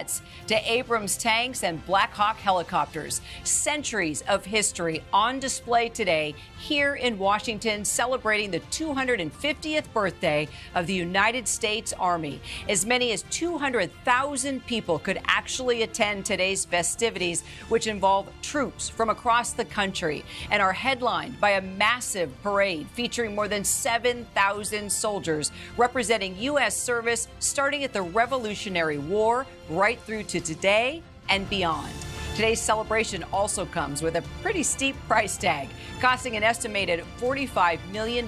jets to Abrams tanks and Black Hawk helicopters. Centuries of history on display today here in Washington, celebrating the 250th birthday of the United States Army. As many as 200,000 people could actually attend today's festivities, which involve troops from across the country and are headlined by a massive parade featuring more than 7,000 soldiers representing U.S. service starting at the Revolutionary War right through to today and beyond. Today's celebration also comes with a pretty steep price tag, costing an estimated $45 million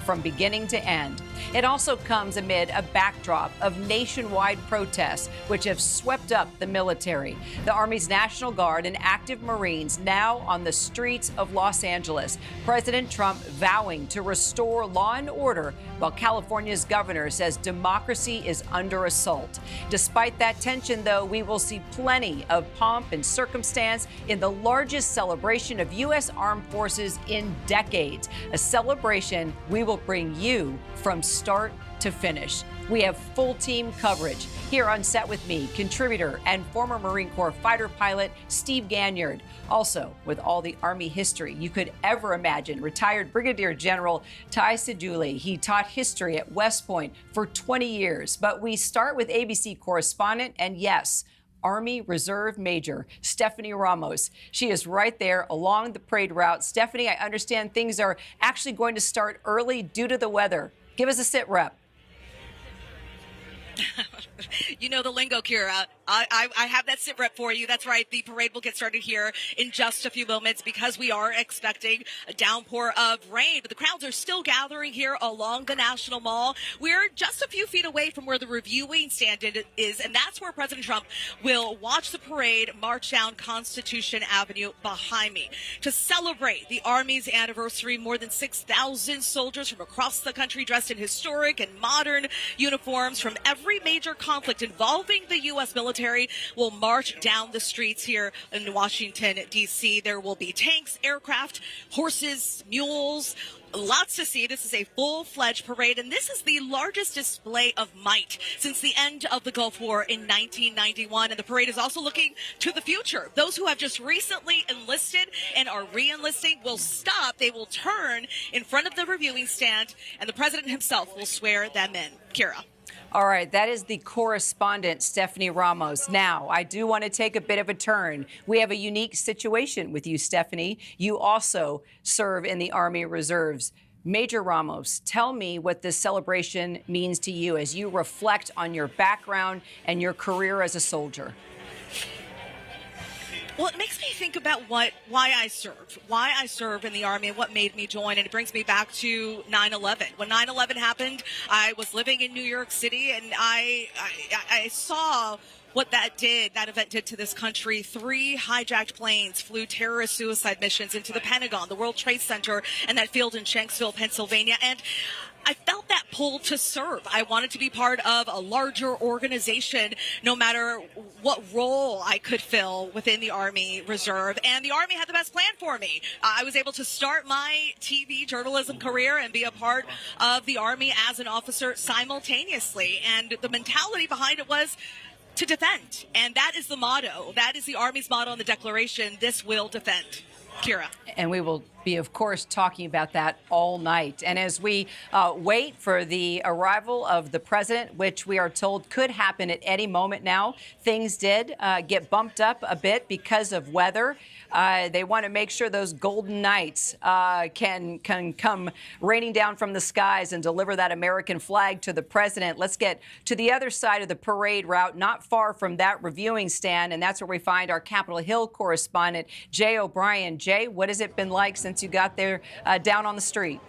from beginning to end. It also comes amid a backdrop of nationwide protests, which have swept up the military. The Army's National Guard and active Marines now on the streets of Los Angeles. President Trump vowing to restore law and order, while California's governor says democracy is under assault. Despite that tension, though, we will see plenty of pomp and circumstance in the largest celebration of U.S. Armed Forces in decades, a celebration we will bring you from start to finish. We have full team coverage. Here on set with me, contributor and former Marine Corps fighter pilot Steve Ganyard. Also, with all the Army history you could ever imagine, retired Brigadier General Ty Sedulli. He taught history at West Point for 20 years. But we start with ABC correspondent and, yes, Army Reserve Major Stephanie Ramos. She is right there along the parade route. Stephanie, I understand things are actually going to start early due to the weather. Give us a sit rep. You know the lingo, Kira. I have that sit rep for you. That's right. The parade will get started here in just a few moments because we are expecting a downpour of rain. But the crowds are still gathering here along the National Mall. We're just a few feet away from where the reviewing stand is, and that's where President Trump will watch the parade march down Constitution Avenue behind me. To celebrate the Army's anniversary, more than 6,000 soldiers from across the country dressed in historic and modern uniforms from every major conflict involving the U.S. military will march down the streets here in Washington, D.C. There will be tanks, aircraft, horses, mules, lots to see. This is a full-fledged parade, and this is the largest display of might since the end of the Gulf War in 1991. And the parade is also looking to the future. Those who have just recently enlisted and are re-enlisting will stop. They will turn in front of the reviewing stand, and the president himself will swear them in. Kira. All right, that is the correspondent, Stephanie Ramos. Now, I do want to take a bit of a turn. We have a unique situation with you, Stephanie. You also serve in the Army Reserves. Major Ramos, tell me what this celebration means to you as you reflect on your background and your career as a soldier. Well, it makes me think about why I serve in the Army and what made me join. And it brings me back to 9/11. When 9/11 happened, I was living in New York City, and I saw what that event did to this country. 3 hijacked planes flew terrorist suicide missions into the Pentagon, the World Trade Center, and that field in Shanksville, Pennsylvania. And I felt that pull to serve. I wanted to be part of a larger organization, no matter what role I could fill within the Army Reserve. And the Army had the best plan for me. I was able to start my TV journalism career and be a part of the Army as an officer simultaneously. And the mentality behind it was to defend. And that is the motto. That is the Army's motto in the Declaration. This will defend. Kira. And we will be, of course, talking about that all night. And as we wait for the arrival of the president, which we are told could happen at any moment now, things did get bumped up a bit because of weather. They want to make sure those golden nights can come raining down from the skies and deliver that American flag to the president. Let's get to the other side of the parade route, not far from that reviewing stand, and that's where we find our Capitol Hill correspondent, Jay O'Brien. Jay, what has it been like since you got there down on the street?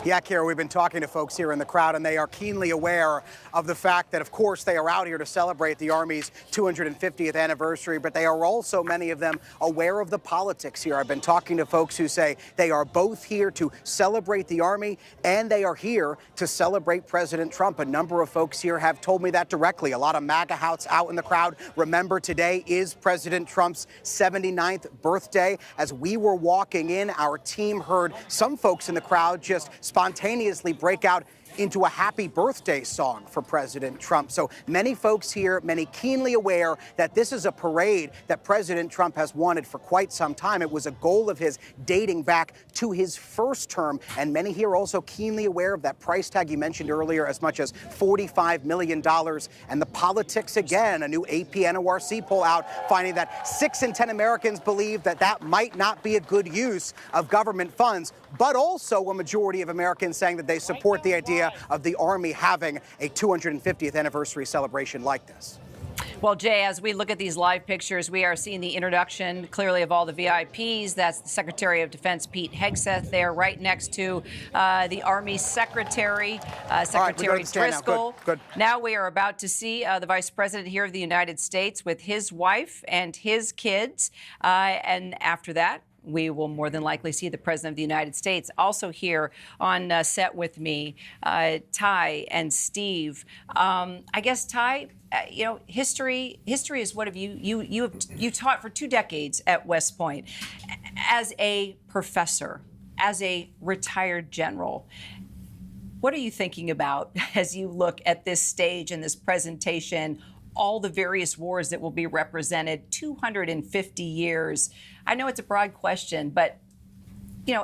Yeah, Kara, we've been talking to folks here in the crowd, and they are keenly aware of the fact that, of course, they are out here to celebrate the Army's 250th anniversary, but they are also, many of them, aware of the politics here. I've been talking to folks who say they are both here to celebrate the Army and they are here to celebrate President Trump. A number of folks here have told me that directly. A lot of MAGA hats out in the crowd. Remember, today is President Trump's 79th birthday. As we were walking in, our team heard some folks in the crowd just spontaneously break out into a happy birthday song for President Trump. So many folks here, many keenly aware that this is a parade that President Trump has wanted for quite some time. It was a goal of his dating back to his first term. And many here also keenly aware of that price tag you mentioned earlier, as much as $45 million. And the politics again, a new AP NORC poll out finding that 6 in 10 Americans believe that that might not be a good use of government funds, but also a majority of Americans saying that they support the idea of the Army having a 250th anniversary celebration like this. Well, Jay, as we look at these live pictures, we are seeing the introduction, clearly, of all the VIPs. That's the Secretary of Defense, Pete Hegseth, there, right next to the Army Secretary, Secretary Driscoll. Good. Now we are about to see the Vice President here of the United States with his wife and his kids. And after that, we will more than likely see the President of the United States also here on set with me, Ty and Steve. I guess, Ty, history is what have you taught for 2 decades at West Point as a professor, as a retired general. What are you thinking about as you look at this stage and this presentation, all the various wars that will be represented, 250 years? I know it's a broad question, but,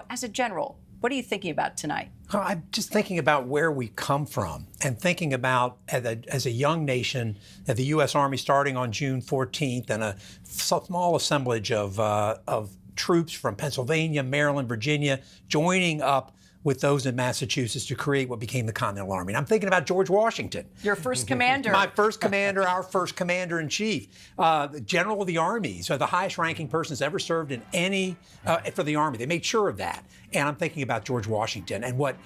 as a general, what are you thinking about tonight? I'm just thinking about where we come from and thinking about, as a young nation, that the U.S. Army starting on June 14th and a small assemblage of troops from Pennsylvania, Maryland, Virginia, joining up with those in Massachusetts to create what became the Continental Army. And I'm thinking about George Washington. Your first commander. My first commander, our first commander-in-chief, the general of the Army, so the highest-ranking person that's ever served in any, for the Army. They made sure of that. And I'm thinking about George Washington and what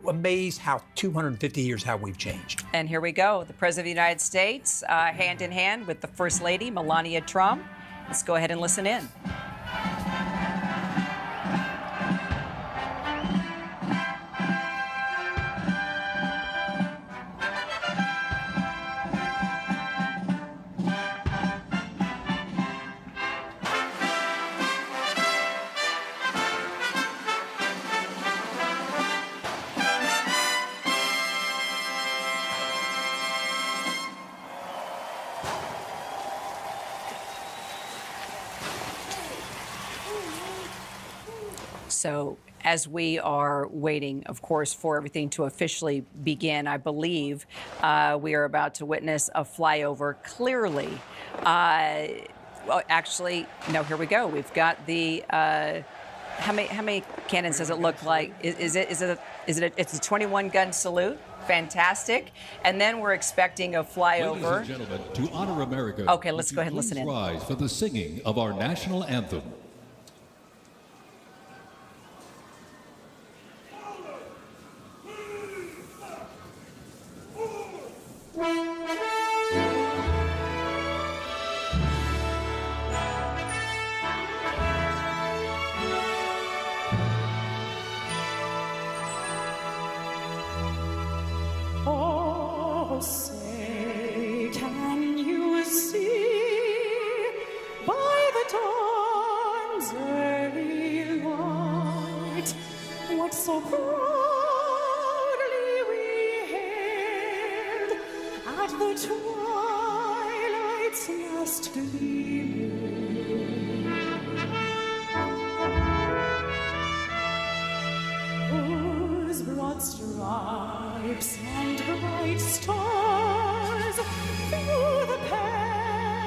amazed how 250 years, how we've changed. And here we go. The President of the United States, hand in hand with the First Lady, Melania Trump. Let's go ahead and listen in. So as we are waiting, of course, for everything to officially begin, I believe we are about to witness a flyover clearly. Well, actually, no, here we go. We've got the, how many cannons does it look like? It's a 21-gun salute. Fantastic. And then we're expecting a flyover. Ladies and gentlemen, to honor America. Okay, let's go ahead and listen in. Rise for the singing of our national anthem. Oh, say, can you see by the dawn's early light what so proudly we hailed at the twilight's last gleaming, whose broad stripes and bright stars through the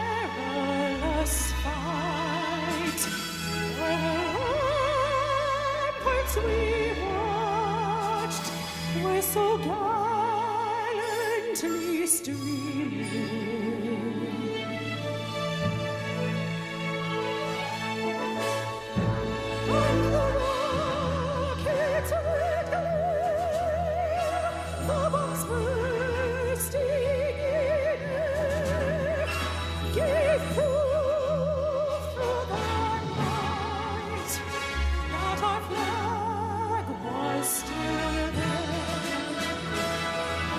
perilous fight, where the ramparts we watched were so gallantly streaming. And the rockets riddling, the bombs bursting in air, gave proof through the night that our flag was still there.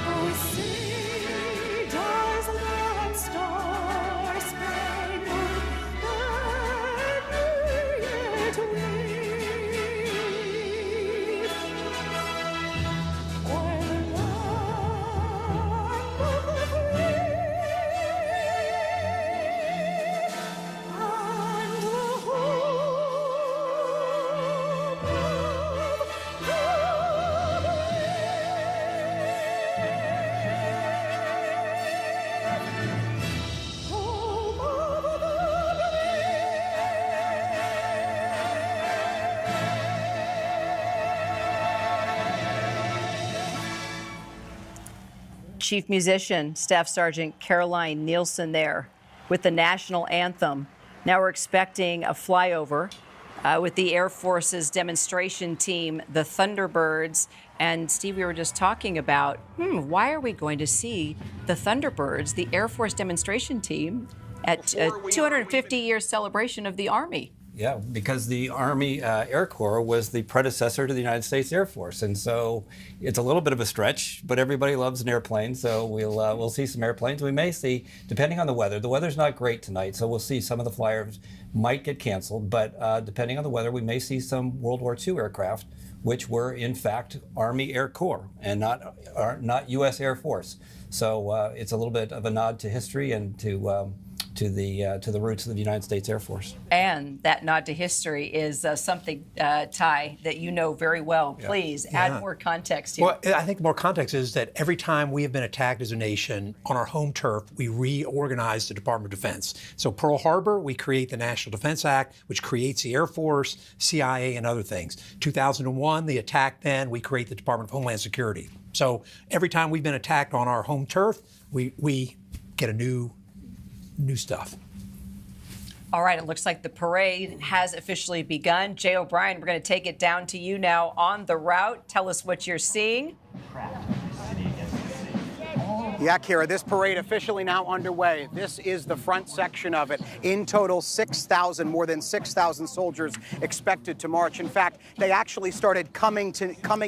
Oh, say, does Chief Musician, Staff Sergeant Caroline Nielsen there with the national anthem. Now we're expecting a flyover with the Air Force's demonstration team, the Thunderbirds. And Steve, we were just talking about, why are we going to see the Thunderbirds, the Air Force demonstration team, at a 250-year celebration of the Army? Yeah, because the Army Air Corps was the predecessor to the United States Air Force, and so it's a little bit of a stretch. But everybody loves an airplane, so we'll see some airplanes. We may see, depending on the weather. The weather's not great tonight, so we'll see some of the flyers might get canceled. But depending on the weather, we may see some World War II aircraft, which were in fact Army Air Corps and not U.S. Air Force. So it's a little bit of a nod to history and to the roots of the United States Air Force. And that nod to history is something, Ty, that you know very well. Please add more context here. Well, I think more context is that every time we have been attacked as a nation on our home turf, we reorganize the Department of Defense. So Pearl Harbor, we create the National Defense Act, which creates the Air Force, CIA, and other things. 2001, the attack then, we create the Department of Homeland Security. So every time we've been attacked on our home turf, we get a new stuff. All right, it looks like the parade has officially begun. Jay O'Brien, we're going to take it down to you now on the route. Tell us what you're seeing. Yeah, Kira, this parade officially now underway. This is the front section of it. In total, more than 6,000 soldiers expected to march. In fact, they actually started coming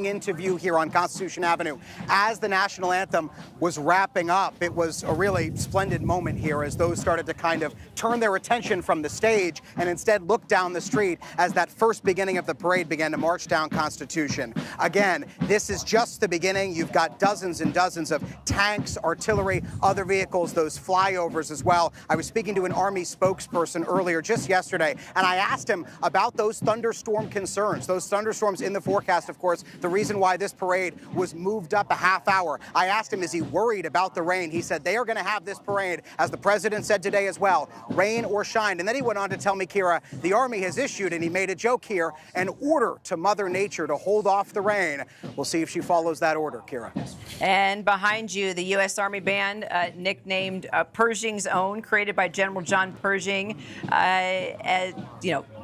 into view here on Constitution Avenue as the national anthem was wrapping up. It was a really splendid moment here as those started to kind of turn their attention from the stage and instead look down the street as that first beginning of the parade began to march down Constitution. Again, this is just the beginning. You've got dozens and dozens of tanks, artillery, other vehicles, those flyovers as well. I was speaking to an Army spokesperson earlier, just yesterday, and I asked him about those thunderstorm concerns, those thunderstorms in the forecast, of course, the reason why this parade was moved up a half hour. I asked him, is he worried about the rain? He said they are going to have this parade, as the president said today as well, rain or shine. And then he went on to tell me, Kira, the Army has issued, and he made a joke here, an order to Mother Nature to hold off the rain. We'll see if she follows that order, Kira. And behind you, the U.S. Army Band, nicknamed Pershing's Own, created by General John Pershing.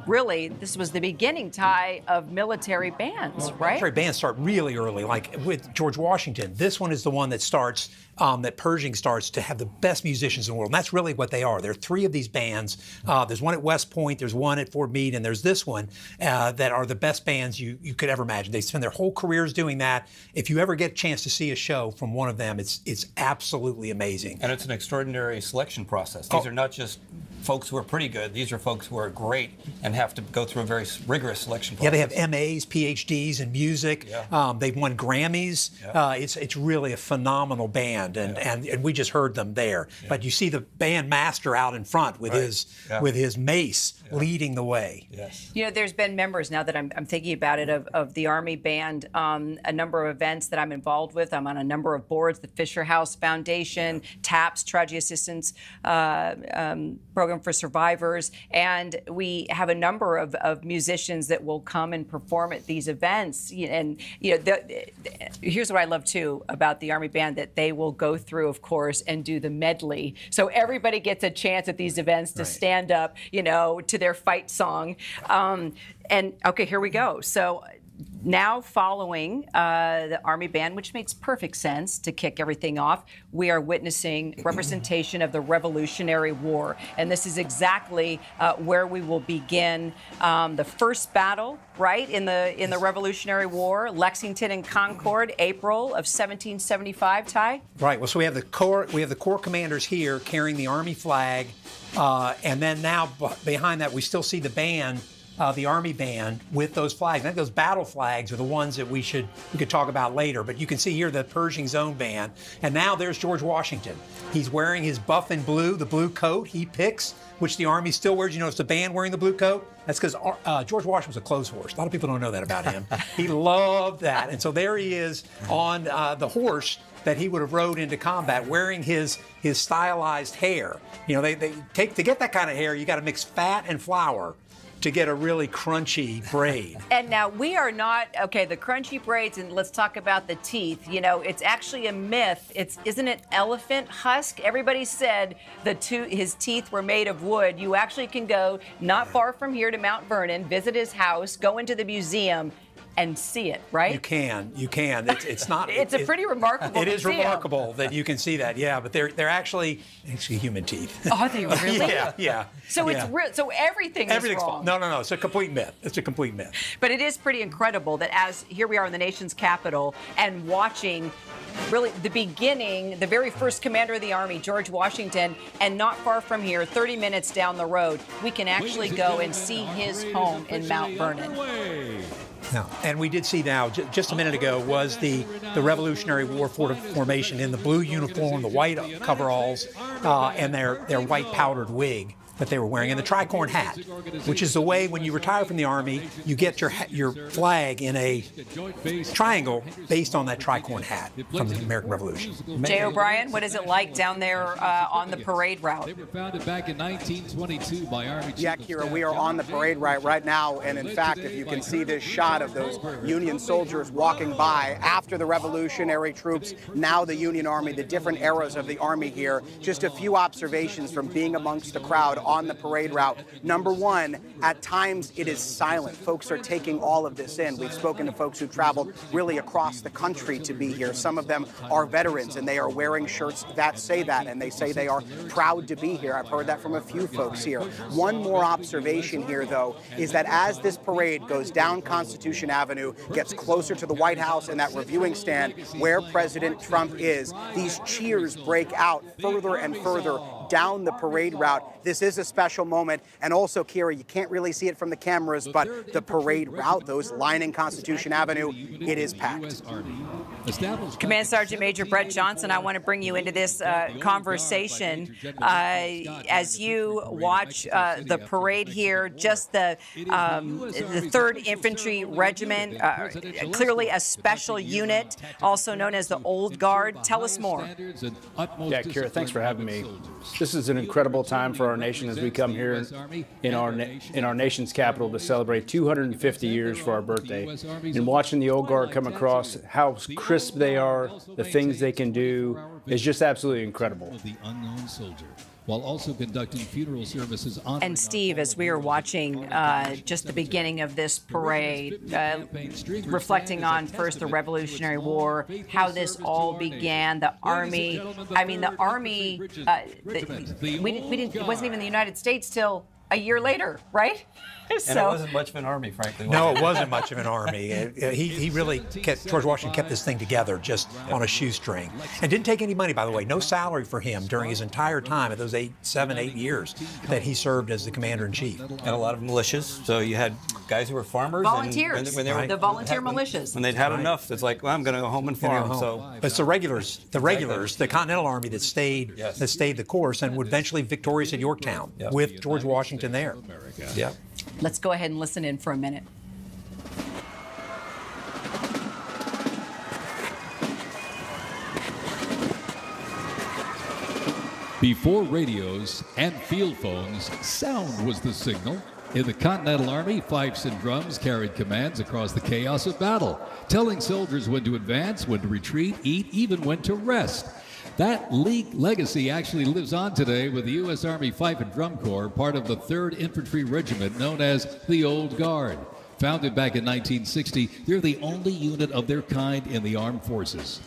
Really, this was the beginning, Ty, of military bands, right? Military bands start really early, like with George Washington. This one is the one that starts, that Pershing starts to have the best musicians in the world. And that's really what they are. There are three of these bands. There's one at West Point, there's one at Fort Meade, and there's this one that are the best bands you could ever imagine. They spend their whole careers doing that. If you ever get a chance to see a show from one of them, it's absolutely amazing. And it's an extraordinary selection process. These are not just folks who are pretty good. These are folks who are great and have to go through a very rigorous selection process. Yeah, they have MAs, PhDs in music. Yeah. They've won Grammys. Yeah. It's really a phenomenal band, and we just heard them there. Yeah. But you see the band master out in front with his mace leading the way. Yes. You know, there's been members, now that I'm thinking about it, of the Army Band, a number of events that I'm involved with. I'm on a number of boards, the Fisher House Foundation, TAPS, Tragedy Assistance Program for Survivors, and we have a number of musicians that will come and perform at these events. And here's what I love too about the Army Band, that they will go through, of course, and do the medley. So everybody gets a chance at these events to stand up, to their fight song. And okay, here we go. So now following the Army Band, which makes perfect sense to kick everything off, we are witnessing representation of the Revolutionary War. And this is exactly where we will begin the first battle, right, in the Revolutionary War, Lexington and Concord, April of 1775, Ty? Right, well, so we have the Corps commanders here carrying the Army flag, and then now behind that we still see the band, the Army Band, with those flags. I think those battle flags are the ones that we could talk about later, but you can see here the Pershing's Own Band. And now there's George Washington. He's wearing his buff and blue, the blue coat he picks, which the Army still wears. You notice the band wearing the blue coat? That's because George Washington was a clothes horse. A lot of people don't know that about him. He loved that. And so there he is on the horse that he would have rode into combat, wearing his stylized hair. To get that kind of hair, you got to mix fat and flour to get a really crunchy braid. And now we are not, okay, the crunchy braids, and let's talk about the teeth. You know, it's actually a myth. Isn't it elephant husk? Everybody said his teeth were made of wood. You actually can go not far from here to Mount Vernon, visit his house, go into the museum, and see it, right? You can. It's not. It's a pretty remarkable. It is museum. remarkable that you can see that. Yeah, but they're actually human teeth. Are they really? Yeah. So it's real. So everything's wrong. No. It's a complete myth. It's a complete myth. But it is pretty incredible that as here we are in the nation's capital and watching really the beginning, the very first commander of the Army, George Washington, and not far from here, 30 minutes down the road, we can actually go and see his home in Mount Vernon. No. And we did see now, just a minute ago, was the Revolutionary War formation in the blue uniform, the white coveralls, and their white powdered wig that they were wearing, and the tricorn hat, which is the way when you retire from the Army, you get your flag in a triangle based on that tricorn hat from the American Revolution. Jay O'Brien, what is it like down there on the parade route? They were founded back in 1922 by Army Chief. Yeah, Kira, we are on the parade route right now, and in fact, if you can see this shot of those Union soldiers walking by after the Revolutionary troops, now the Union Army, the different eras of the Army here, just a few observations from being amongst the crowd on the parade route. Number one, at times it is silent. Folks are taking all of this in. We've spoken to folks who traveled really across the country to be here. Some of them are veterans, and they are wearing shirts that say that, and they say they are proud to be here. I've heard that from a few folks here. One more observation here, though, is that as this parade goes down Constitution Avenue, gets closer to the White House and that reviewing stand where President Trump is, these cheers break out further and further down the parade route. This is a special moment. And also, Kira, you can't really see it from the cameras, but the parade route, those lining Constitution Avenue, it is packed. Command Sergeant Major Brett Johnson, I want to bring you into this conversation as you watch the parade here. Just the 3rd Infantry Regiment, clearly a special unit, also known as the Old Guard. Tell us more. Yeah, Kira, thanks for having me. This is an incredible time for our nation as we come here in our nation's capital to celebrate 250 years for our birthday. And watching the Old Guard come across, how crisp they are, the things they can do, is just absolutely incredible. The unknown soldier, while also conducting funeral services on. And Steve, as we are watching just the beginning of this parade, reflecting on first the Revolutionary War, how this all began, the Army. I mean, the Army. It wasn't even the United States till a year later, right? And it wasn't much of an army, frankly. No, it wasn't much of an army. He really George Washington kept this thing together just on a shoestring. And didn't take any money, by the way. No salary for him during his entire time of those 7, 8 years that he served as the commander-in-chief. And a lot of militias. So you had guys who were farmers. Volunteers. And when they were, the volunteer militias. When they'd had enough, it's like, well, I'm going to go home and farm. So it's the regulars, the Continental Army that stayed the course and would eventually victorious at Yorktown with George Washington there. Yeah. Let's go ahead and listen in for a minute. Before radios and field phones, sound was the signal. In the Continental Army, fifes and drums carried commands across the chaos of battle, telling soldiers when to advance, when to retreat, eat, even when to rest. That legacy actually lives on today with the U.S. Army Fife and Drum Corps, part of the 3rd Infantry Regiment known as the Old Guard. Founded back in 1960, they're the only unit of their kind in the armed forces.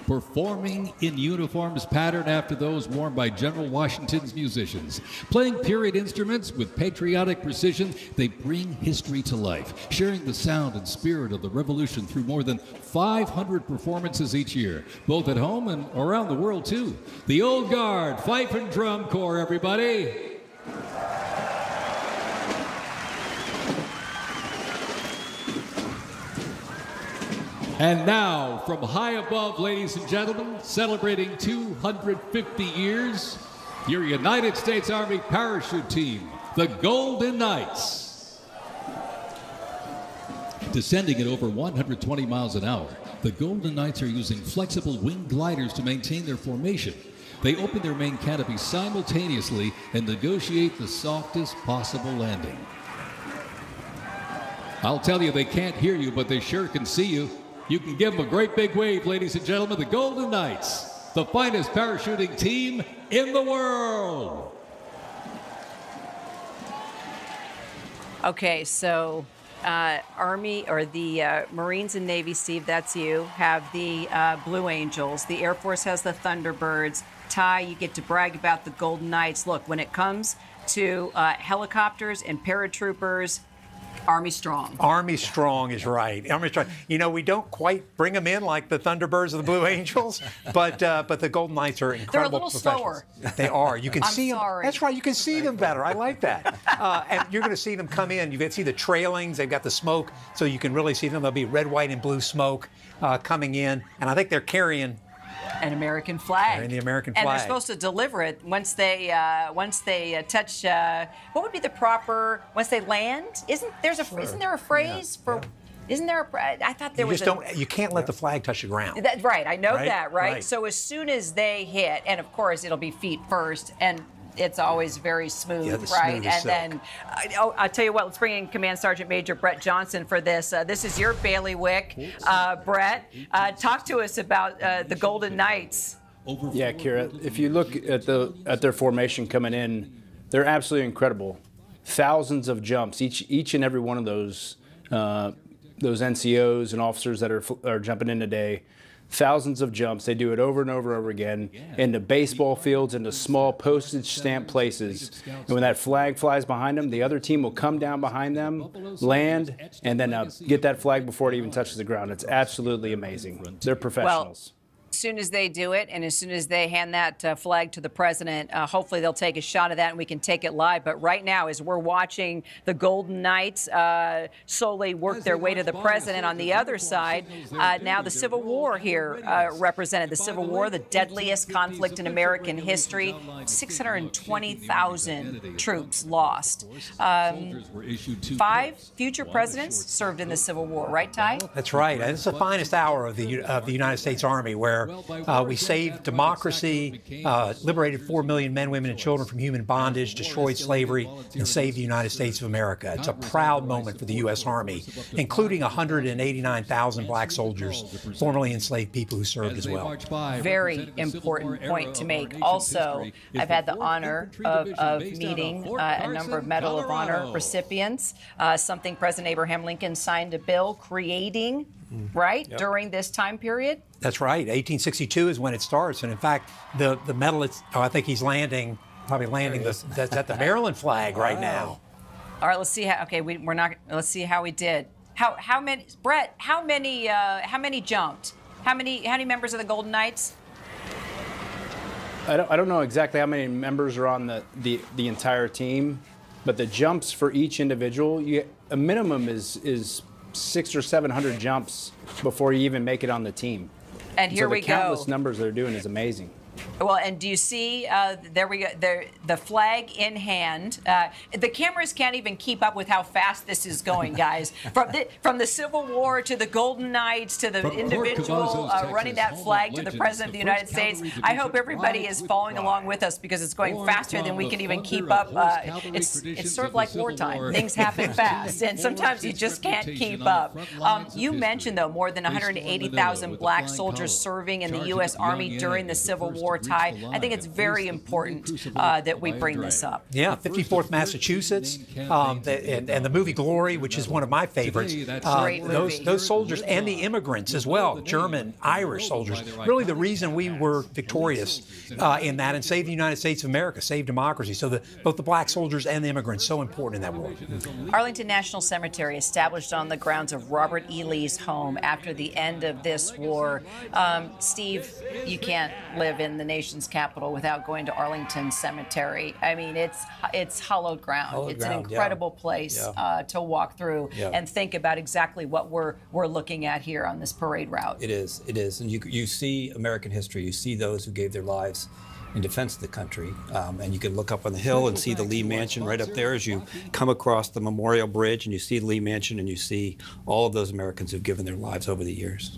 Performing in uniforms patterned after those worn by General Washington's musicians. Playing period instruments with patriotic precision, they bring history to life, sharing the sound and spirit of the Revolution through more than 500 performances each year, both at home and around the world, too. The Old Guard, Fife and Drum Corps, everybody. And now, from high above, ladies and gentlemen, celebrating 250 years, your United States Army parachute team, the Golden Knights. Descending at over 120 miles an hour, the Golden Knights are using flexible wing gliders to maintain their formation. They open their main canopy simultaneously and negotiate the softest possible landing. I'll tell you, they can't hear you, but they sure can see you. You can give them a great big wave, ladies and gentlemen. The Golden Knights, the finest parachuting team in the world. Okay, so Army or the Marines and Navy, Steve, that's you, have the Blue Angels. The Air Force has the Thunderbirds. Ty, you get to brag about the Golden Knights. Look, when it comes to helicopters and paratroopers, Army strong. Army strong is right. Army strong. You know, we don't quite bring them in like the Thunderbirds or the Blue Angels, but the Golden Knights are incredible. They're a little slower. They are. You can see them. sorry. That's right. You can see them better. I like that. And you're going to see them come in. You can see the trailings. They've got the smoke, so you can really see them. There'll be red, white, and blue smoke coming in, and I think they're carrying an American flag. Carrying the American flag. And they're supposed to deliver it once they touch. What would be the proper once they land? Isn't there a phrase for? Yeah. Isn't there I thought there was. You can't let the flag touch the ground. Right. I know that. Right. Right. So as soon as they hit, and of course it'll be feet first, and it's always very smooth, right? And then, I'll tell you what, let's bring in Command Sergeant Major Brett Johnson for this. This is your bailiwick. Brett, talk to us about the Golden Knights. Yeah, Kira, if you look at their formation coming in, they're absolutely incredible. Thousands of jumps, each and every one of those NCOs and officers that are jumping in today. Thousands of jumps. They do it over and over and over again into baseball fields, into small postage stamp places. And when that flag flies behind them, the other team will come down behind them, land, and then get that flag before it even touches the ground. It's absolutely amazing. They're professionals. As soon as they do it and as soon as they hand that flag to the president, hopefully they'll take a shot of that and we can take it live. But right now, as we're watching the Golden Knights slowly work their way to the president on the other side, now the Civil War here represented. The Civil War, the deadliest conflict in American history, 620,000 troops lost. 5 future presidents served in the Civil War, right, Ty? That's right. And it's the finest hour of the United States Army, where we saved democracy, liberated 4 million men, women, and children from human bondage, destroyed slavery, and saved the United States of America. It's a proud moment for the U.S. Army, including 189,000 black soldiers, formerly enslaved people who served as well. Very important point to make. Also, I've had the honor of meeting a number of Medal of Honor recipients, something President Abraham Lincoln signed a bill creating, right, during this time period. That's right. 1862 is when it starts. And in fact, the medal, I think he's probably landing that's at the Maryland flag right now. All right, let's see how, let's see how we did. How many, Brett, how many jumped? How many members of the Golden Knights? I don't know exactly how many members are on the entire team, but the jumps for each individual, a minimum is 600 or 700 jumps before you even make it on the team. And here we go. The countless numbers they're doing is amazing. Well, and do you see, there we go, the flag in hand. The cameras can't even keep up with how fast this is going, guys. From the Civil War to the Golden Knights to the individual running that flag to the President of the United States. I hope everybody is following along with us because it's going faster than we can even keep up. It's sort of like wartime. Things happen fast, and sometimes you just can't keep up. You mentioned, though, more than 180,000 black soldiers serving in the U.S. Army during the Civil War. Ty, I think it's very important that we bring this up. Yeah, 54th Massachusetts, and the movie Glory, which is one of my favorites. Great movie. Those soldiers and the immigrants as well, German, Irish soldiers, really the reason we were victorious in that and saved the United States of America, saved democracy. So both the black soldiers and the immigrants, so important in that war. Arlington National Cemetery, established on the grounds of Robert E. Lee's home after the end of this war. Steve, you can't live in the nation's capital without going to Arlington Cemetery. I mean, it's hallowed ground. It's an incredible place to walk through and think about exactly what we're looking at here on this parade route. It is, and you see American history. You see those who gave their lives in defense of the country, and you can look up on the hill and see the Lee Mansion right up there as you come across the Memorial Bridge, and you see the Lee Mansion, and you see all of those Americans who've given their lives over the years.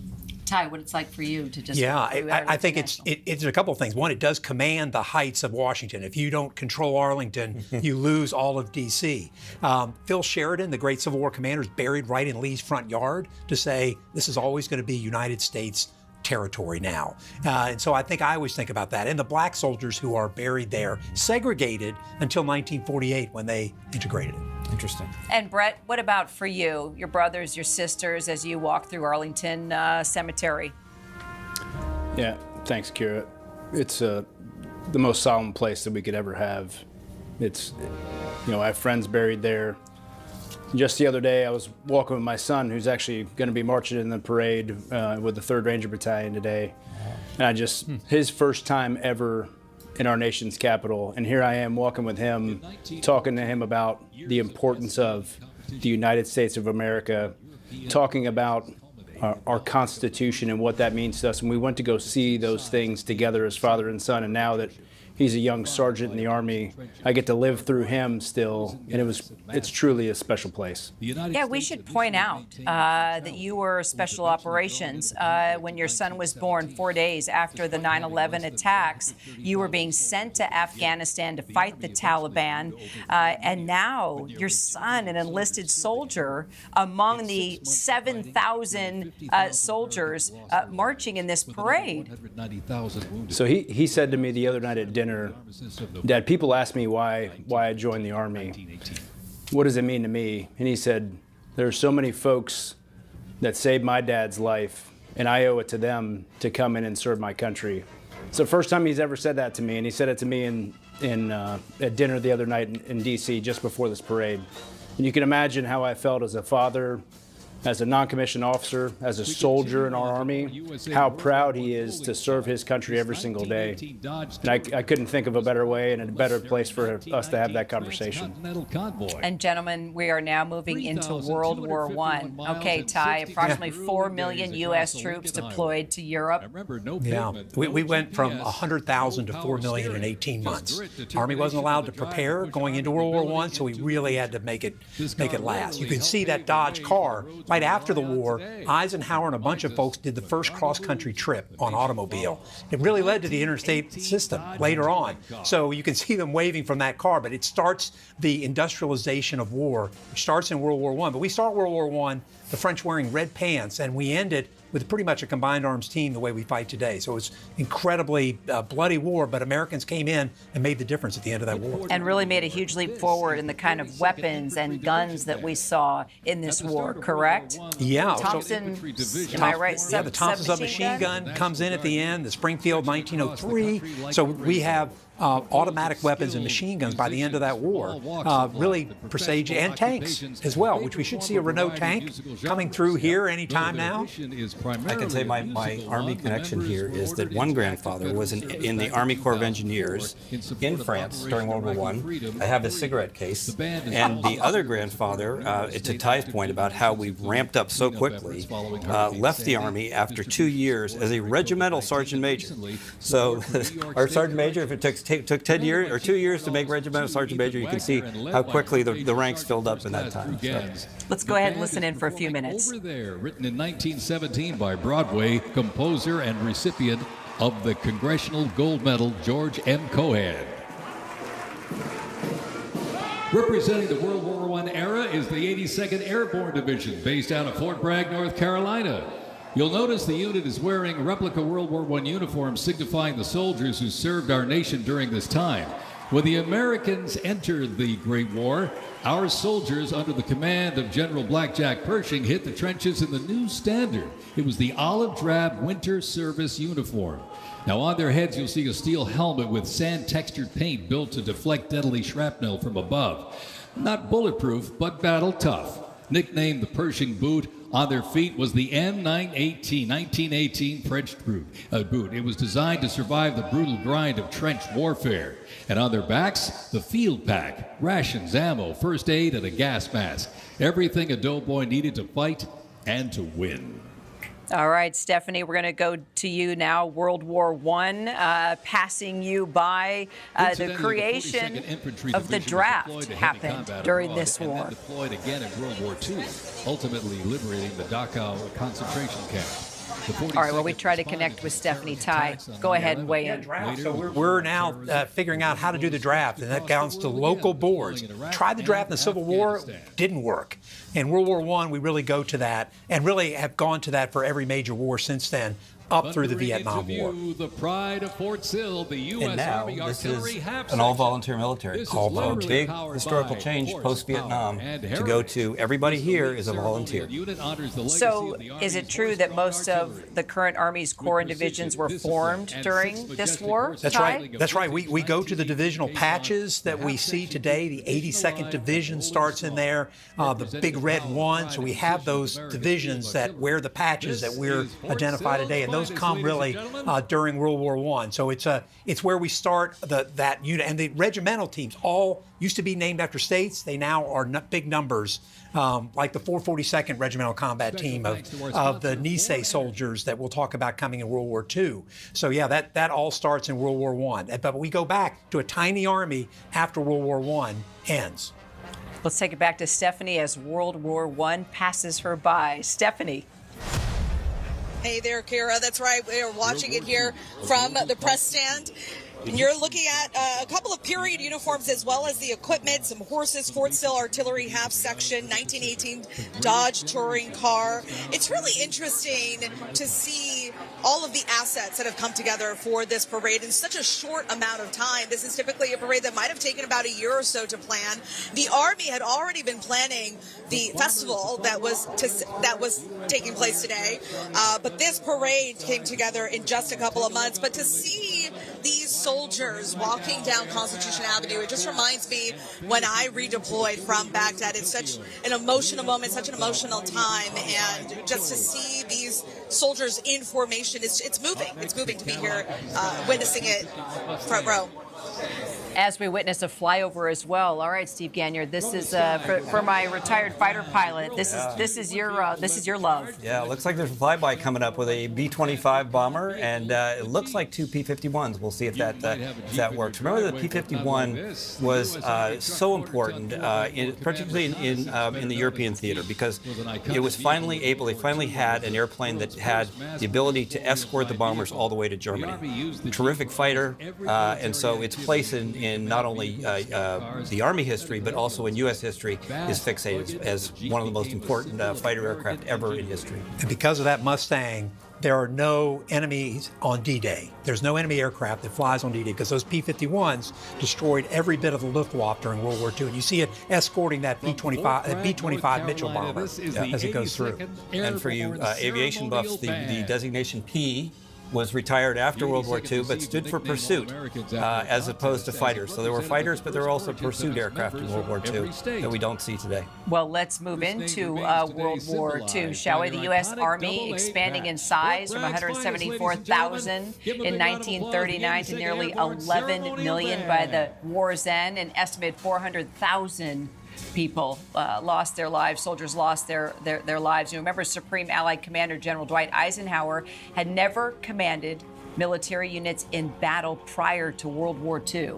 Ty, what it's like for you to just... Yeah, I think it's a couple of things. One, it does command the heights of Washington. If you don't control Arlington, you lose all of D.C. Phil Sheridan, the great Civil War commander, is buried right in Lee's front yard to say this is always going to be United States territory now. And so I think I always think about that. And the black soldiers who are buried there, segregated until 1948 when they integrated it. Interesting. And Brett, what about for you, your brothers, your sisters, as you walk through Arlington Cemetery? Yeah, thanks, Kira. It's the most solemn place that we could ever have. It's, I have friends buried there. Just the other day, I was walking with my son, who's actually going to be marching in the parade with the 3rd Ranger Battalion today. And his first time ever in our nation's capital. And here I am walking with him, talking to him about the importance of the United States of America, talking about our Constitution and what that means to us. And we went to go see those things together as father and son. And now that he's a young sergeant in the Army, I get to live through him still, and it's truly a special place. Yeah, we should point out that you were special operations when your son was born 4 days after the 9/11 attacks. You were being sent to Afghanistan to fight the Taliban, and now your son, an enlisted soldier, among the 7,000 soldiers marching in this parade. So he said to me the other night at dinner, Dad, people ask me why I joined the Army. What does it mean to me? And he said, there are so many folks that saved my dad's life, and I owe it to them to come in and serve my country. It's the first time he's ever said that to me, and he said it to me at dinner the other night in D.C. just before this parade. And you can imagine how I felt as a father, as a non-commissioned officer, as a soldier in our Army, how proud he is to serve his country every single day. And I couldn't think of a better way and a better place for us to have that conversation. And gentlemen, we are now moving into World War I. Okay, Ty, approximately 4 million U.S. troops deployed to Europe. Yeah, we went from 100,000 to 4 million in 18 months. Army wasn't allowed to prepare going into World War I, so we really had to make it last. You can see that Dodge car. Right after the war, Eisenhower and a bunch of folks did the first cross-country trip on automobile. It really led to the interstate system later on. So you can see them waving from that car, but it starts the industrialization of war. It starts in World War I. But we start World War I, the French wearing red pants, and we end it with pretty much a combined arms team the way we fight today. So it was incredibly bloody war, but Americans came in and made the difference at the end of that war. And really made a huge leap forward in the kind of weapons and guns that we saw in this war, correct? Yeah. Thompson, am I right? Yeah, the Thompson submachine gun comes in at the end, the Springfield 1903. So we have automatic weapons and machine guns by the end of that war, really presage, and tanks as well, which we should see a Renault tank coming through here anytime now. I can say my Army connection here is that one grandfather was in the Army Corps of Engineers in France during World War I. I have a cigarette case. And the other grandfather, to Ty's point about how we ramped up so quickly, left the Army after 2 years as a regimental sergeant major. So our sergeant major, if it took 10 years or 2 years to make regimental sergeant major, you can see how quickly the ranks filled up in that time. So. Let's go ahead and listen in for a few minutes. Over There, written in 1917 by Broadway composer and recipient of the Congressional Gold Medal, George M. Cohan. Representing the World War I era is the 82nd Airborne Division, based out of Fort Bragg, North Carolina. You'll notice the unit is wearing replica World War I uniforms signifying the soldiers who served our nation during this time. When the Americans entered the Great War, our soldiers under the command of General Blackjack Pershing hit the trenches in the new standard. It was the olive drab winter service uniform. Now on their heads you'll see a steel helmet with sand-textured paint built to deflect deadly shrapnel from above. Not bulletproof, but battle tough. Nicknamed the Pershing boot, on their feet was the M918, 1918 French boot. It was designed to survive the brutal grind of trench warfare. And on their backs, the field pack, rations, ammo, first aid, and a gas mask. Everything a doughboy needed to fight and to win. All right, Stephanie, we're going to go to you now. World War I, passing you by. The creation of the draft happened during this war. Deployed again in World War II, ultimately liberating the Dachau concentration camp. All right, well, we try to connect with Stephanie Ty. Go ahead and weigh in. So we're now figuring out how to do the draft, and that counts to local boards. Tried the draft in the Civil War, didn't work. In World War I, we really go to that, and really have gone to that for every major war since then, up through the Vietnam War. The pride of Fort Sill, the U.S. And now Army this Artillery is Half an all-volunteer military. This is A literally big powered historical by change horse post-Vietnam power and to go to everybody here is a volunteer. So is it true that most of the current Army's corps and divisions were formed during this war? That's Ty? right. That's right. We go to the divisional patches that we see today. The 82nd Division starts in there, the big red one. So we have those divisions that wear the patches that we're identified today, and those come really during World War I. So it's where we start that unit. And the regimental teams all used to be named after states. They now are big numbers, like the 442nd Regimental Combat Team of the Nice soldiers that we'll talk about coming in World War II. So yeah, that all starts in World War I. But we go back to a tiny army after World War I ends. Let's take it back to Stephanie as World War I passes her by. Stephanie. Hey there, Kara. That's right. We are watching it here from the press stand. And you're looking at a couple of period uniforms as well as the equipment, some horses, Fort Sill Artillery Half Section, 1918 Dodge touring car. It's really interesting to see all of the assets that have come together for this parade in such a short amount of time. This is typically a parade that might have taken about a year or so to plan. The Army had already been planning the festival that was taking place today, but this parade came together in just a couple of months. But to see these soldiers walking down Constitution Avenue, it just reminds me when I redeployed from Baghdad. It's such an emotional moment, such an emotional time, and just to see these soldiers in formation, it's moving. It's moving to be here, witnessing it front row. As we witness a flyover as well. All right, Steve Gagnier, this is for my retired fighter pilot. This is your love. Yeah, it looks like there's a flyby coming up with a B-25 bomber, and it looks like two P-51s. We'll see if that works. Remember, the P-51 was so important, particularly in the European theater, because it was they finally had an airplane that had the ability to escort the bombers all the way to Germany. Terrific fighter, and so its place in not only the Army history, but also in U.S. history, is fixated as one of the most important fighter aircraft ever in history. And because of that Mustang, there are no enemies on D-Day. There's no enemy aircraft that flies on D-Day because those P-51s destroyed every bit of the Luftwaffe during World War II. And you see it escorting that B-25 Mitchell bomber as it goes through. And for you aviation buffs, the designation P was retired after World War II, but stood for pursuit as opposed to fighters. So there were fighters, but there were also pursuit aircraft in World War II that we don't see today. Well, let's move into World War II, shall we? The U.S. Army expanding in size from 174,000 in 1939 to nearly 11 million by the war's end. An estimated 400,000 people lost their lives. Soldiers lost their lives. You remember, Supreme Allied Commander General Dwight Eisenhower had never commanded military units in battle prior to World War II.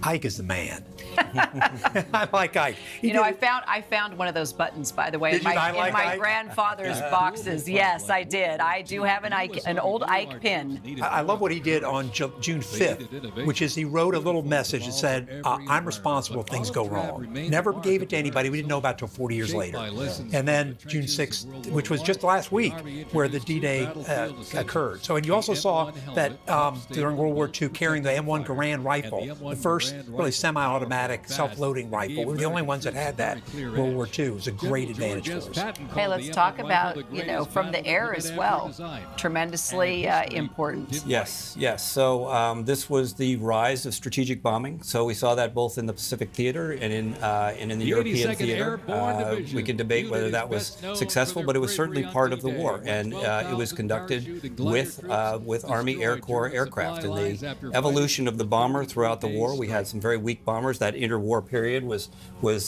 Ike is the man. I like Ike. I found one of those buttons, by the way, in my grandfather's boxes. Yes, I did. I do have an old Ike pin. I love what he did on June 5th, which is he wrote a little message that said, I'm responsible if things go wrong. Never gave it to anybody. We didn't know about it until 40 years later. And then June 6th, which was just last week, where the D-Day occurred. So, and you also saw that during World War II, carrying the M1 Garand rifle, the first really semi-automatic self-loading rifle. We were the only ones that had that in World War II. It was a great advantage for us. Hey, let's talk about, from the air as well. Tremendously important. Yes. So this was the rise of strategic bombing. So we saw that both in the Pacific Theater and in the European theater. We can debate whether that was successful, but it was certainly part of the war, and it was conducted with Army Air Corps aircraft. And the evolution of the bomber throughout the war, we had some very weak bombers. That interwar period was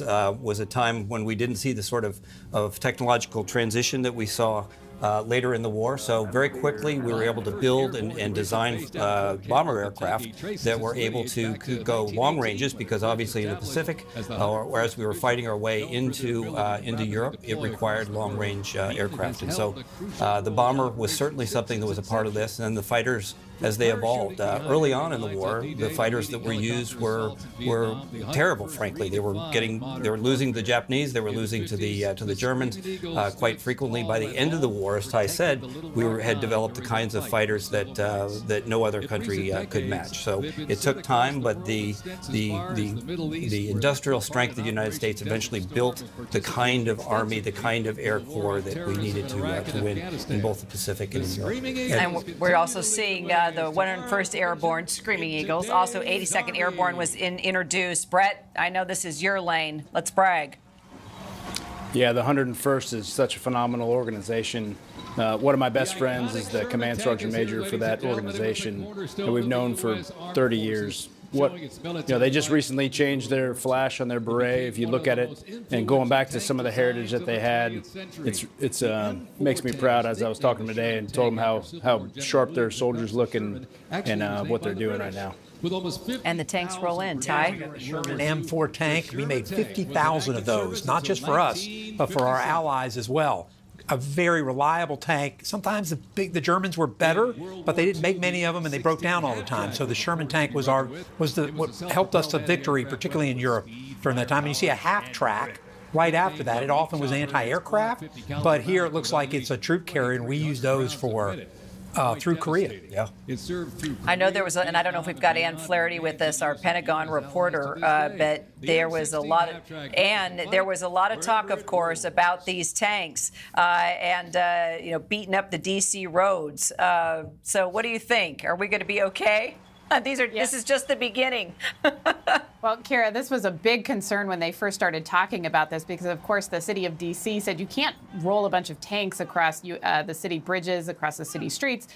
a time when we didn't see the sort of technological transition that we saw later in the war. So very quickly we were able to build and design bomber aircraft that were able to go long ranges, because obviously in the Pacific, whereas we were fighting our way into Europe, it required long-range aircraft. And so the bomber was certainly something that was a part of this, and the fighters, as they evolved. Early on in the war, the fighters that were used were terrible, frankly. They were losing the Japanese, they were losing to the Germans quite frequently. By the end of the war, as Ty said, we had developed the kinds of fighters that no other country could match. So it took time, but the industrial strength of the United States eventually built the kind of army, the kind of air corps that we needed to win in both the Pacific and in Europe. And we're also seeing the 101st Airborne Screaming Eagles. Also, 82nd Airborne was introduced. Brett, I know this is your lane. Let's brag. Yeah, the 101st is such a phenomenal organization. One of my best friends is the command sergeant major for that organization that we've known for 30 years. They just recently changed their flash on their beret. If you look at it, and going back to some of the heritage that they had, it's makes me proud. As I was talking to them today and told them how sharp their soldiers look and what they're doing right now. And the tanks roll in, Ty. Sherman M4 tank. We made 50,000 of those, not just for us, but for our allies as well. A very reliable tank. Sometimes the Germans were better, but they didn't make many of them, and they broke down all the time. So the Sherman tank was what helped us to victory, particularly in Europe during that time. And you see a half track right after that. It often was anti-aircraft, but here it looks like it's a troop carrier, and we use those for through Korea. Yeah. I know there was, and I don't know if we've got Ann Flaherty with us, our Pentagon reporter, but there was a lot of talk, of course, about these tanks and beating up the D.C. roads. So what do you think? Are we going to be okay? This is just the beginning. Well, Kara, this was a big concern when they first started talking about this because, of course, the city of D.C. said you can't roll a bunch of tanks across the city bridges, across the city streets.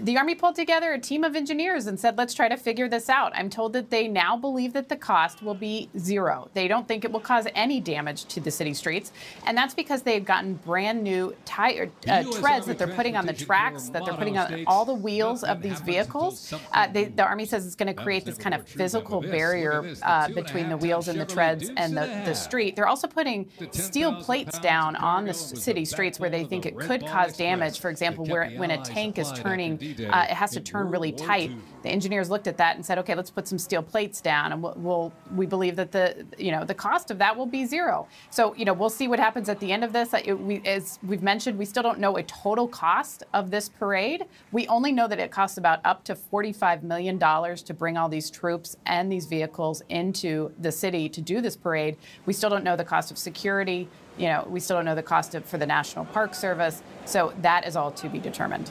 The Army pulled together a team of engineers and said, let's try to figure this out. I'm told that they now believe that the cost will be zero. They don't think it will cause any damage to the city streets. And that's because they've gotten brand new treads that they're putting on the tracks, that they're putting on all the wheels of these vehicles. The Army says it's going to create this kind of physical barrier between the wheels and the treads and the street. They're also putting steel plates down on the city streets where they think it could cause damage. For example, when a tank is turning, it has to turn really tight. The engineers looked at that and said, okay, let's put some steel plates down, and we believe that the cost of that will be zero. So we'll see what happens at the end of this. As we've mentioned, we still don't know a total cost of this parade. We only know that it costs about up to $45 million to bring all these troops and these vehicles into the city to do this parade. We still don't know the cost of security. We still don't know the cost for the National Park Service. So that is all to be determined.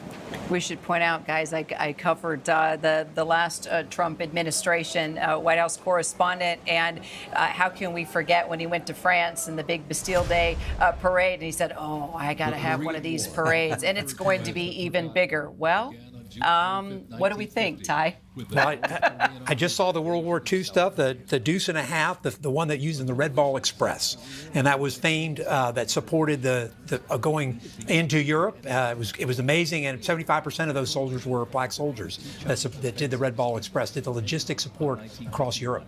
We should point out, guys, I covered the last Trump administration, White House correspondent, and how can we forget when he went to France and the big Bastille Day parade, and he said, oh, I got to have one of these parades, and it's going to be even bigger. Well, what do we think, Ty? Well, I just saw the World War II stuff, the Deuce and a Half, the one that used in the Red Ball Express, and that was famed. That supported the going into Europe. It was amazing, and 75% of those soldiers were black soldiers that did the Red Ball Express, did the logistic support across Europe.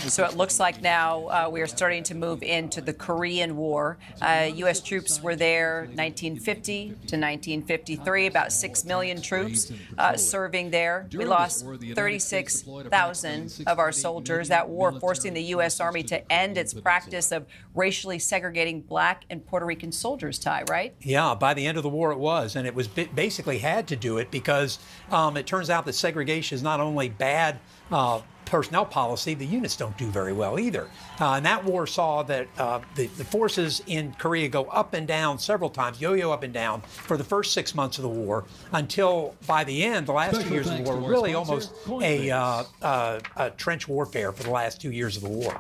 So it looks like now we are starting to move into the Korean War. U.S. troops were there 1950 to 1953, about 6 million troops serving there. We lost 36,000 of our soldiers. That war forcing the U.S. Army to end its practice of racially segregating black and Puerto Rican soldiers, Ty, right? Yeah, by the end of the war it was, and it was basically had to do it because it turns out that segregation is not only bad personnel policy, the units don't do very well either. And that war saw that the forces in Korea go up and down several times, yo-yo up and down for the first 6 months of the war until by the end, the last 2 years of the war, really almost a trench warfare for the last 2 years of the war.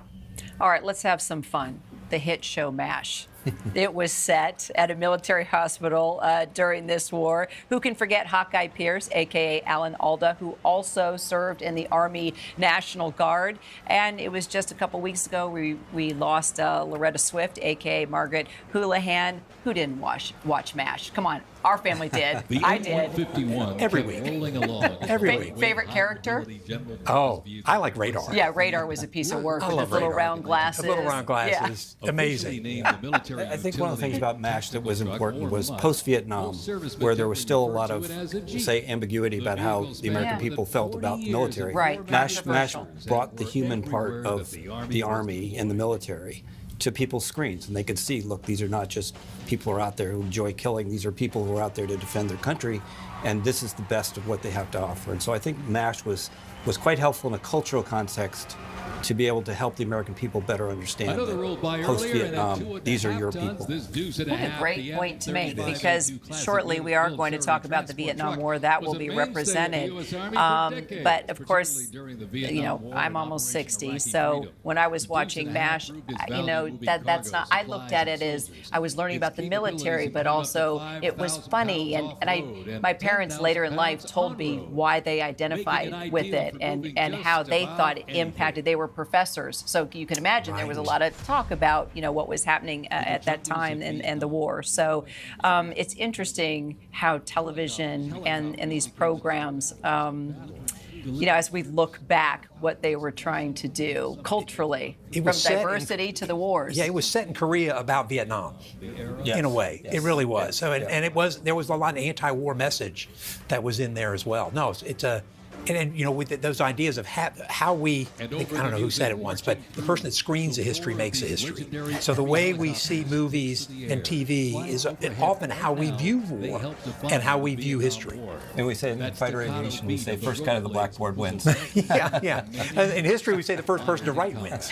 All right, let's have some fun. The hit show MASH. It was set at a military hospital during this war. Who can forget Hawkeye Pierce, a.k.a. Alan Alda, who also served in the Army National Guard? And it was just a couple weeks ago we lost Loretta Swift, a.k.a. Margaret Houlihan. Who didn't watch MASH? Come on, our family did. I did. Every week. Every week. Favorite character? Oh, I like Radar. Yeah, Radar was a piece of work I with love his little Radar. round glasses. The little round glasses. Yeah. Amazing. I think one of the things about MASH that was important was post-Vietnam, where there was still a lot of, say, ambiguity about how the American people felt about the military. Right. MASH brought the human part of the Army and the military to people's screens, and they could see, look, these are not just people who are out there who enjoy killing. These are people who are out there to defend their country, and this is the best of what they have to offer. And so I think MASH was quite helpful in a cultural context to be able to help the American people better understand that post-Vietnam, these are your people. What a great point to make, because shortly we are going to talk about the Vietnam War. That will be represented. But of course, you know, I'm almost 60, so when I was watching MASH, you know, that's not, I looked at it as I was learning about the military, but also it was funny. And my parents later in life told me why they identified with it and how they thought it impacted. They were professors, so you can imagine there was a lot of talk about, you know, what was happening at that time and the war. So it's interesting how television and these programs, you know, as we look back, what they were trying to do culturally, from diversity to the wars. Yeah, it was set in Korea about Vietnam, in a way. Yes. It really was. So, and it was, there was a lot of anti-war message that was in there as well. No, it's a. And you know, with those ideas of how we, I don't know who said it once, but the person that screens a history makes a history. So the way we see movies and TV is often how we view war and how we view history. And we say in fighter aviation, we say first guy to the blackboard wins. Yeah. In history, we say the first person to write wins.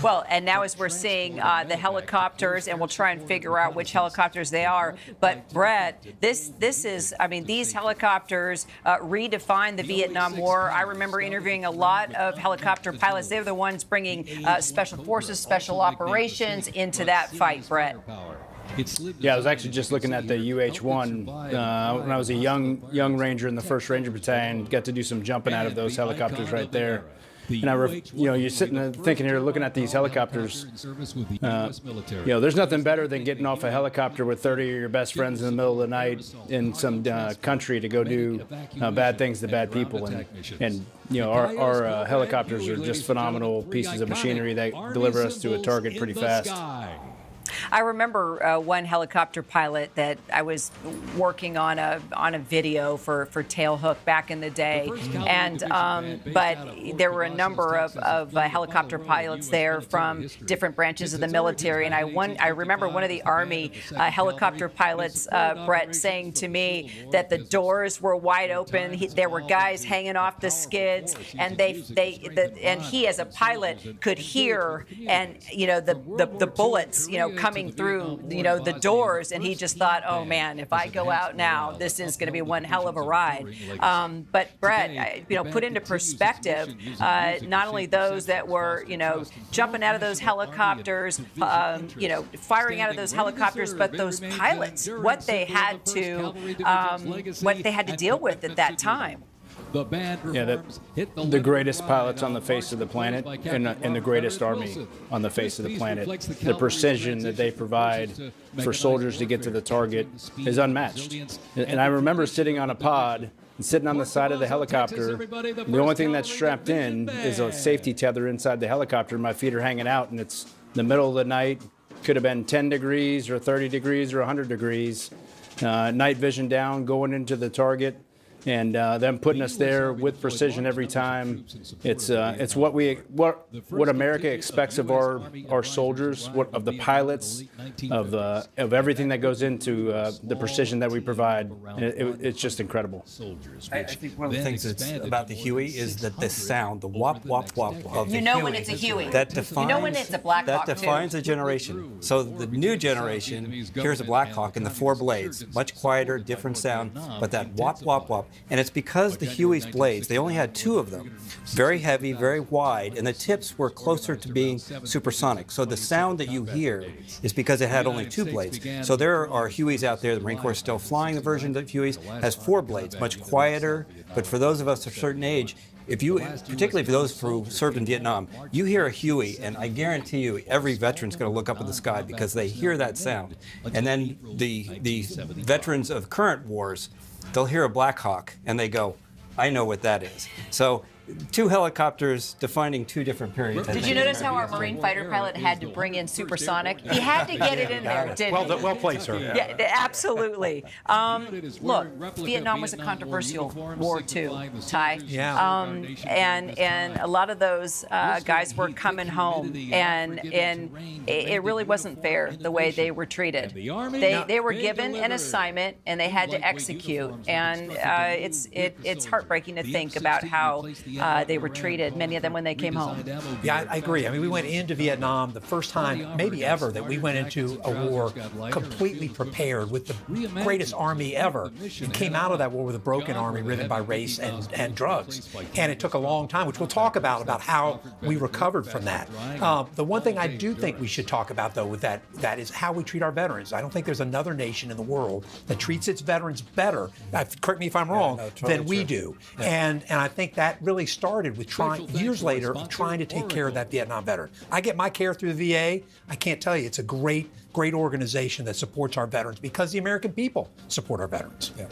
Well, and now as we're seeing the helicopters, and we'll try and figure out which helicopters they are. But Brett, this is, I mean, these helicopters redefine the Vietnam War. I remember interviewing a lot of helicopter pilots. They're the ones bringing special forces, special operations into that fight, Brett. Yeah, I was actually just looking at the UH-1 when I was a young Ranger in the 1st Ranger Battalion. Got to do some jumping out of those helicopters right there. And you know, you're sitting there thinking here, looking at these helicopters. You know, there's nothing better than getting off a helicopter with 30 of your best friends in the middle of the night in some country to go do bad things to bad people. And you know, our helicopters are just phenomenal pieces of machinery that deliver us to a target pretty fast. I remember one helicopter pilot that I was working on a video for Tailhook back in the day, and but there were a number of helicopter pilots there from different branches of the military, and I remember one of the Army helicopter pilots, Brett, saying to me that the doors were wide open. There were guys hanging off the skids, and he as a pilot could hear, and you know, the bullets, you know, coming through, you know, the doors, and he just thought, oh man, if I go out now, this is going to be one hell of a ride. But Brett, you know, put into perspective, not only those that were, you know, jumping out of those helicopters, you know, firing out of those helicopters, but those pilots, what they had to deal with at that time. Yeah, the greatest pilots on the face of the planet and the greatest Army on the face of the planet. The precision that they provide for soldiers to get to the target is unmatched. And I remember sitting on a pod and sitting on the side of the helicopter. The only thing that's strapped in is a safety tether inside the helicopter. My feet are hanging out, and it's the middle of the night. Could have been 10 degrees or 30 degrees or 100 degrees. Night vision down, going into the target. And them putting us there with precision every time. It's what America expects of our soldiers, of the pilots, of everything that goes into the precision that we provide. It's just incredible. I think one of the things that's about the Huey is that the sound, the whop whop whop of the You know Huey, when it's a Huey. that defines, you know when it's a Black Hawk, that defines a generation. So the new generation hears a Black Hawk and the 4 blades, much quieter, different sound, but that whop whop whop. And it's because the Huey's blades, they only had 2 of them, very heavy, very wide, and the tips were closer to being supersonic. So the sound that you hear is because it had only 2 blades. So there are Hueys out there, the Marine Corps is still flying the version of Hueys, has 4 blades, much quieter, but for those of us of a certain age, particularly for those who served in Vietnam, you hear a Huey, and I guarantee you every veteran's going to look up at the sky because they hear that sound. And then the veterans of current wars, they'll hear a Black Hawk, and they go, I know what that is. So 2 helicopters defining 2 different periods. Did you notice how our Marine fighter pilot had to bring in supersonic? He had to get it in there, didn't he? Well played, sir. Yeah, absolutely. Look, Vietnam was a controversial war too, Ty. Yeah. And a lot of those guys were coming home, and it really wasn't fair the way they were treated. They were given an assignment and they had to execute, and it's heartbreaking to think about how they were treated, many of them, when they came home. Yeah, I agree. I mean, we went into Vietnam the first time, maybe ever, that we went into a war completely prepared with the greatest army ever, and came out of that war with a broken army riven by race and drugs. And it took a long time, which we'll talk about how we recovered from that. The one thing I do think we should talk about, though, with that is how we treat our veterans. I don't think there's another nation in the world that treats its veterans better, correct me if I'm wrong, than we do. Yeah. And I think that really started with years later of trying to take care of that Vietnam veteran. I get my care through the VA. I can't tell you, it's a great organization that supports our veterans because the American people support our veterans. Yeah.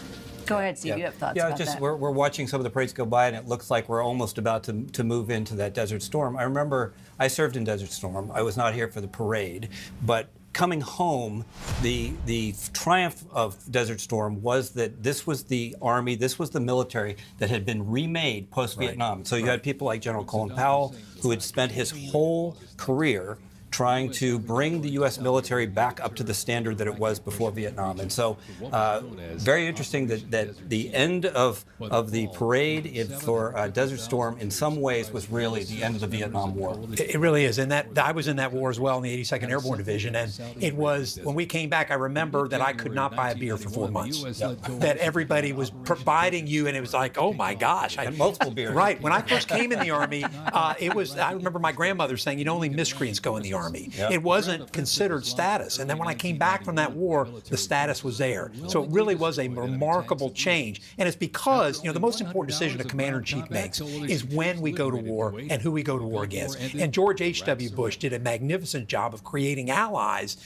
Go ahead, Steve. You have thoughts about that. We're watching some of the parades go by, and it looks like we're almost about to move into that Desert Storm. I remember I served in Desert Storm. I was not here for the parade, but coming home, the triumph of Desert Storm was that this was the Army, this was the military that had been remade post-Vietnam. Right. So you had people like General Colin Powell, who had spent his whole career trying to bring the U.S. military back up to the standard that it was before Vietnam. And so very interesting that the end of the parade for Desert Storm in some ways was really the end of the Vietnam War. It really is. And I was in that war as well in the 82nd Airborne Division. And it was, when we came back, I remember that I could not buy a beer for 4 months. That everybody was providing you, and it was like, oh my gosh. And multiple beers. Right. When I first came in the Army, I remember my grandmother saying, only miscreants go in the Army. Yep. It wasn't considered status. And then when I came back from that war, the status was there. So it really was a remarkable change. And it's because, the most important decision a commander-in-chief makes is when we go to war and who we go to war against. And George H.W. Bush did a magnificent job of creating allies.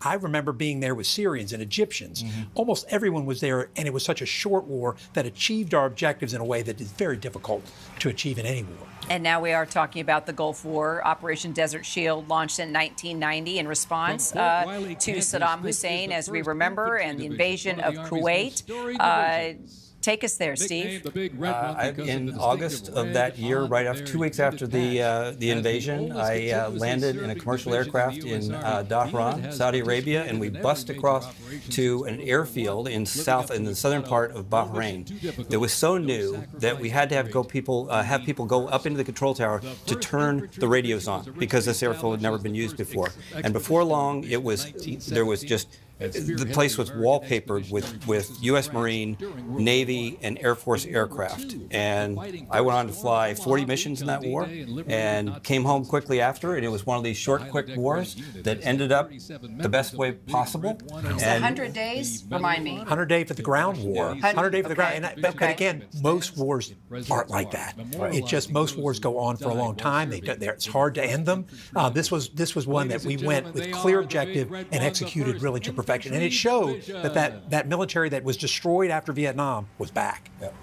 I remember being there with Syrians and Egyptians. Mm-hmm. Almost everyone was there, and it was such a short war that achieved our objectives in a way that is very difficult to achieve in any war. And now we are talking about the Gulf War. Operation Desert Shield launched in 1990 in response to Saddam Hussein, as we remember, and the invasion of Kuwait. Take us there, Steve. In August of that year, right after 2 weeks after the invasion, I landed in a commercial aircraft in Dhahran, Saudi Arabia, and we bussed across to an airfield in the southern part of Bahrain. That was so new that we had to have people go up into the control tower to turn the radios on because this airfield had never been used before. And before long, the place was wallpapered with U.S. Marine, Navy, and Air Force aircraft. And I went on to fly 40 missions in that war and came home quickly after. And it was one of these short, quick wars that ended up the best way possible. It's 100 days? Remind me. 100 day for the ground war. 100 day for the ground. But again, most wars aren't like that. Right. It's just most wars go on for a long time. It's hard to end them. This was one that we went with clear objective and executed really to perfection. And it showed that military that was destroyed after Vietnam was back. Yep.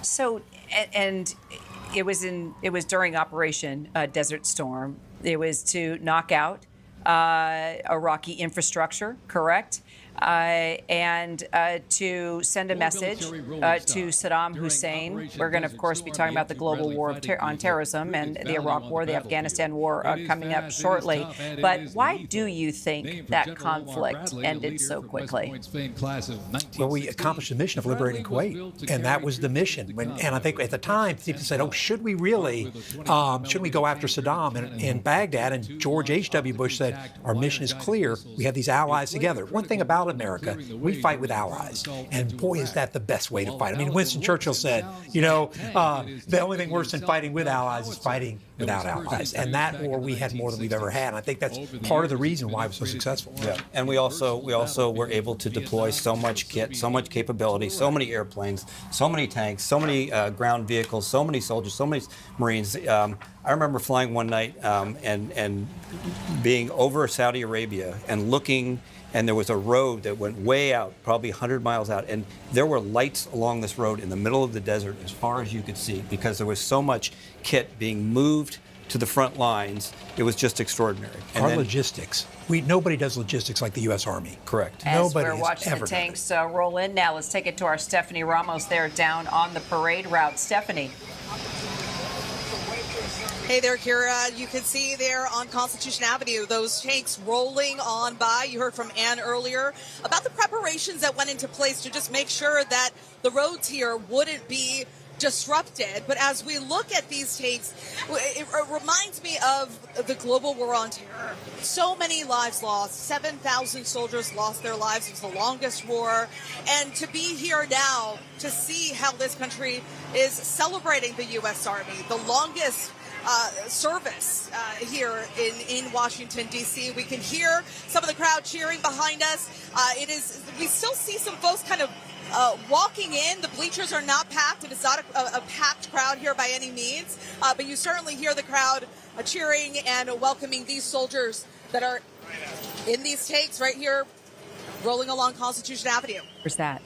So, and it was during Operation Desert Storm. It was to knock out Iraqi infrastructure, correct? And to send a message to Saddam Hussein. We're going to, of course, be talking about the global war on terrorism and the Iraq war, the Afghanistan war coming up shortly. But why do you think that conflict ended so quickly? Well, we accomplished the mission of liberating Kuwait, and that was the mission. And I think at the time, people said, should we really, shouldn't we go after Saddam in Baghdad? And George H.W. Bush said, our mission is clear. We have these allies together. One thing about America, we fight with allies. And boy, is that the best way to fight. I mean, Winston Churchill said, the only thing worse than fighting with allies is fighting without allies. And that war, we had more than we've ever had. And I think that's part of the reason why it was so successful. Yeah. And we also were able to deploy so much kit, so much capability, so many airplanes, so many tanks, so many ground vehicles, so many soldiers, so many Marines. I remember flying one night and being over Saudi Arabia and looking, and there was a road that went way out, probably 100 miles out, and there were lights along this road in the middle of the desert as far as you could see, because there was so much kit being moved to the front lines. It was just extraordinary. And our logistics. Nobody does logistics like the U.S. Army. Correct. As we're watching the tanks roll in now, let's take it to our Stephanie Ramos there down on the parade route. Stephanie. Hey there, Kira. You can see there on Constitution Avenue those tanks rolling on by. You heard from Ann earlier about the preparations that went into place to just make sure that the roads here wouldn't be disrupted. But as we look at these tanks, it reminds me of the global war on terror. So many lives lost. 7,000 soldiers lost their lives. It was the longest war. And to be here now to see how this country is celebrating the U.S. Army, the longest service here in Washington, D.C. We can hear some of the crowd cheering behind us. We still see some folks kind of walking in. The bleachers are not packed. It is not a packed crowd here by any means, but you certainly hear the crowd cheering and welcoming these soldiers that are in these tanks right here rolling along Constitution Avenue. Where's that?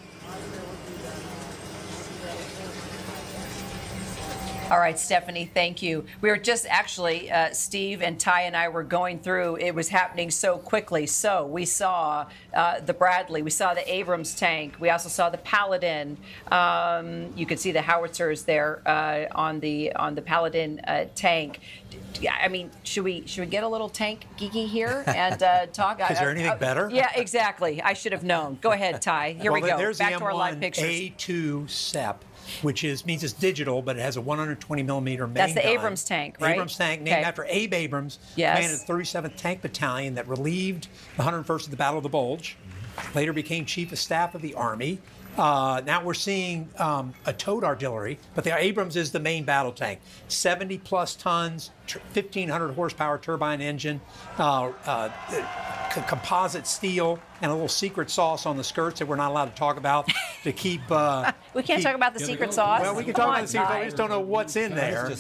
All right, Stephanie, thank you. We were just actually, Steve and Ty and I were going through, it was happening so quickly. So we saw the Bradley, we saw the Abrams tank, we also saw the Paladin. You could see the howitzers there on the Paladin tank. I mean, should we get a little tank geeky here and talk? Is there anything better? Yeah, exactly. I should have known. Go ahead, Ty. Here we go. There's Back the to our live pictures. A2 SEP, which means it's digital, but it has a 120 millimeter main That's the gun. Abrams tank, right? Abrams tank, named after Abe Abrams, commanded the 37th Tank Battalion that relieved the 101st at the Battle of the Bulge. Later became Chief of Staff of the Army. Now we're seeing a towed artillery, but the Abrams is the main battle tank. 70 plus tons, 1,500 horsepower turbine engine, composite steel, and a little secret sauce on the skirts that we're not allowed to talk about to keep. We can't talk about the secret sauce. Well, we can talk about the secret sauce. We just don't know what's in there.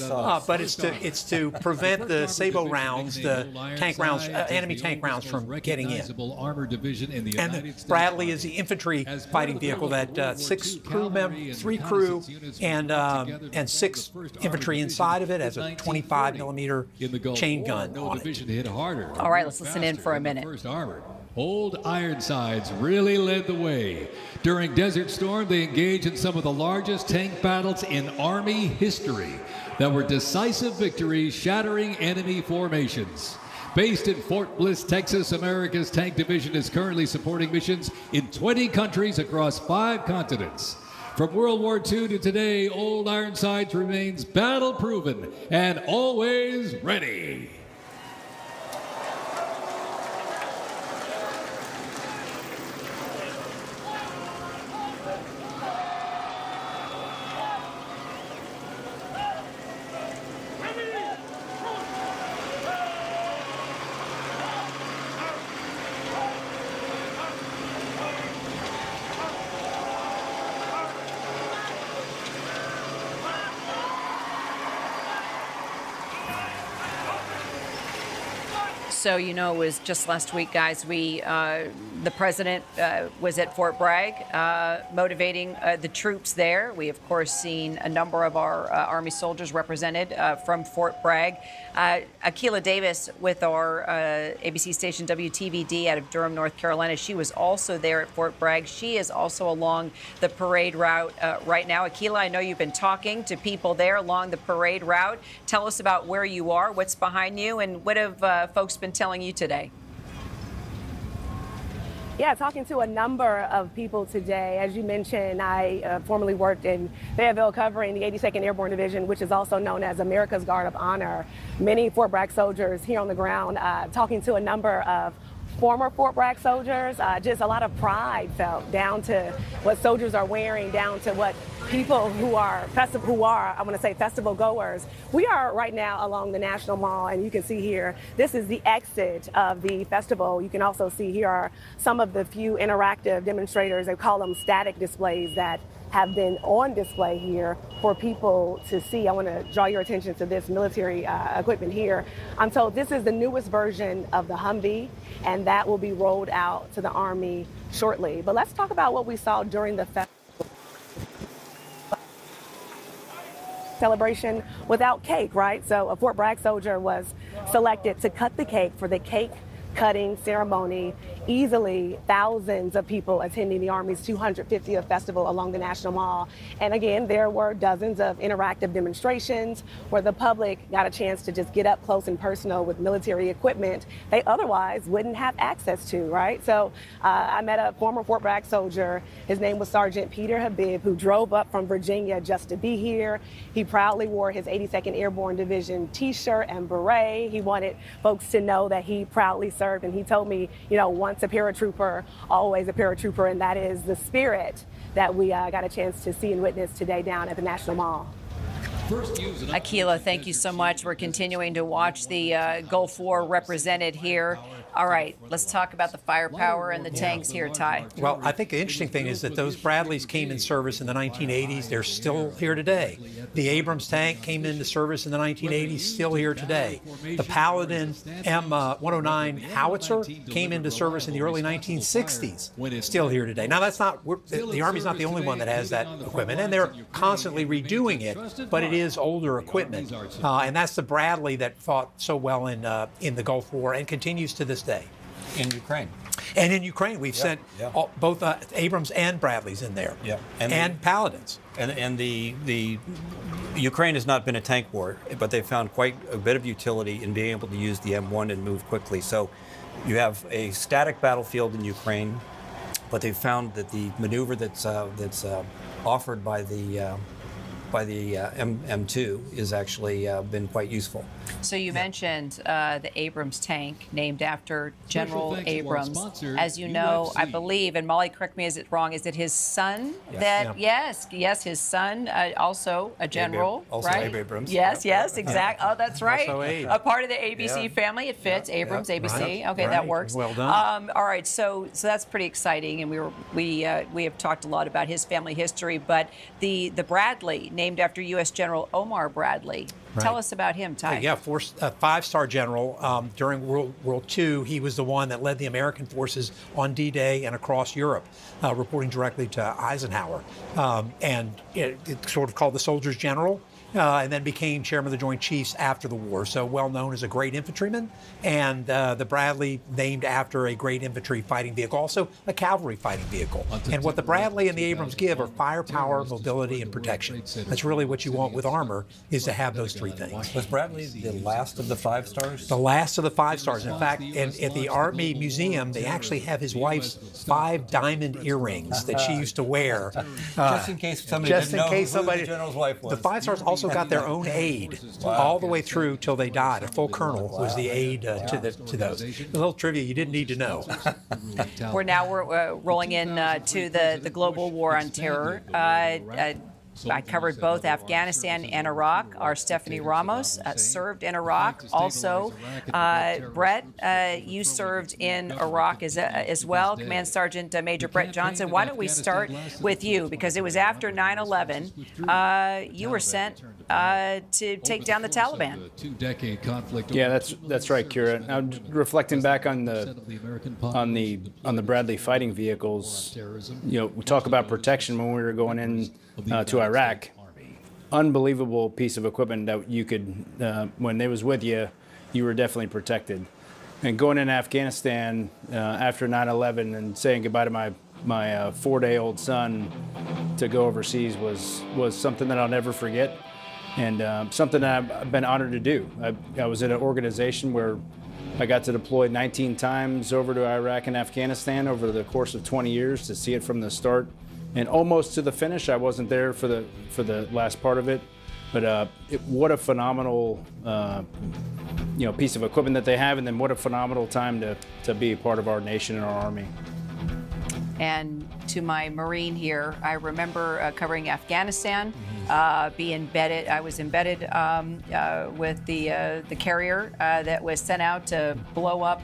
But it's to prevent the sabot rounds, the tank rounds, enemy tank rounds from getting in. And the Bradley is the infantry fighting vehicle that 3 crew and 6 infantry inside of it, has a 25 millimeter chain gun on it. All right, let's listen in for a minute. Old Ironsides really led the way. During Desert Storm, they engaged in some of the largest tank battles in Army history that were decisive victories, shattering enemy formations. Based in Fort Bliss, Texas, America's Tank Division is currently supporting missions in 20 countries across 5 continents. From World War II to today, Old Ironsides remains battle-proven and always ready. So, it was just last week, guys, the president was at Fort Bragg motivating the troops there. We, of course, seen a number of our Army soldiers represented from Fort Bragg. Akila Davis with our ABC station WTVD out of Durham, North Carolina. She was also there at Fort Bragg. She is also along the parade route right now. Akila, I know you've been talking to people there along the parade route. Tell us about where you are, what's behind you, and what have folks been telling you today? Yeah, talking to a number of people today. As you mentioned, I formerly worked in Fayetteville covering the 82nd Airborne Division, which is also known as America's Guard of Honor. Many Fort Bragg soldiers here on the ground, talking to a number of former Fort Bragg soldiers, just a lot of pride felt, down to what soldiers are wearing, down to what people who are festival goers. We are right now along the National Mall, and you can see here, this is the exit of the festival. You can also see here are some of the few interactive demonstrators. They call them static displays that have been on display here for people to see. I want to draw your attention to this military equipment here. I'm told this is the newest version of the Humvee, and that will be rolled out to the Army shortly. But let's talk about what we saw during the celebration without cake, right? So a Fort Bragg soldier was selected to cut the cake for the cake cutting ceremony. Easily thousands of people attending the Army's 250th festival along the National Mall. And again, there were dozens of interactive demonstrations where the public got a chance to just get up close and personal with military equipment they otherwise wouldn't have access to, right? So I met a former Fort Bragg soldier. His name was Sergeant Peter Habib, who drove up from Virginia just to be here. He proudly wore his 82nd Airborne Division t-shirt and beret. He wanted folks to know that he proudly served, and he told me, you know, once a paratrooper, always a paratrooper, and that is the spirit that we got a chance to see and witness today down at the National Mall. Akila, thank you so much. We're continuing to watch the Gulf War represented here. All right, let's talk about the firepower and the tanks here, Ty. Well, I think the interesting thing is that those Bradleys came in service in the 1980s. They're still here today. The Abrams tank came into service in the 1980s, still here today. The Paladin M109 howitzer came into service in the early 1960s, still here today. Now, that's not, the Army's not the only one that has that equipment, and they're constantly redoing it, but it is older equipment. And that's the Bradley that fought so well in the Gulf War and continues to this day. In Ukraine. And in Ukraine, we've sent both Abrams and Bradleys in there, and Paladins. And the Ukraine has not been a tank war, but they've found quite a bit of utility in being able to use the M1 and move quickly. So you have a static battlefield in Ukraine, but they've found that the maneuver that's offered by the M2 is actually been quite useful. So you mentioned the Abrams tank, named after General Abrams. As you know, I believe, and Molly, correct me, is it wrong? Is it his son that? Yes, his son, also a general, right? Abe Abrams. Yes, exactly. Oh, that's right. A part of the ABC family. It fits. Abrams, ABC. Right. Okay, that works. Well done. All right, so that's pretty exciting, and we have talked a lot about his family history, but the Bradley, named after U.S. General Omar Bradley. Right. Tell us about him, Ty. Yeah, five-star general. During World War II, he was the one that led the American forces on D-Day and across Europe, reporting directly to Eisenhower. And it's sort of called the Soldier's General. And then became chairman of the Joint Chiefs after the war. So well known as a great infantryman, and the Bradley named after a great infantry fighting vehicle, also a cavalry fighting vehicle. And what the Bradley and the Abrams give are firepower, mobility, and protection. That's really what you want with armor, is to have those three things. Was Bradley the last of the 5 stars? The last of the 5 stars. In fact, at the Army Museum, they actually have his wife's 5 diamond earrings that she used to wear. Just in case somebody didn't know who the general's wife was. The 5 stars also got their own aide all the way through till they died. A full colonel was the aide to those. A little trivia you didn't need to know. We're rolling in to the global war on terror. I covered both Afghanistan and Iraq. Our Stephanie Ramos served in Iraq. Also, Brett, you served in Iraq as well. Command Sergeant Major Brett Johnson. Why don't we start with you? Because it was after 9/11. You were sent to take down the Taliban. Two-decade conflict. Yeah, that's right, Kira. Now, reflecting back on the Bradley fighting vehicles, you know, we talk about protection when we were going in to Iraq. Unbelievable piece of equipment that you could, when they was with you, you were definitely protected. And going in Afghanistan after 9/11 and saying goodbye to my 4-day-old son to go overseas was something that I'll never forget, and something that I've been honored to do. I was in an organization where I got to deploy 19 times over to Iraq and Afghanistan over the course of 20 years to see it from the start and almost to the finish. I wasn't there for the last part of it, but what a phenomenal piece of equipment that they have, and then what a phenomenal time to be a part of our nation and our Army. And to my Marine here, I remember covering Afghanistan, be embedded. I was embedded with the carrier that was sent out to blow up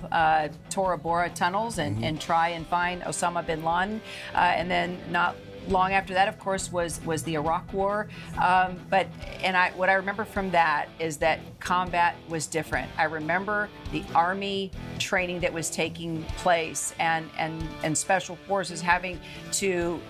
Tora Bora tunnels and try and find Osama bin Laden. And then not long after that, of course, was the Iraq War. What I remember from that is that combat was different. I remember the Army training that was taking place and Special Forces having to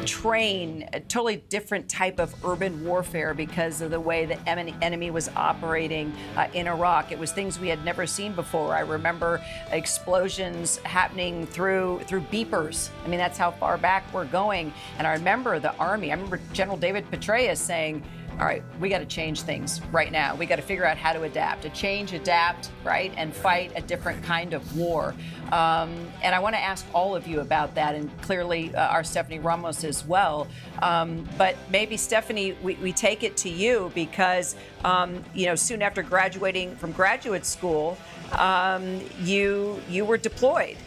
train a totally different type of urban warfare because of the way the enemy was operating in Iraq. It was things we had never seen before. I remember explosions happening through beepers. I mean, that's how far back we're going. And I remember the Army. I remember General David Petraeus saying, all right, we got to change things right now. We got to figure out how to adapt, adapt, right, and fight a different kind of war. And I want to ask all of you about that, and clearly our Stephanie Ramos as well. But maybe, Stephanie, we take it to you because, soon after graduating from graduate school, you were deployed.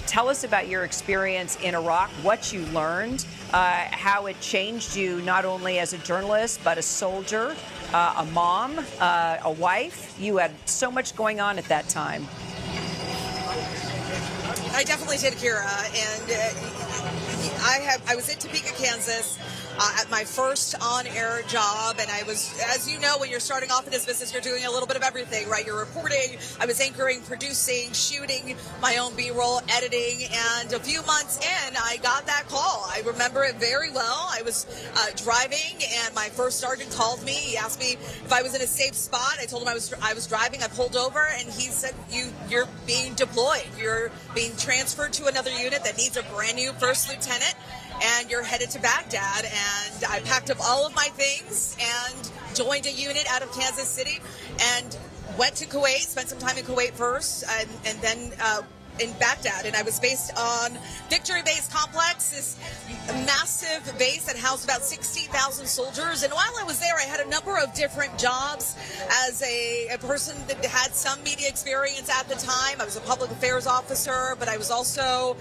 Tell us about your experience in Iraq, what you learned, how it changed you not only as a journalist, but a soldier, a mom, a wife. You had so much going on at that time. I definitely did, Kira, and I was in Topeka, Kansas, at my first on-air job, and I was, as you know, when you're starting off in this business, you're doing a little bit of everything, right? You're reporting, I was anchoring, producing, shooting my own B-roll, editing, and a few months in, I got that call. I remember it very well. I was driving, and my first sergeant called me. He asked me if I was in a safe spot. I told him I was driving. I pulled over, and he said, "You're being deployed. You're being transferred to another unit that needs a brand new first lieutenant, and you're headed to Baghdad." And I packed up all of my things and joined a unit out of Kansas City and went to Kuwait, spent some time in Kuwait first, and then in Baghdad. And I was based on Victory Base Complex, this massive base that housed about 60,000 soldiers. And while I was there, I had a number of different jobs as a person that had some media experience at the time. I was a public affairs officer, but I was also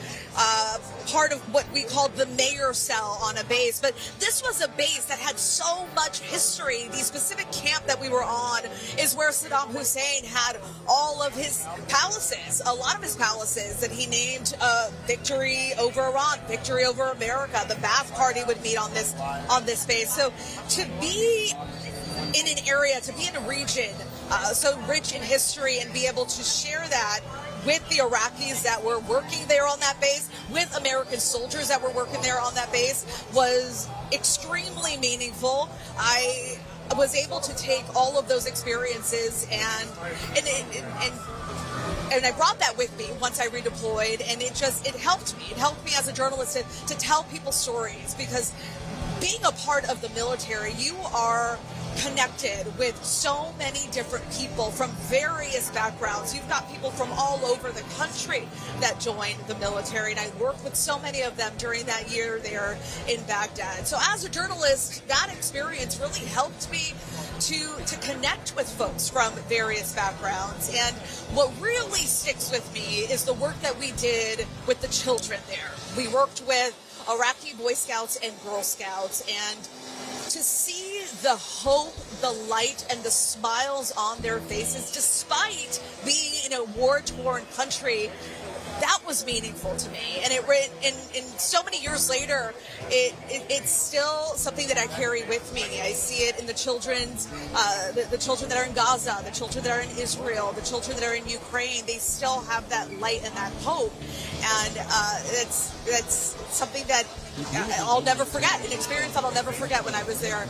part of what we called the mayor cell on a base. But this was a base that had so much history. The specific camp that we were on is where Saddam Hussein had all of his palaces, a lot of his palaces that he named Victory over Iran, Victory over America. The Ba'ath Party would meet on this base. So to be in an area, to be in a region so rich in history and be able to share that with the Iraqis that were working there on that base, with American soldiers that were working there on that base, was extremely meaningful. I was able to take all of those experiences and I brought that with me once I redeployed, and it helped me. It helped me as a journalist to tell people stories, because being a part of the military, you are connected with so many different people from various backgrounds. You've got people from all over the country that joined the military, and I worked with so many of them during that year there in Baghdad. So as a journalist, that experience really helped me to connect with folks from various backgrounds. And what really sticks with me is the work that we did with the children there. We worked with Iraqi Boy Scouts and Girl Scouts, and to see the hope, the light, and the smiles on their faces, despite being in a war-torn country, that was meaningful to me. And in so many years later, it's still something that I carry with me. I see it in the children's, the children that are in Gaza, the children that are in Israel, the children that are in Ukraine. They still have that light and that hope. And that's something that I'll never forget, an experience that I'll never forget when I was there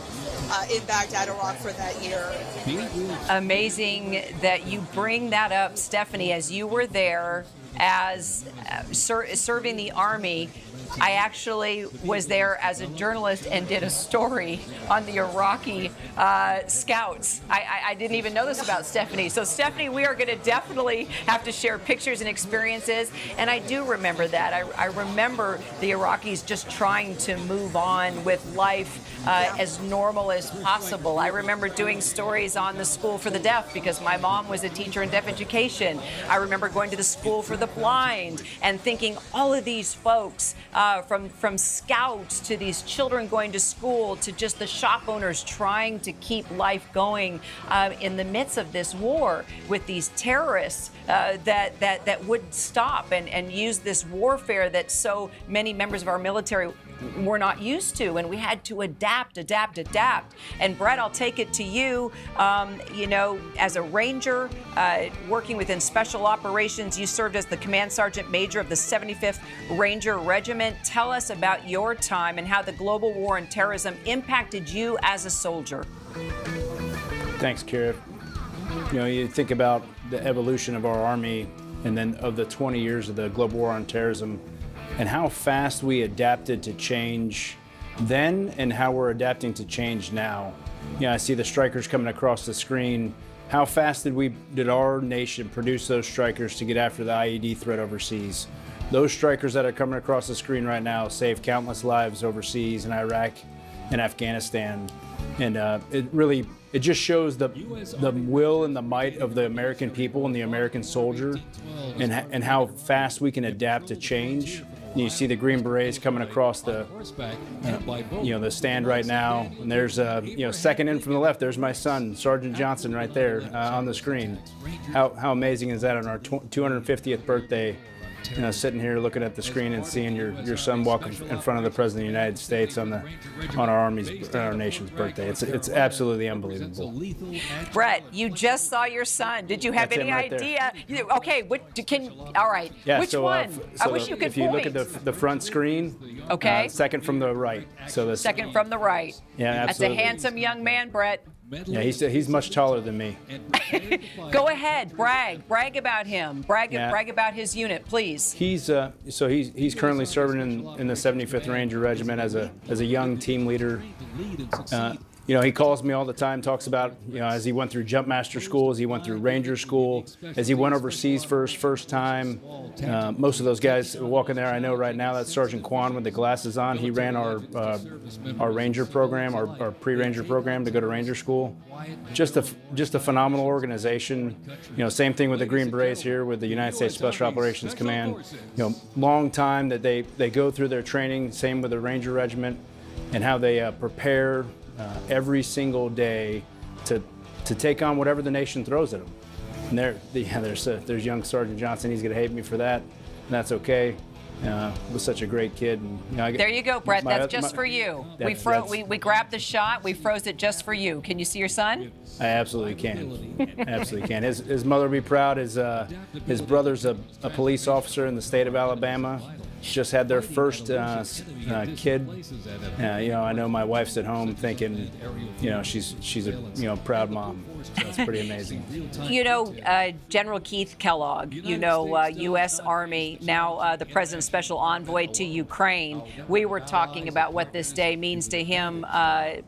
in Baghdad, Iraq for that year. Amazing that you bring that up, Stephanie, as you were there as serving the Army. I actually was there as a journalist and did a story on the Iraqi scouts. I didn't even know this about Stephanie. So, Stephanie, we are going to definitely have to share pictures and experiences. And I do remember that. I remember the Iraqis just trying to move on with life as normal as possible. I remember doing stories on the School for the Deaf because my mom was a teacher in deaf education. I remember going to the School for the Blind and thinking all of these folks, from scouts to these children going to school to just the shop owners trying to keep life going in the midst of this war with these terrorists that wouldn't stop and use this warfare that so many members of our military were not used to, and we had to adapt. And Brett, I'll take it to you. As a Ranger working within Special Operations, you served as the Command Sergeant Major of the 75th Ranger Regiment. Tell us about your time and how the global war on terrorism impacted you as a soldier. Thanks, Kira. You think about the evolution of our Army and then of the 20 years of the global war on terrorism and how fast we adapted to change then and how we're adapting to change now. I see the strikers coming across the screen. How fast did our nation produce those strikers to get after the IED threat overseas? Those strikers that are coming across the screen right now saved countless lives overseas in Iraq and Afghanistan. And it just shows the will and the might of the American people and the American soldier and how fast we can adapt to change. You see the Green Berets coming across the stand right now, and there's second in from the left. There's my son, Sergeant Johnson, right there on the screen. How amazing is that on our 250th birthday? Sitting here looking at the screen and seeing your son walk in front of the President of the United States on our nation's birthday. It's absolutely unbelievable. Brett, you just saw your son. Did you have any idea? Okay, all right. Yeah, which one? I wish you could point. If you look at the front screen, okay, second from the right. So second from the right. Yeah, absolutely. That's a handsome young man, Brett. Yeah, he's much taller than me. Go ahead, brag about him. Brag about his unit, please. He's currently serving in the 75th Ranger Regiment as a young team leader. He calls me all the time, talks about, as he went through Jump Master School, as he went through Ranger School, as he went overseas for his first time. Most of those guys walking there, I know right now, that's Sergeant Kwan with the glasses on. He ran our Ranger program, our pre-Ranger program to go to Ranger School. Just a phenomenal organization. Same thing with the Green Berets here with the United States Special Operations Command. Long time that they go through their training. Same with the Ranger Regiment and how they prepare every single day to take on whatever the nation throws at them. And there's young Sergeant Johnson. He's going to hate me for that. And that's okay. Was such a great kid. And, there you go, Brett. That's just for you. We grabbed the shot. We froze it just for you. Can you see your son? I absolutely can. Absolutely can. His mother will be proud. His brother's a police officer in the state of Alabama. Just had their first kid. I know my wife's at home thinking, she's a proud mom. That's pretty amazing. General Keith Kellogg, U.S. Army, now the President's Special Envoy to Ukraine. We were talking about what this day means to him,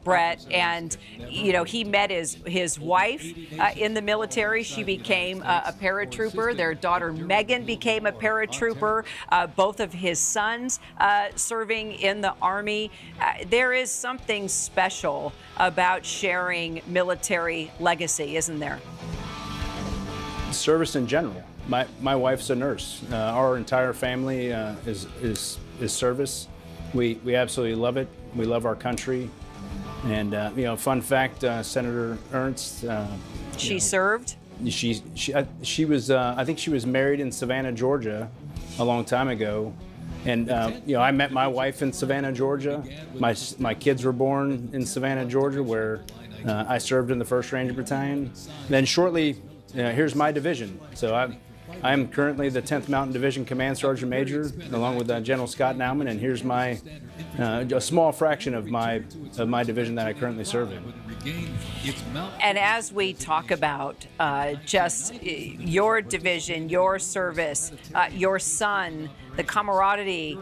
Brett, and he met his wife in the military. She became a paratrooper. Their daughter Megan became a paratrooper. Both of his sons serving in the Army. There is something special about sharing military legacy, isn't there? Service in general. My wife's a nurse. Our entire family is service. We absolutely love it. We love our country. And fun fact, Senator Ernst. She served. She was. I think she was married in Savannah, Georgia, a long time ago. And I met my wife in Savannah, Georgia. My kids were born in Savannah, Georgia, where I served in the 1st Ranger Battalion. Then shortly, here's my division. So I am currently the 10th Mountain Division Command Sergeant Major, along with General Scott Nauman. And here's a small fraction of my division that I currently serve in. And as we talk about just your division, your service, your son the camaraderie.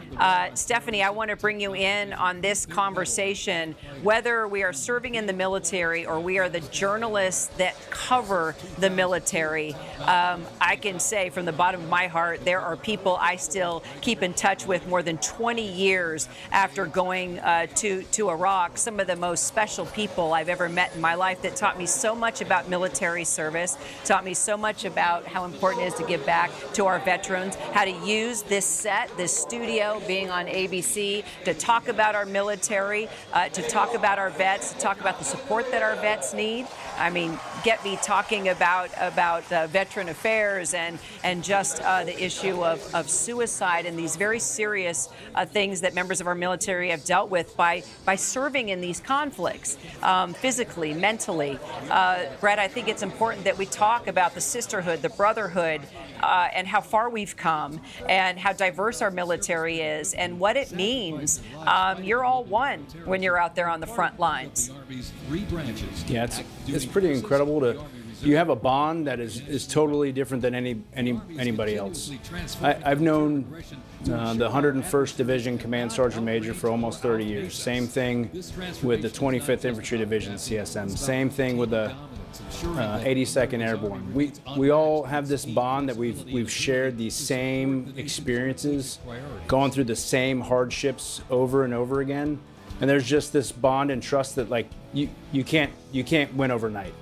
Stephanie, I want to bring you in on this conversation. Whether we are serving in the military or we are the journalists that cover the military, I can say from the bottom of my heart, there are people I still keep in touch with more than 20 years after going to Iraq. Some of the most special people I've ever met in my life that taught me so much about military service, taught me so much about how important it is to give back to our veterans, how to use this set, this studio, being on ABC, to talk about our military, to talk about our vets, to talk about the support that our vets need. I mean, get me talking about veteran affairs and just the issue of suicide and these very serious things that members of our military have dealt with by serving in these conflicts, physically, mentally. Brett, I think it's important that we talk about the sisterhood, the brotherhood, and how far we've come and how diverse our military is and what it means. You're all one when you're out there on the front lines. Yeah, it's pretty incredible you have a bond that is totally different than anybody else. I've known the 101st Division Command Sergeant Major for almost 30 years. Same thing with the 25th Infantry Division CSM. Same thing with the 82nd Airborne. We all have this bond that we've shared these same experiences, gone through the same hardships over and over again, and there's just this bond and trust that like you can't win overnight.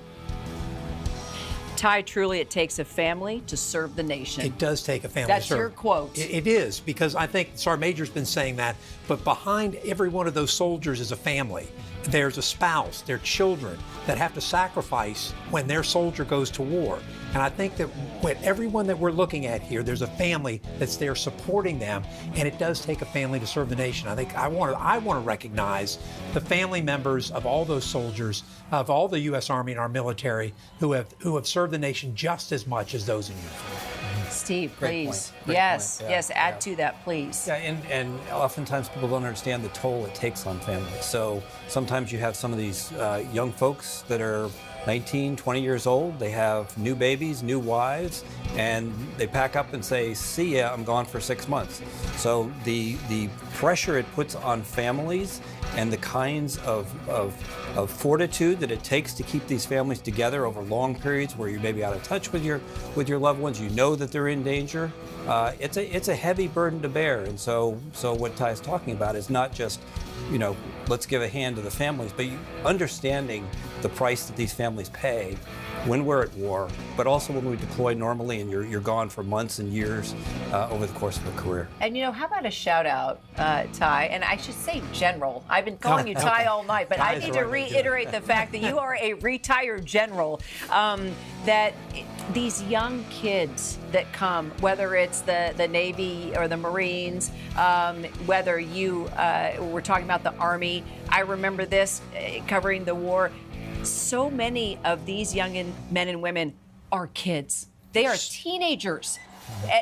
Ty, truly, it takes a family to serve the nation. It does take a family That's to serve. your quote. It is, because I think Sergeant Major's been saying that, but behind every one of those soldiers is a family. There's a spouse, their children that have to sacrifice when their soldier goes to war. And I think that with everyone that we're looking at here, there's a family that's there supporting them, and it does take a family to serve the nation. I think I want to recognize the family members of all those soldiers, of all the U.S. Army and our military who have served the nation just as much as those in uniform. Steve, please. Great Yes, point. Yeah, yes, add to that, please. Yeah, and oftentimes people don't understand the toll it takes on families. So sometimes you have some of these young folks that are 19, 20 years old. They have new babies, new wives, and they pack up and say, see ya, I'm gone for 6 months. So the pressure it puts on families and the kinds of fortitude that it takes to keep these families together over long periods where you're maybe out of touch with your loved ones, you know that they're in danger. It's a heavy burden to bear. And so what Ty is talking about is not just, let's give a hand to the families, but understanding the price that these families pay when we're at war, but also when we deploy normally and you're gone for months and years over the course of a career. And how about a shout out, Ty? And I should say general. I've been calling you Ty all night, but I need to reiterate the fact that you are a retired general. That these young kids that come, whether it's the Navy or the Marines, whether we're talking about the Army. I remember this covering the war. So many of these young men and women are kids. They are teenagers.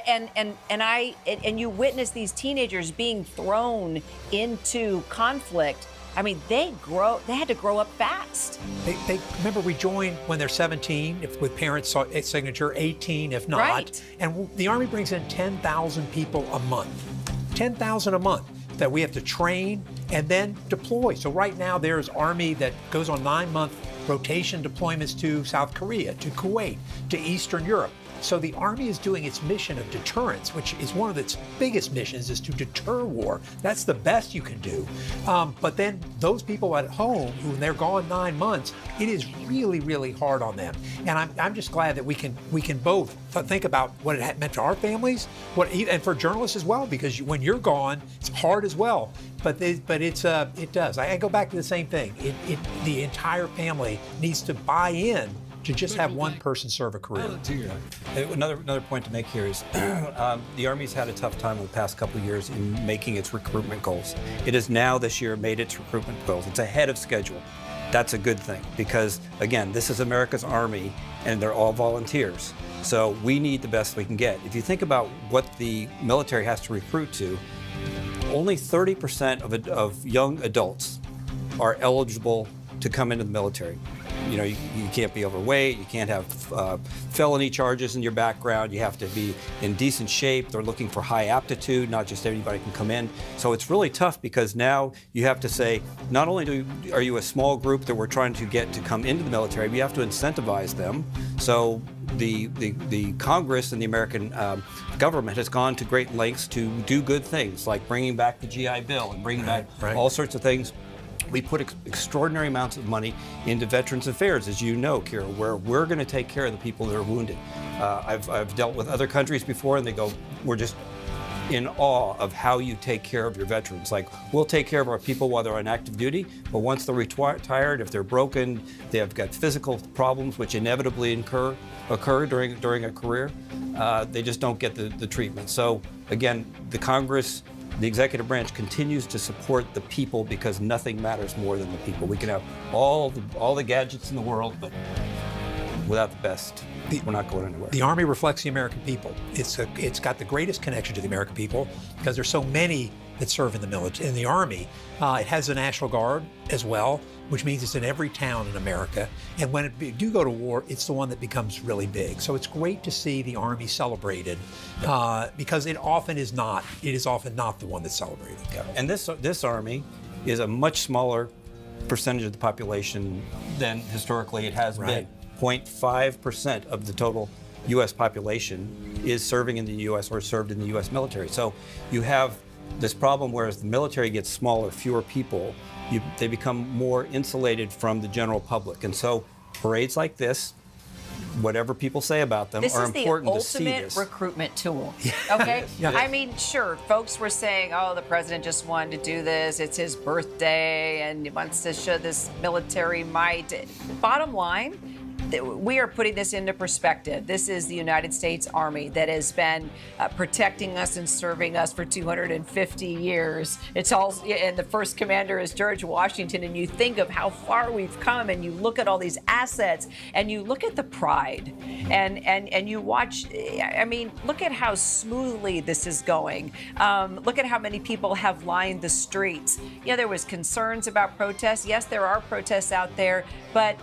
And you witness these teenagers being thrown into conflict. I mean, they had to grow up fast. They remember, we join when they're 17, if with parents' signature, 18 if not. Right. And the Army brings in 10,000 people a month. 10,000 a month that we have to train and then deploy. So right now there's Army that goes on 9-month rotation deployments to South Korea, to Kuwait, to Eastern Europe. So the Army is doing its mission of deterrence, which is one of its biggest missions, is to deter war. That's the best you can do. But then those people at home, when they're gone 9 months, it is really, really hard on them. And I'm just glad that we can both think about what it meant to our families, and for journalists as well, because when you're gone, it's hard as well. But it does. I go back to the same thing. The entire family needs to buy in to just have one person serve a career. Another point to make here is the Army's had a tough time in the past couple of years in making its recruitment goals. It has now this year made its recruitment goals. It's ahead of schedule. That's a good thing because, again, this is America's Army and they're all volunteers. So we need the best we can get. If you think about what the military has to recruit to, only 30% of young adults are eligible to come into the military. you can't be overweight, you can't have felony charges in your background, you have to be in decent shape. They're looking for high aptitude, not just anybody can come in. So it's really tough because now you have to say, not only are you a small group that we're trying to get to come into the military, but you have to incentivize them. So the Congress and the American government has gone to great lengths to do good things, like bringing back the GI Bill and bringing back all sorts of things. We put extraordinary amounts of money into Veterans Affairs, as you know, Kira, where we're going to take care of the people that are wounded. I've dealt with other countries before, and they go, we're just in awe of how you take care of your veterans. Like, we'll take care of our people while they're on active duty, but once they're retired, if they're broken, they have got physical problems, which inevitably occur during a career, they just don't get the treatment. So again, the Congress, the executive branch continues to support the people because nothing matters more than the people. We can have all the gadgets in the world, but without the best, we're not going anywhere. The Army reflects the American people. It's got the greatest connection to the American people because there's so many that serve in the military, in the Army. It has the National Guard as well, which means it's in every town in America. And when it do go to war, it's the one that becomes really big. So it's great to see the Army celebrated because it is often not the one that's celebrated. Yeah. And this Army is a much smaller percentage of the population than historically it has been. 0.5% of the total U.S. population is serving in the U.S. or served in the U.S. military. So you have this problem where as the military gets smaller, fewer people, they become more insulated from the general public. And so parades like this, whatever people say about them, are important to see this. This is the ultimate recruitment tool, okay? I mean, sure, folks were saying, oh, the president just wanted to do this. It's his birthday, and he wants to show this military might. Bottom line, we are putting this into perspective. This is the United States Army that has been protecting us and serving us for 250 years. It's all, and the first commander is George Washington. And you think of how far we've come, and you look at all these assets, and you look at the pride, and you watch. I mean, look at how smoothly this is going. Look at how many people have lined the streets. Yeah, there was concerns about protests. Yes, there are protests out there, but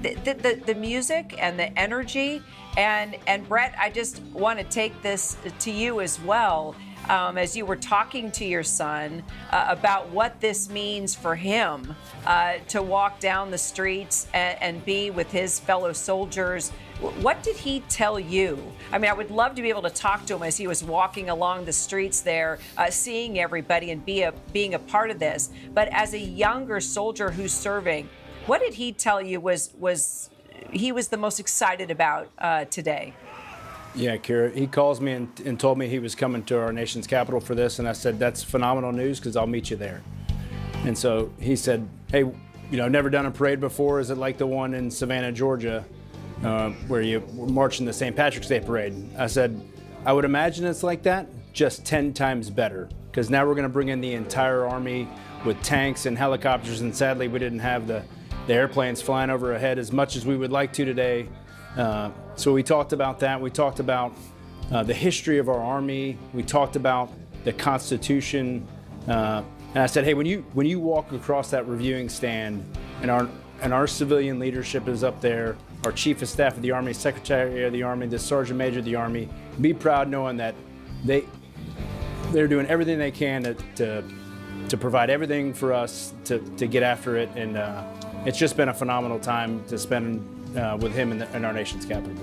the music and the energy, and Brett, I just want to take this to you as well, as you were talking to your son about what this means for him to walk down the streets and be with his fellow soldiers. What did he tell you? I mean, I would love to be able to talk to him as he was walking along the streets there, seeing everybody and being a part of this. But as a younger soldier who's serving, what did he tell you he was the most excited about today? Yeah, Kira, he calls me and told me he was coming to our nation's capital for this, and I said, that's phenomenal news because I'll meet you there. And so he said, hey, never done a parade before. Is it like the one in Savannah, Georgia, where you were marching the St. Patrick's Day parade? I said, I would imagine it's like that, just 10 times better, because now we're going to bring in the entire Army with tanks and helicopters, and sadly we didn't have the airplanes flying overhead as much as we would like to today. So we talked about that. We talked about the history of our Army. We talked about the Constitution. And I said, hey, when you walk across that reviewing stand and our civilian leadership is up there, our Chief of Staff of the Army, Secretary of the Army, the Sergeant Major of the Army, be proud knowing that they're doing everything they can to provide everything for us to get after it. And it's just been a phenomenal time to spend with him in our nation's capital.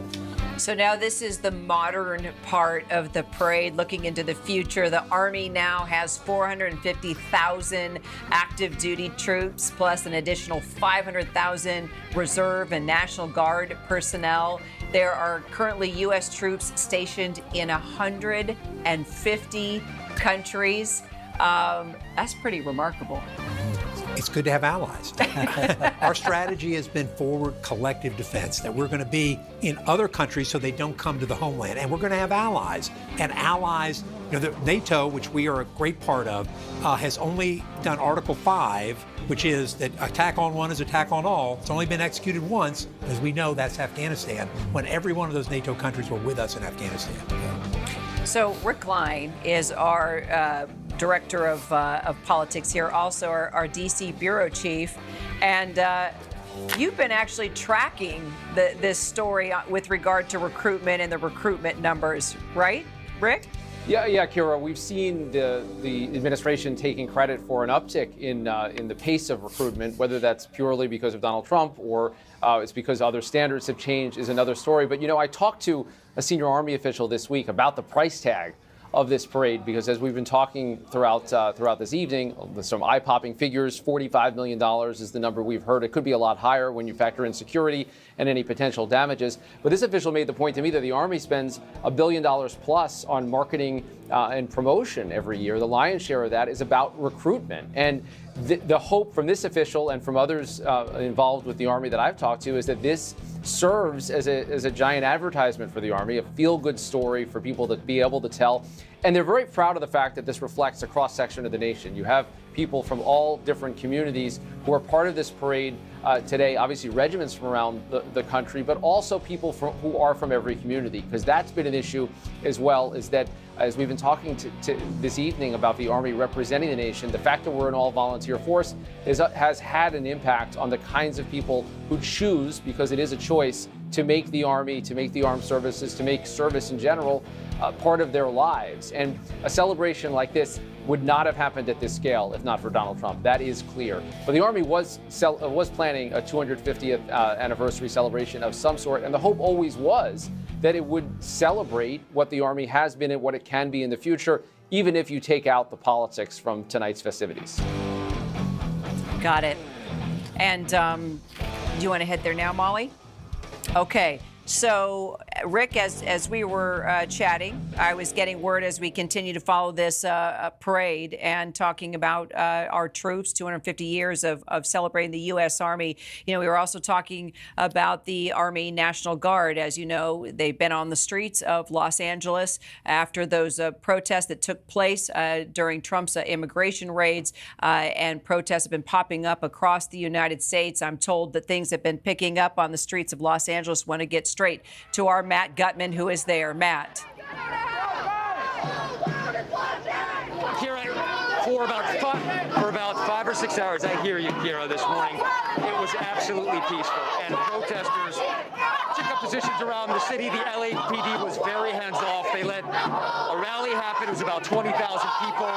So now this is the modern part of the parade, looking into the future. The Army now has 450,000 active duty troops, plus an additional 500,000 Reserve and National Guard personnel. There are currently U.S. troops stationed in 150 countries. That's pretty remarkable. It's good to have allies. Our strategy has been forward collective defense, that we're going to be in other countries so they don't come to the homeland. And we're going to have allies. And allies, the NATO, which we are a great part of, has only done Article 5, which is that attack on one is attack on all. It's only been executed once. As we know, that's Afghanistan, when every one of those NATO countries were with us in Afghanistan. So Rick Line is our director of politics here, also our D.C. bureau chief. And you've been actually tracking this story with regard to recruitment and the recruitment numbers, right, Rick? Yeah, Kira. We've seen the administration taking credit for an uptick in the pace of recruitment, whether that's purely because of Donald Trump or it's because other standards have changed is another story. But, I talked to a senior Army official this week about the price tag of this parade, because as we've been talking throughout this evening, some eye-popping figures, $45 million is the number we've heard. It could be a lot higher when you factor in security and any potential damages. But this official made the point to me that the Army spends $1 billion plus on marketing and promotion every year. The lion's share of that is about recruitment. And the hope from this official and from others involved with the Army that I've talked to is that this serves as a giant advertisement for the Army, a feel-good story for people to be able to tell. And they're very proud of the fact that this reflects a cross-section of the nation. You have people from all different communities who are part of this parade today, obviously regiments from around the country, but also people who are from every community, because that's been an issue as well, is that as we've been talking to this evening about the Army representing the nation, the fact that we're an all-volunteer force has had an impact on the kinds of people who choose, because it is a choice, to make the Army, to make the armed services, to make service in general part of their lives. And a celebration like this would not have happened at this scale if not for Donald Trump. That is clear. But the Army was planning a 250th anniversary celebration of some sort, and the hope always was that it would celebrate what the Army has been and what it can be in the future, even if you take out the politics from tonight's festivities. Got it. And do you want to head there now, Molly? Okay. So, Rick, as we were chatting, I was getting word as we continue to follow this parade and talking about our troops, 250 years of celebrating the U.S. Army. We were also talking about the Army National Guard. As you know, they've been on the streets of Los Angeles after those protests that took place during Trump's immigration raids, and protests have been popping up across the United States. I'm told that things have been picking up on the streets of Los Angeles. Want to get straight to our Matt Gutman, who is there. Matt. Kira, for about 5 or 6 hours, I hear you, Kira, this morning. It was absolutely peaceful, and protesters took up positions around the city. The LAPD was very hands-off. They let a rally happen. It was about 20,000 people.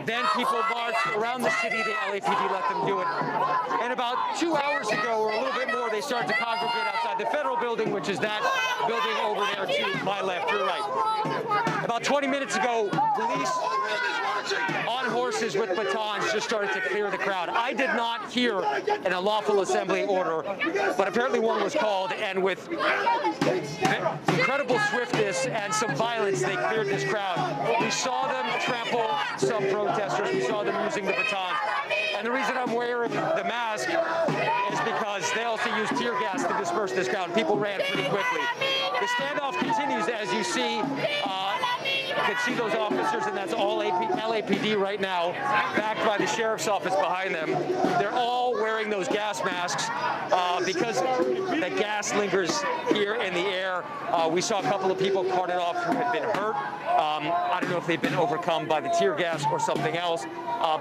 Then people marched around the city. The LAPD let them do it. And about 2 hours ago, or a little bit more, they started to congregate outside the federal building, which is that building over there to my left, your right. About 20 minutes ago, police on horses with batons just started to clear the crowd. I did not hear an unlawful assembly order, but apparently one was called, and with incredible swiftness and some violence, they cleared this crowd. We saw them trample some protesters. We saw them using the batons. And the reason I'm wearing the mask is because they also used tear gas to disperse this crowd. People ran pretty quickly. The standoff continues, as you see. You can see those officers, and that's all LAPD right now, backed by the sheriff's office behind them. They're all wearing those gas masks because the gas lingers here in the air. We saw a couple of people carted off who had been hurt. I don't know if they've been overcome by the tear gas or something else,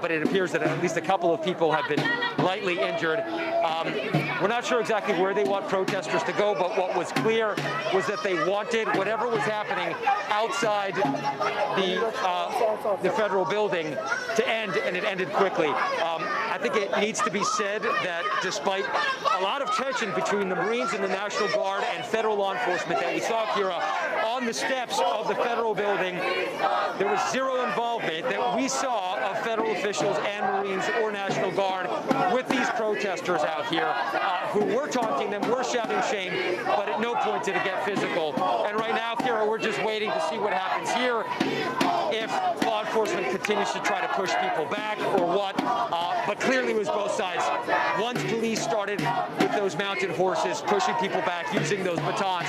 but it appears that at least a couple of people have been lightly injured. We're not sure exactly where they want protesters to go, but what was clear was that they wanted whatever was happening outside the federal building to end, and it ended quickly. I think it needs to be said that despite a lot of tension between the Marines and the National Guard and federal law enforcement that we saw, Kira, on the steps of the federal building, there was zero involvement that we saw of federal officials and Marines or National Guard with these protesters out here who were taunting them, were shouting shame, but at no point did it get physical. And right now, Kira, we're just waiting to see what happens here, if law enforcement continues to try to push people back or what, but clearly it was both sides. Once police started with those mounted horses pushing people back, using those batons,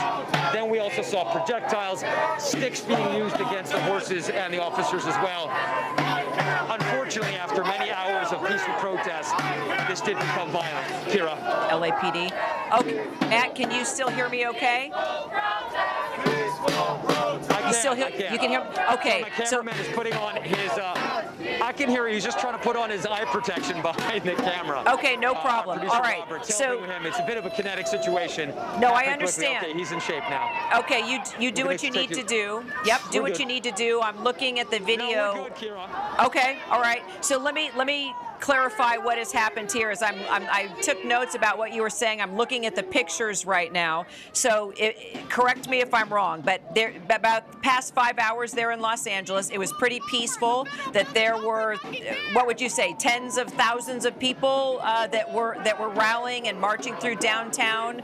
then we also saw projectiles, sticks being used against the horses and the officers as well. Unfortunately, after many hours of peaceful protest, this did become violent. Kira. LAPD. Okay, Matt, can you still hear me okay? I can. still hear? You can hear? Okay. So my cameraman is putting on his. I can hear he's just trying to put on his eye protection behind the camera. Okay, no problem. All right. So him, it's a bit of a kinetic situation. No, I understand. Okay, he's in shape now. Okay, you do what you need to do. Yep, do what you need to do. I'm looking at the video. No, we're good, Kira. Okay, all right. So let me clarify what has happened here. As I took notes about what you were saying. I'm looking at the pictures right now. So correct me if I'm wrong, but there about the past 5 hours there in Los Angeles, it was pretty peaceful. That there were, what would you say, tens of thousands of people that were rallying and marching through downtown.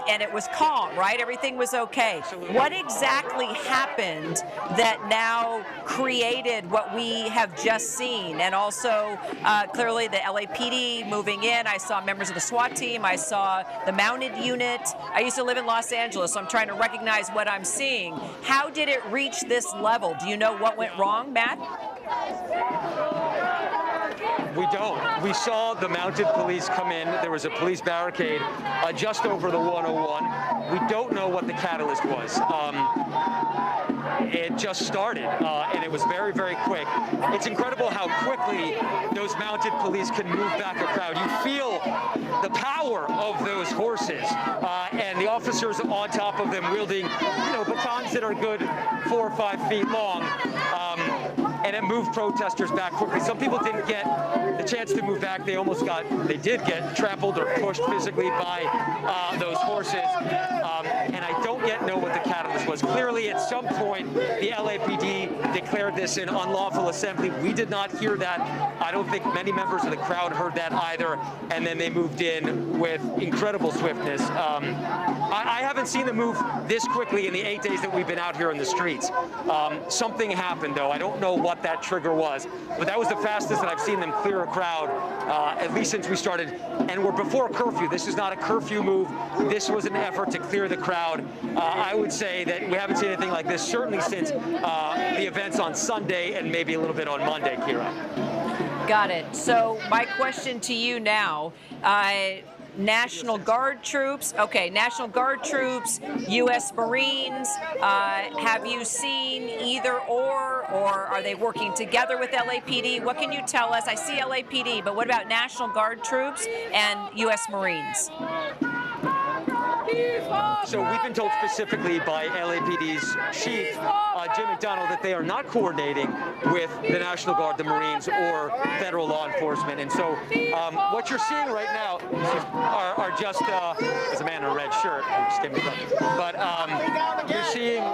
And it was calm, right? Everything was okay. Absolutely. What exactly happened that now created what we have just seen, and also clearly the LAPD moving in? I saw members of the SWAT team. I saw the mounted unit. I used to live in Los Angeles, so I'm trying to recognize what I'm seeing. How did it reach this level? Do you know what went wrong, Matt? We don't. We saw the mounted police come in. There was a police barricade just over the 101. We don't know what the catalyst was. It just started, and it was very, very quick. It's incredible how quickly those mounted police can move back a crowd. You feel the power of those horses, and the officers on top of them wielding, batons that are good 4 or 5 feet long. And it moved protesters back quickly. Some people didn't get the chance to move back. They did get trampled or pushed physically by those horses. And I don't yet know what the catalyst was. Clearly, at some point, the LAPD declared this an unlawful assembly. We did not hear that. I don't think many members of the crowd heard that either. And then they moved in with incredible swiftness. I haven't seen them move this quickly in the 8 days that we've been out here in the streets. Something happened, though. I don't know what that trigger was, but that was the fastest that I've seen them clear a crowd, at least since we started. And we're before curfew. This is not a curfew move. This was an effort to clear the crowd. I would say that we haven't seen anything like this, certainly since the events on Sunday and maybe a little bit on Monday, Kira. Got it. So my question to you now, National Guard troops, National Guard troops, U.S. Marines, have you seen either or are they working together with LAPD? What can you tell us? I see LAPD, but what about National Guard troops and U.S. Marines? So we've been told specifically by LAPD's chief, Jim McDonald, that they are not coordinating with the National Guard, the Marines, or federal law enforcement. And so what you're seeing right now are just, there's a man in a red shirt who just came in front. But you're seeing,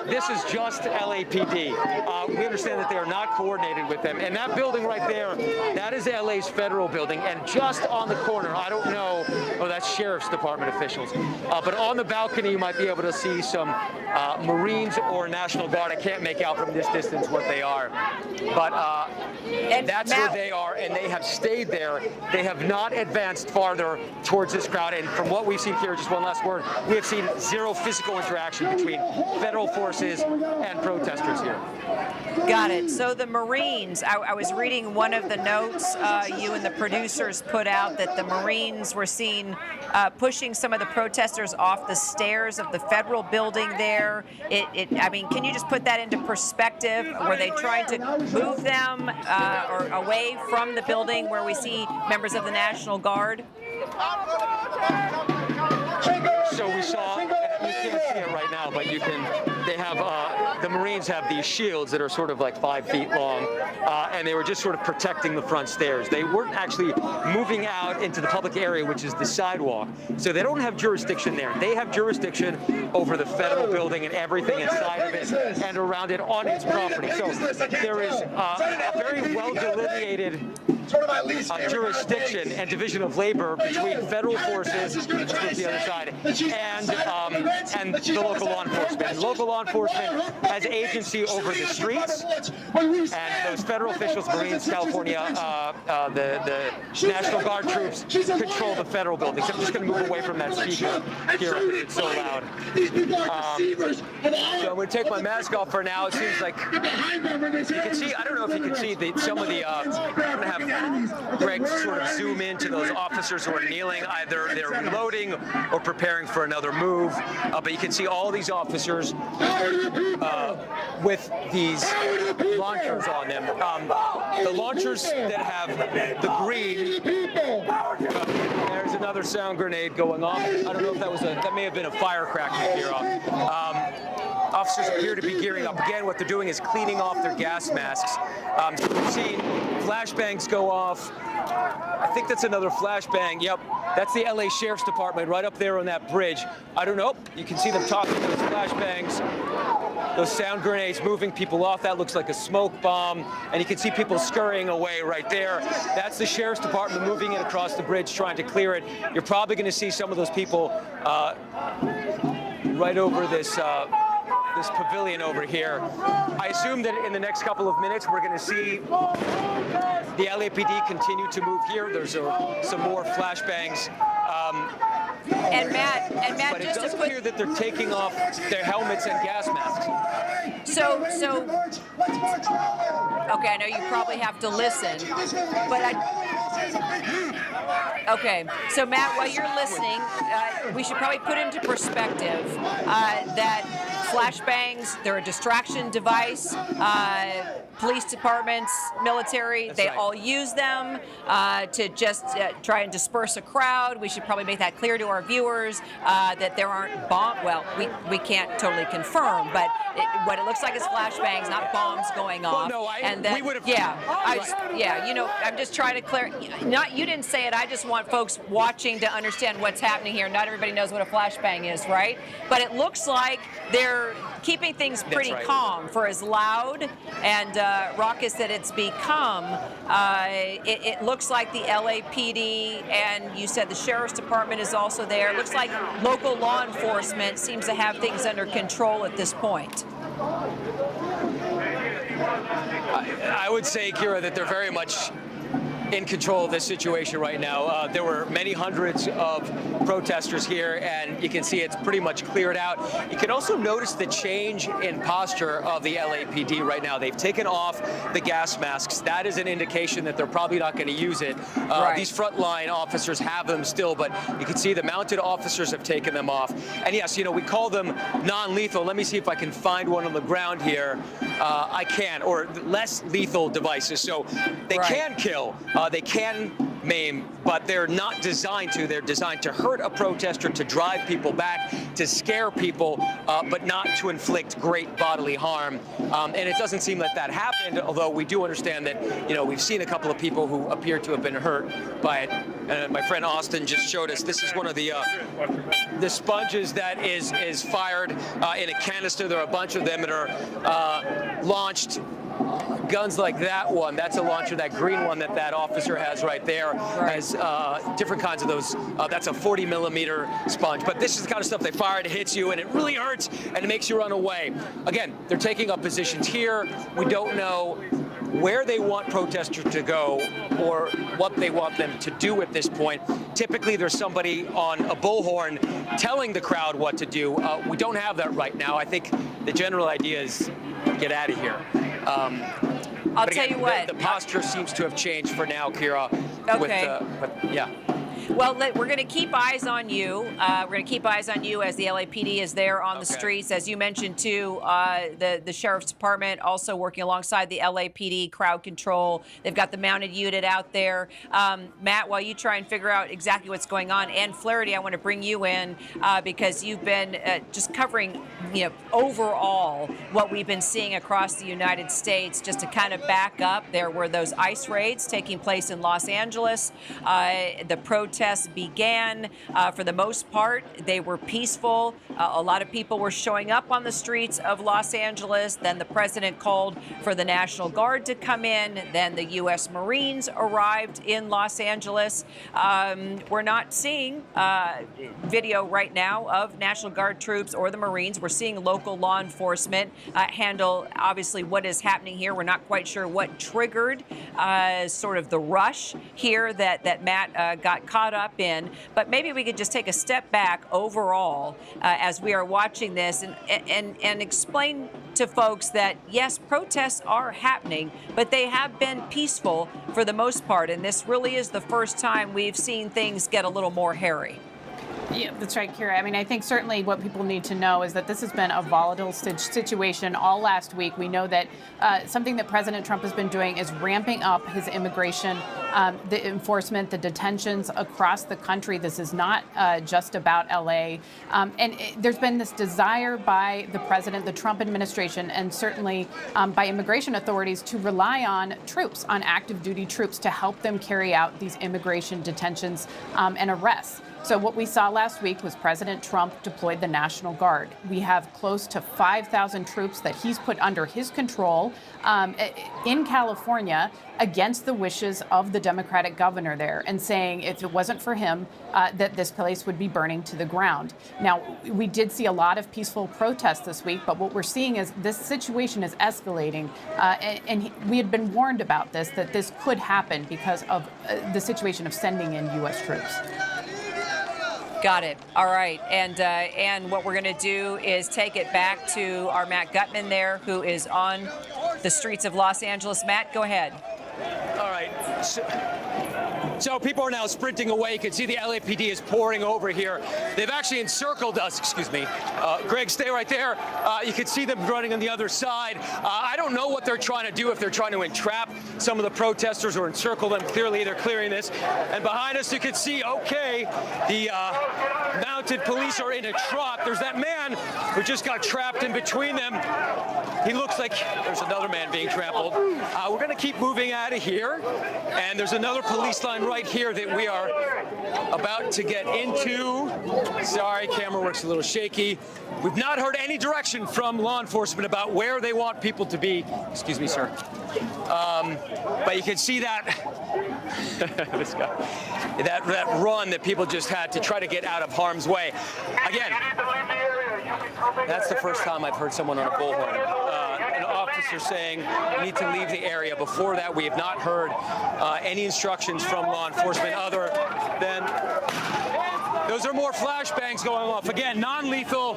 this is just LAPD. We understand that they are not coordinated with them. And that building right there, that is LA's federal building. And just on the corner, I don't know, that's Sheriff's Department officials. But on the balcony, you might be able to see some Marines or National Guard. I can't make out from this distance what they are. But that's where they are, and they have stayed there. They have not advanced farther towards this crowd. And from what we've seen here, just one last word, we have seen zero physical interaction between federal forces and protesters here. Got it. So the Marines, I was reading one of the notes you and the producers put out that the Marines were seen pushing some of the protesters off the stairs of the federal building there. I mean, can you just put that into perspective? Were they trying to move them or away from the building where we see members of the National Guard? So we saw, you can't see it right now, but you can, they have, the Marines have these shields that are sort of like 5 feet long, and they were just sort of protecting the front stairs. They weren't actually moving out into the public area, which is the sidewalk. So they don't have jurisdiction there. They have jurisdiction over the federal building and everything inside of it and around it on its property. So there is a very well delineated jurisdiction and division of labor between federal forces, the other side, and the local law enforcement. Local law enforcement has agency over the streets, and those federal officials, Marines, California, the National Guard troops, control the federal buildings. I'm just going to move away from that speaker here because it's so loud. So I'm going to take my mask off for now. It seems like you can see, I don't know if you can see some of the, I'm going to have Greg, sort of zoom into those officers who are kneeling. Either they're reloading or preparing for another move. But you can see all these officers with these launchers on them. The launchers that have the green. There's another sound grenade going off. I don't know if that may have been a firecracker here. Officers appear to be gearing up. Again, what they're doing is cleaning off their gas masks. We've seen flashbangs go off. I think that's another flashbang. Yep, that's the LA Sheriff's Department right up there on that bridge. I don't know. You can see them tossing those flashbangs, those sound grenades, moving people off. That looks like a smoke bomb. And you can see people scurrying away right there. That's the Sheriff's Department moving it across the bridge, trying to clear it. You're probably going to see some of those people right over this this pavilion over here. I assume that in the next couple of minutes we're going to see the LAPD continue to move here. There's some more flashbangs. And Matt, but it does appear that they're taking off their helmets and gas masks. So, okay, I know you probably have to listen, but okay, so Matt, while you're listening, we should probably put into perspective that flashbangs, they're a distraction device. Police departments, military, they all use them to just try and disperse a crowd. We should probably make that clear to our viewers that there aren't bombs. Well, we can't totally confirm, but what it looks like is flashbangs, not bombs going off. Well, no, we would have. Yeah, you know, I'm just trying to clear. You didn't say it. I just want folks watching to understand what's happening here. Not everybody knows what a flashbang is, right? But it looks like they're keeping things pretty calm for as loud and raucous that it's become. It looks like the LAPD and you said the Sheriff's Department is also there. It looks like local law enforcement seems to have things under control at this point. I would say, Kira, that they're very much in control of this situation right now. There were many hundreds of protesters here, and you can see it's pretty much cleared out. You can also notice the change in posture of the LAPD right now. They've taken off the gas masks. That is an indication that they're probably not going to use it. These frontline officers have them still, but you can see the mounted officers have taken them off. And yes, you know, we call them non-lethal. Let me see if I can find one on the ground here. I can, or less lethal devices. So they can kill. They can maim, but they're not designed to. They're designed to hurt a protester, to drive people back, to scare people, but not to inflict great bodily harm. And it doesn't seem that that happened, although we do understand that, you know, we've seen a couple of people who appear to have been hurt by it. My friend Austin just showed us, this is one of the sponges that is fired in a canister. There are a bunch of them that are launched. Guns like that one, that's a launcher, that green one that officer has right there, has different kinds of those. That's a 40 millimeter sponge. But this is the kind of stuff they fire, it hits you, and it really hurts, and it makes you run away. Again, they're taking up positions here. We don't know where they want protesters to go or what they want them to do at this point. Typically, there's somebody on a bullhorn telling the crowd what to do. We don't have that right now. I think the general idea is get out of here. I'll tell you what. The posture seems to have changed for now, Kira. Okay. But yeah. Well, we're going to keep eyes on you. We're going to keep eyes on you as the LAPD is there on the streets. As you mentioned, too, the Sheriff's Department also working alongside the LAPD, crowd control. They've got the mounted unit out there. Matt, while you try and figure out exactly what's going on, Ann Flaherty, I want to bring you in because you've been just covering, you know, overall what we've been seeing across the United States. Just to kind of back up, there were those ICE raids taking place in Los Angeles. The protests began. For the most part, they were peaceful. A lot of people were showing up on the streets of Los Angeles. Then the president called for the National Guard to come in. Then the U.S. Marines arrived in Los Angeles. We're not seeing video right now of National Guard troops or the Marines. We're seeing local law enforcement handle, obviously, what is happening here. We're not quite sure what triggered sort of the rush here that Matt got caught caught up in, but maybe we could just take a step back overall as we are watching this and explain to folks that, yes, protests are happening, but they have been peaceful for the most part, and this really is the first time we've seen things get a little more hairy. Yeah, that's right, Kira. I mean, I think certainly what people need to know is that this has been a volatile situation all last week. We know that something that President Trump has been doing is ramping up his immigration, the enforcement, the detentions across the country. This is not just about L.A. There's been this desire by the president, the Trump administration, and certainly by immigration authorities to rely on troops, on active duty troops, to help them carry out these immigration detentions and arrests. So what we saw last week was President Trump deployed the National Guard. We have close to 5,000 troops that he's put under his control in California against the wishes of the Democratic governor there, and saying if it wasn't for him, that this place would be burning to the ground. Now, we did see a lot of peaceful protests this week, but what we're seeing is this situation is escalating, and we had been warned about this, that this could happen because of the situation of sending in U.S. troops. Got it. All right. And what we're going to do is take it back to our Matt Gutman there, who is on the streets of Los Angeles. Matt, go ahead. All right. So people are now sprinting away. You can see the LAPD is pouring over here. They've actually encircled us. Excuse me. Greg, stay right there. You can see them running on the other side. I don't know what they're trying to do, if they're trying to entrap some of the protesters or encircle them. Clearly, they're clearing this. And behind us, you can see, okay, the mounted police are in a trot. There's that man who just got trapped in between them. He looks like there's another man being trampled. We're going to keep moving out of here. And there's another police line right here that we are about to get into. Sorry, camera works a little shaky. We've not heard any direction from law enforcement about where they want people to be. Excuse me, sir. But you can see that this guy, that run that people just had to try to get out of harm's way. Again, that's the first time I've heard someone on a bullhorn. An officer saying you need to leave the area. Before that, we have not heard any instructions from law enforcement other than those are more flashbangs going off. Again, non-lethal.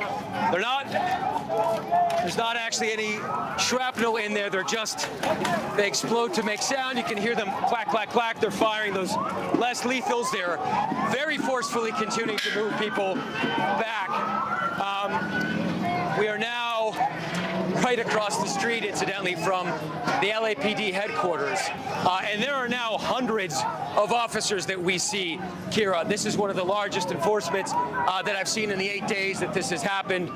There's not actually any shrapnel in there. They explode to make sound. You can hear them clack, clack, clack. They're firing those less lethals. They're very forcefully continuing to move people back. We are now right across the street, incidentally, from the LAPD headquarters. And there are now hundreds of officers that we see, Kira. This is one of the largest enforcements that I've seen in the 8 days that this has happened.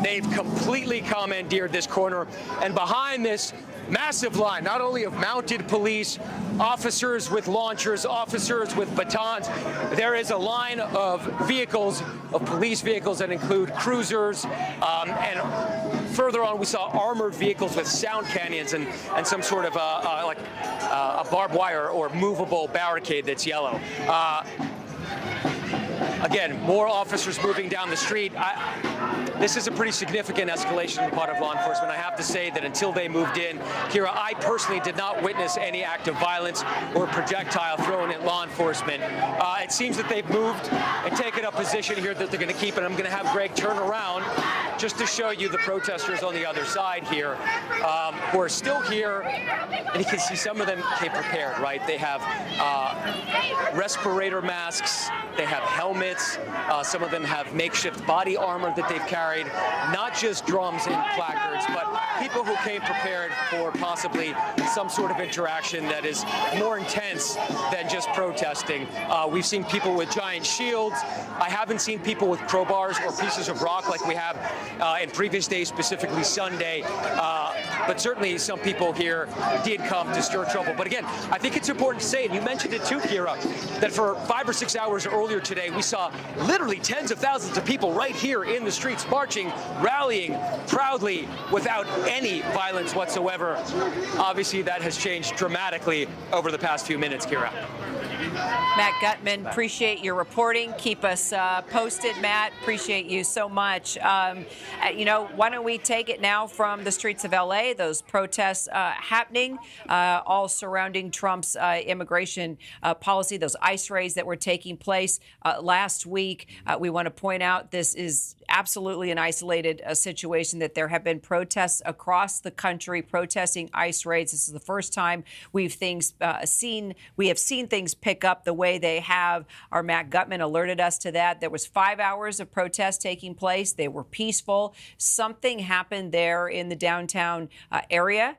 They've completely commandeered this corner. And behind this massive line, not only of mounted police, officers with launchers, officers with batons, there is a line of vehicles, of police vehicles that include cruisers, and further on we saw armored vehicles with sound cannons and some sort of a barbed wire or movable barricade that's yellow. Again, more officers moving down the street. This is a pretty significant escalation on the part of law enforcement. I have to say that until they moved in, Kira, I personally did not witness any act of violence or projectile thrown at law enforcement. It seems that they've moved and taken a position here that they're going to keep, and I'm going to have Greg turn around just to show you the protesters on the other side here who are still here. And you can see some of them came prepared, right? They have respirator masks. They have helmets. Some of them have makeshift body armor that they've carried. Not just drums and placards, but people who came prepared for possibly some sort of interaction that is more intense than just protesting. We've seen people with giant shields. I haven't seen people with crowbars or pieces of rock like we have in previous days, specifically Sunday. But certainly some people here did come to stir trouble. But again, I think it's important to say, and you mentioned it too, Kira, that for 5 or 6 hours earlier today, we saw literally tens of thousands of people right here in the streets marching, rallying proudly without any violence whatsoever. Obviously, that has changed dramatically over the past few minutes, Kira. Matt Gutman, appreciate your reporting. Keep us posted, Matt. Appreciate you so much. Why don't we take it now from the streets of L.A., those protests happening, all surrounding Trump's immigration policy, those ICE raids that were taking place last week. We want to point out this is absolutely an isolated situation, that there have been protests across the country protesting ICE raids. This is the first time we have seen things pick up the way they have. Our Matt Gutman alerted us to that. There was 5 hours of protests taking place. They were peaceful. Something happened there in the downtown area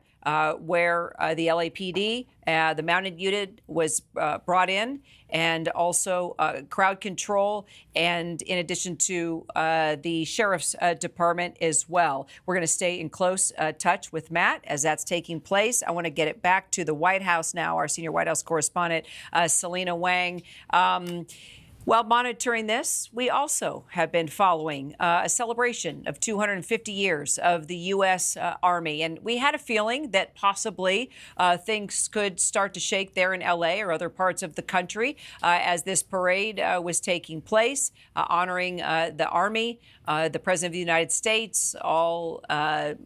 where the LAPD, the mounted unit, was brought in, and also crowd control, and in addition to the sheriff's department as well. We're going to stay in close touch with Matt as that's taking place. I want to get it back to the White House now. Our senior White House correspondent, Selena Wang. While monitoring this, we also have been following a celebration of 250 years of the U.S. Army. And we had a feeling that possibly things could start to shake there in L.A. or other parts of the country as this parade was taking place, honoring the Army, the President of the United States, all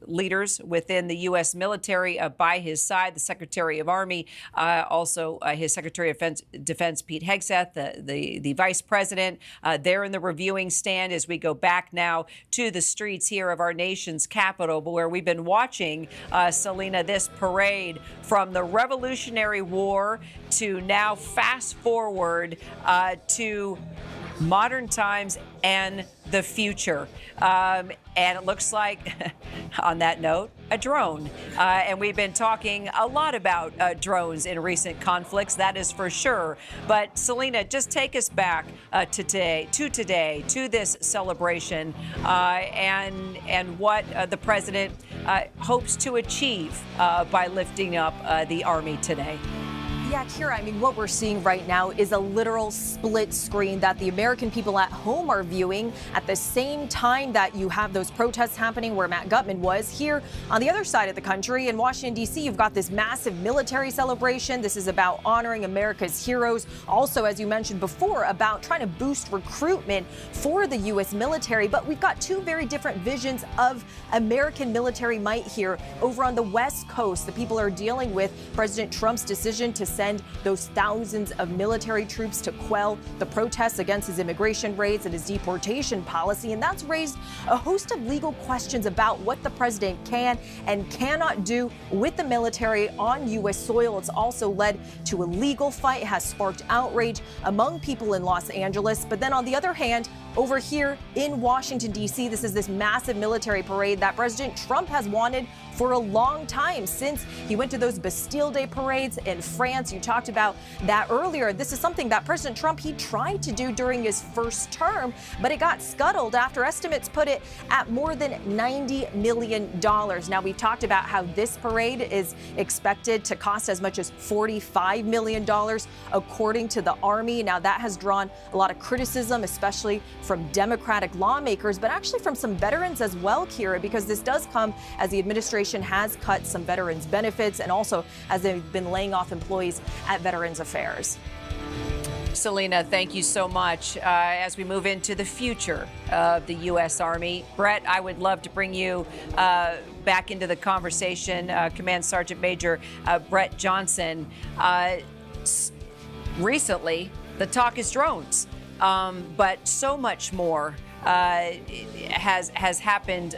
leaders within the U.S. military by his side, the Secretary of Army, also his Secretary of Defense, Pete Hegseth, the Vice President, there in the reviewing stand as we go back now to the streets here of our nation's capital, where we've been watching, Selena, this parade from the Revolutionary War to now fast forward to modern times and the future. And it looks like, on that note, a drone. And we've been talking a lot about drones in recent conflicts, that is for sure. But Selena, just take us back to today, to this celebration, and what the president hopes to achieve by lifting up the Army today. Yeah, Kira, I mean, what we're seeing right now is a literal split screen that the American people at home are viewing at the same time that you have those protests happening where Matt Gutman was. Here on the other side of the country in Washington, D.C., you've got this massive military celebration. This is about honoring America's heroes. Also, as you mentioned before, about trying to boost recruitment for the U.S. military. But we've got two very different visions of American military might here. Over on the West Coast, the people are dealing with President Trump's decision to send those thousands of military troops to quell the protests against his immigration raids and his deportation policy. And that's raised a host of legal questions about what the president can and cannot do with the military on U.S. soil. It's also led to a legal fight, has sparked outrage among people in Los Angeles. But then on the other hand, over here in Washington, D.C., this is this massive military parade that President Trump has wanted for a long time, since he went to those Bastille Day parades in France. You talked about that earlier. This is something that President Trump, he tried to do during his first term, but it got scuttled after estimates put it at more than $90 million. Now, we talked about how this parade is expected to cost as much as $45 million, according to the Army. Now, that has drawn a lot of criticism, especially from Democratic lawmakers, but actually from some veterans as well, Kira, because this does come as the administration has cut some veterans' benefits, and also as they've been laying off employees at Veterans Affairs. Selena, thank you so much. As we move into the future of the U.S. Army, Brett, I would love to bring you back into the conversation. Command Sergeant Major Brett Johnson. Recently, the talk is drones, but so much more has happened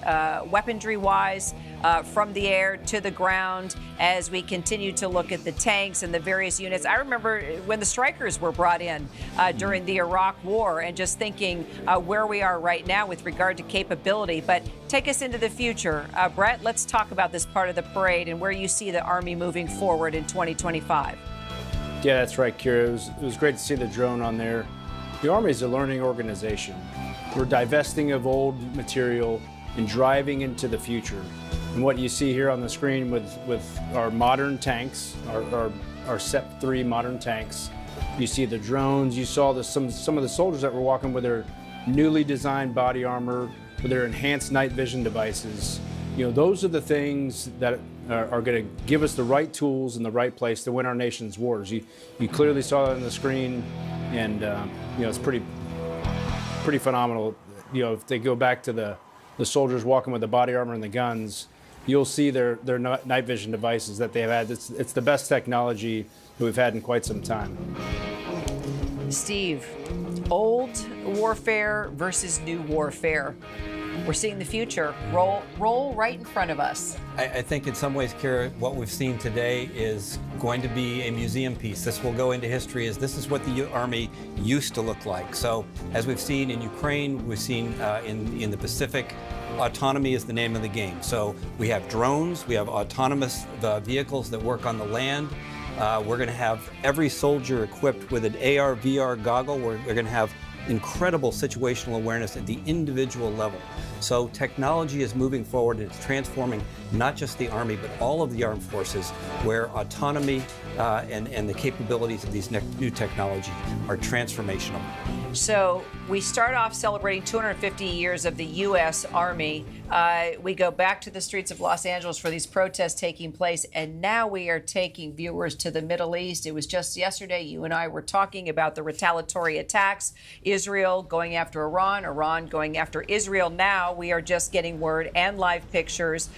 weaponry-wise, from the air to the ground, as we continue to look at the tanks and the various units. I remember when the Strikers were brought in during the Iraq War, and just thinking where we are right now with regard to capability. But take us into the future. Brett, let's talk about this part of the parade and where you see the Army moving forward in 2025. Yeah, that's right, Kira. It was great to see the drone on there. The Army is a learning organization. We're divesting of old material and driving into the future. And what you see here on the screen with our modern tanks, our SEP-3 modern tanks, you see the drones, you saw some of the soldiers that were walking with their newly designed body armor, with their enhanced night vision devices. those are the things that are going to give us the right tools in the right place to win our nation's wars. You clearly saw that on the screen, and it's pretty phenomenal. If they go back to the soldiers walking with the body armor and the guns, you'll see their night vision devices that they've had. It's the best technology that we've had in quite some time. Steve, old warfare versus new warfare. We're seeing the future roll right in front of us. I think in some ways, Kira, what we've seen today is going to be a museum piece. This will go into history as this is what the Army used to look like. So as we've seen in Ukraine, we've seen in the Pacific, autonomy is the name of the game. So we have drones, we have autonomous vehicles that work on the land. We're going to have every soldier equipped with an AR, VR goggle. We're going to have incredible situational awareness at the individual level. So technology is moving forward and it's transforming not just the Army, but all of the armed forces, where autonomy and the capabilities of these new technologies are transformational. So we start off celebrating 250 years of the U.S. Army. We go back to the streets of Los Angeles for these protests taking place, and now we are taking viewers to the Middle East. It was just yesterday you and I were talking about the retaliatory attacks, Israel going after Iran, Iran going after Israel. Now we are just getting word and live pictures.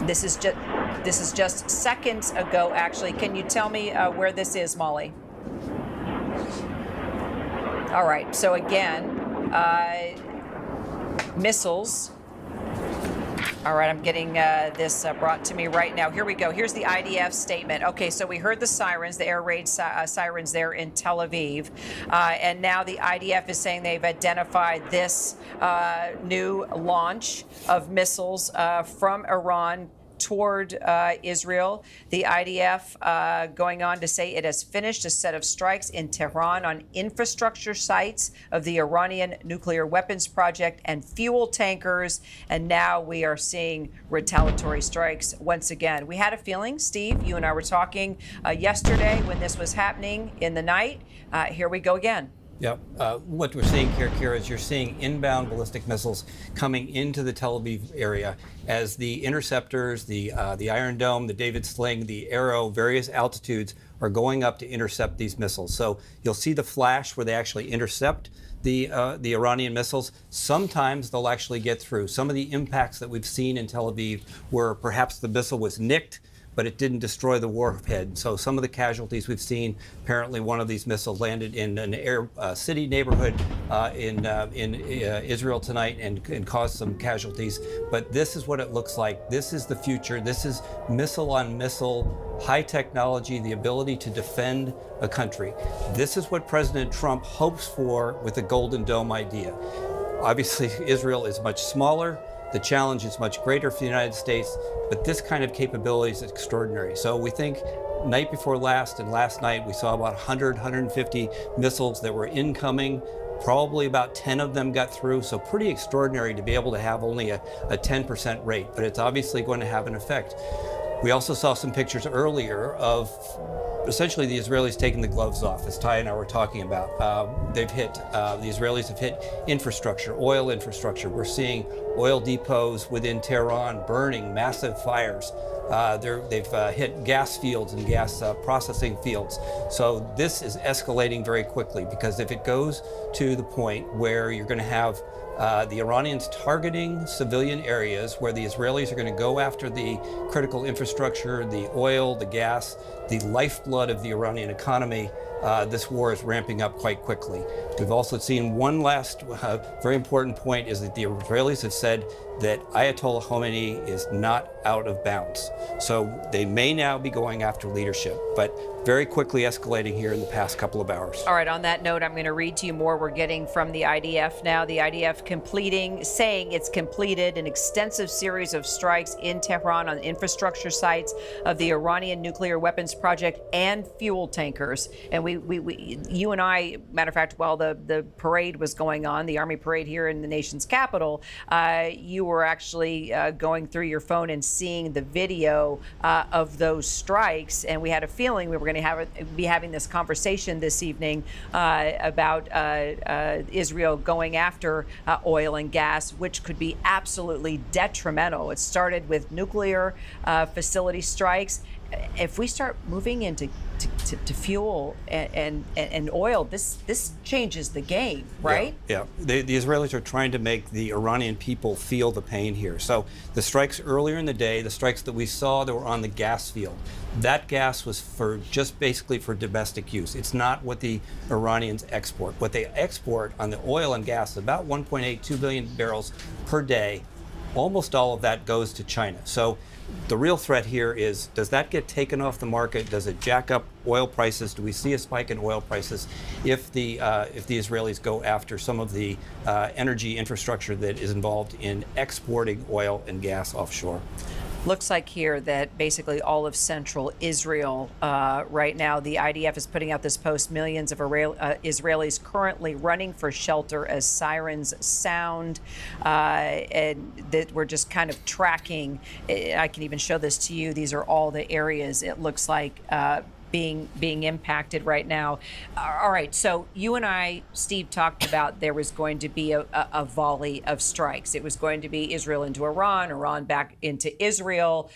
This is just seconds ago, actually. Can you tell me where this is, Molly? All right, so again, missiles. All right, I'm getting this brought to me right now. Here we go. Here's the IDF statement. Okay, so we heard the sirens, the air raid sirens there in Tel Aviv. And now the IDF is saying they've identified this new launch of missiles from Iran toward Israel. The IDF going on to say it has finished a set of strikes in Tehran on infrastructure sites of the Iranian nuclear weapons project and fuel tankers. And now we are seeing retaliatory strikes once again. We had a feeling, Steve, you and I were talking yesterday when this was happening in the night. Here we go again. Yep. What we're seeing here, Kira, is you're seeing inbound ballistic missiles coming into the Tel Aviv area as the interceptors, the Iron Dome, the David Sling, the Arrow, various altitudes are going up to intercept these missiles. So you'll see the flash where they actually intercept the Iranian missiles. Sometimes they'll actually get through. Some of the impacts that we've seen in Tel Aviv where perhaps the missile was nicked, but it didn't destroy the warhead. So some of the casualties we've seen, apparently one of these missiles landed in an city neighborhood in Israel tonight and caused some casualties. But this is what it looks like. This is the future. This is missile on missile, high technology, the ability to defend a country. This is what President Trump hopes for with the Golden Dome idea. Obviously, Israel is much smaller. The challenge is much greater for the United States, but this kind of capability is extraordinary. So we think night before last and last night, we saw about 100, 150 missiles that were incoming. Probably about 10 of them got through, so pretty extraordinary to be able to have only a 10% rate, but it's obviously going to have an effect. We also saw some pictures earlier of essentially the Israelis taking the gloves off, as Ty and I were talking about. The Israelis have hit infrastructure, oil infrastructure. We're seeing oil depots within Tehran burning, massive fires. They've hit gas fields and gas processing fields. So this is escalating very quickly, because if it goes to the point where you're going to have the Iranians targeting civilian areas where the Israelis are going to go after the critical infrastructure, the oil, the gas, the lifeblood of the Iranian economy, this war is ramping up quite quickly. We've also seen one last very important point is that the Israelis have said that Ayatollah Khomeini is not out of bounds. So they may now be going after leadership, but very quickly escalating here in the past couple of hours. All right, on that note, I'm going to read to you more we're getting from the IDF now. The IDF saying it's completed an extensive series of strikes in Tehran on infrastructure sites of the Iranian nuclear weapons project and fuel tankers. And we you and I, matter of fact, while the parade was going on, the Army parade here in the nation's capital, you were actually going through your phone and seeing the video of those strikes, and we had a feeling we were going to be having this conversation this evening about Israel going after oil and gas, which could be absolutely detrimental. It started with nuclear facility strikes. If we start moving into to fuel and oil, this changes the game, right? Yeah. The Israelis are trying to make the Iranian people feel the pain here. So the strikes earlier in the day, the strikes that we saw that were on the gas field, that gas was for just basically for domestic use. It's not what the Iranians export. What they export on the oil and gas is about 1.82 billion barrels per day. Almost all of that goes to China. So the real threat here is, does that get taken off the market? Does it jack up oil prices? Do we see a spike in oil prices if the Israelis go after some of the energy infrastructure that is involved in exporting oil and gas offshore? Looks like here that basically all of central Israel right now, the IDF is putting out this post, millions of Israelis currently running for shelter as sirens sound, and that we're just kind of tracking. I can even show this to you. These are all the areas it looks like being impacted right now. All right, so you and I, Steve, talked about there was going to be a volley of strikes. It was going to be Israel into Iran, Iran back into Israel.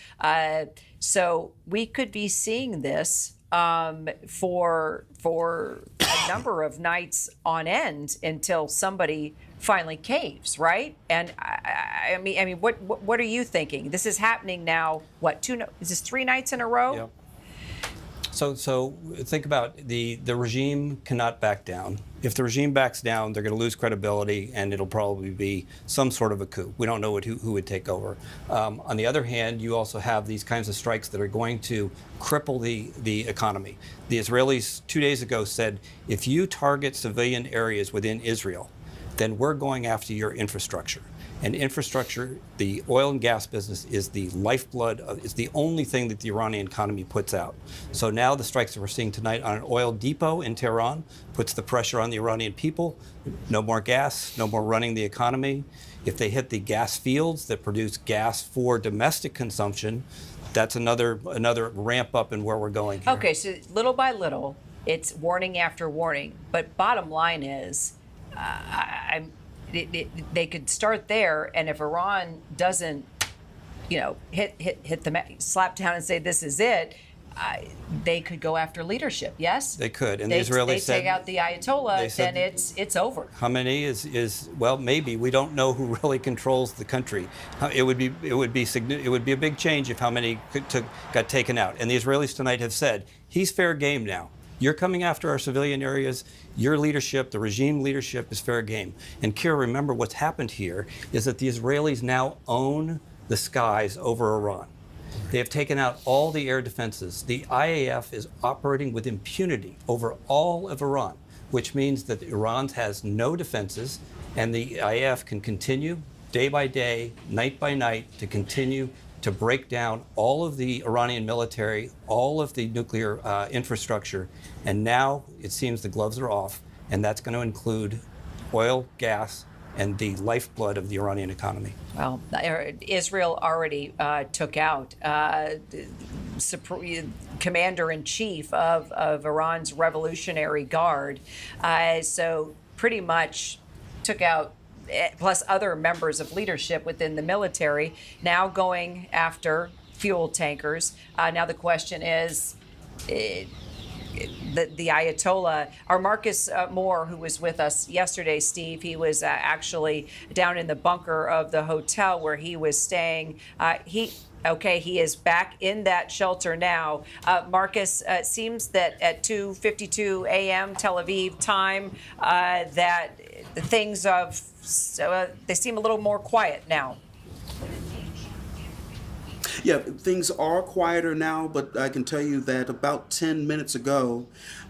So we could be seeing this for a number of nights on end until somebody finally caves, right? And I mean, what are you thinking? This is happening now. Is this 3 nights in a row? Yep. So think about the regime cannot back down. If the regime backs down, they're going to lose credibility, and it'll probably be some sort of a coup. We don't know who would take over. On the other hand, you also have these kinds of strikes that are going to cripple the economy. The Israelis 2 days ago said, if you target civilian areas within Israel, then we're going after your infrastructure. And infrastructure, the oil and gas business is the lifeblood it's the only thing that the Iranian economy puts out. So now the strikes that we're seeing tonight on an oil depot in Tehran puts the pressure on the Iranian people. No more gas, no more running the economy. If they hit the gas fields that produce gas for domestic consumption, that's another ramp up in where we're going here. Okay, so little by little, it's warning after warning. But bottom line is, they could start there, and if Iran doesn't, hit the slap down and say this is it, they could go after leadership. Yes, they could. And the Israelis said, take out the Ayatollah, then it's over. Khamenei is well, maybe we don't know who really controls the country. It would be a big change if Khamenei got taken out. And the Israelis tonight have said he's fair game now. You're coming after our civilian areas. Your leadership, the regime leadership, is fair game. And Kira, remember what's happened here is that the Israelis now own the skies over Iran. They have taken out all the air defenses. The IAF is operating with impunity over all of Iran, which means that Iran has no defenses, and the IAF can continue day by day, night by night, to continue to break down all of the Iranian military, all of the nuclear infrastructure. And now it seems the gloves are off, and that's going to include oil, gas, and the lifeblood of the Iranian economy. Well, Israel already took out commander-in-chief of Iran's Revolutionary Guard. So pretty much took out, plus other members of leadership within the military, now going after fuel tankers. Now the question is, the Ayatollah, our Marcus Moore, who was with us yesterday, Steve, he was actually down in the bunker of the hotel where he was staying. He is back in that shelter now. Marcus, it seems that at 2:52 a.m. Tel Aviv time, that things they seem a little more quiet now. Yeah, things are quieter now, but I can tell you that about 10 minutes ago,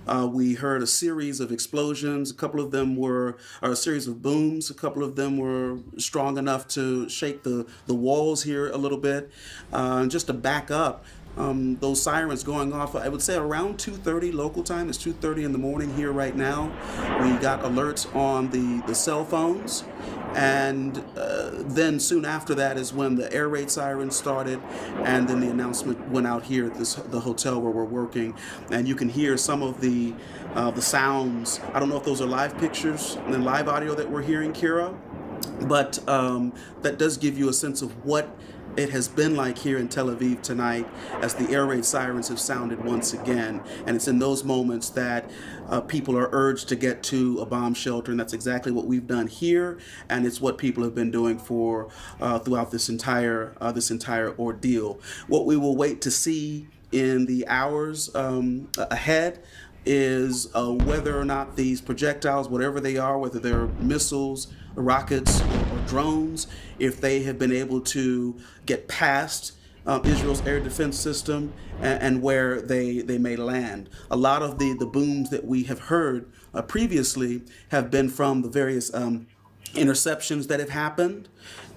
we heard a series of explosions. A couple of them were a series of booms. A couple of them were strong enough to shake the walls here a little bit. Just to back up, those sirens going off. I would say around 2:30 local time. It's 2:30 in the morning here right now. We got alerts on the cell phones, and then soon after that is when the air raid sirens started, and then the announcement went out here at the hotel where we're working, and you can hear some of the sounds. I don't know if those are live pictures and live audio that we're hearing, Kira, but that does give you a sense of what it has been like here in Tel Aviv tonight as the air raid sirens have sounded once again. And it's in those moments that people are urged to get to a bomb shelter, and that's exactly what we've done here, and it's what people have been doing for throughout this entire ordeal. What we will wait to see in the hours ahead is whether or not these projectiles, whatever they are, whether they're missiles, rockets, or drones, if they have been able to get past Israel's air defense system and where they may land. A lot of the booms that we have heard previously have been from the various interceptions that have happened,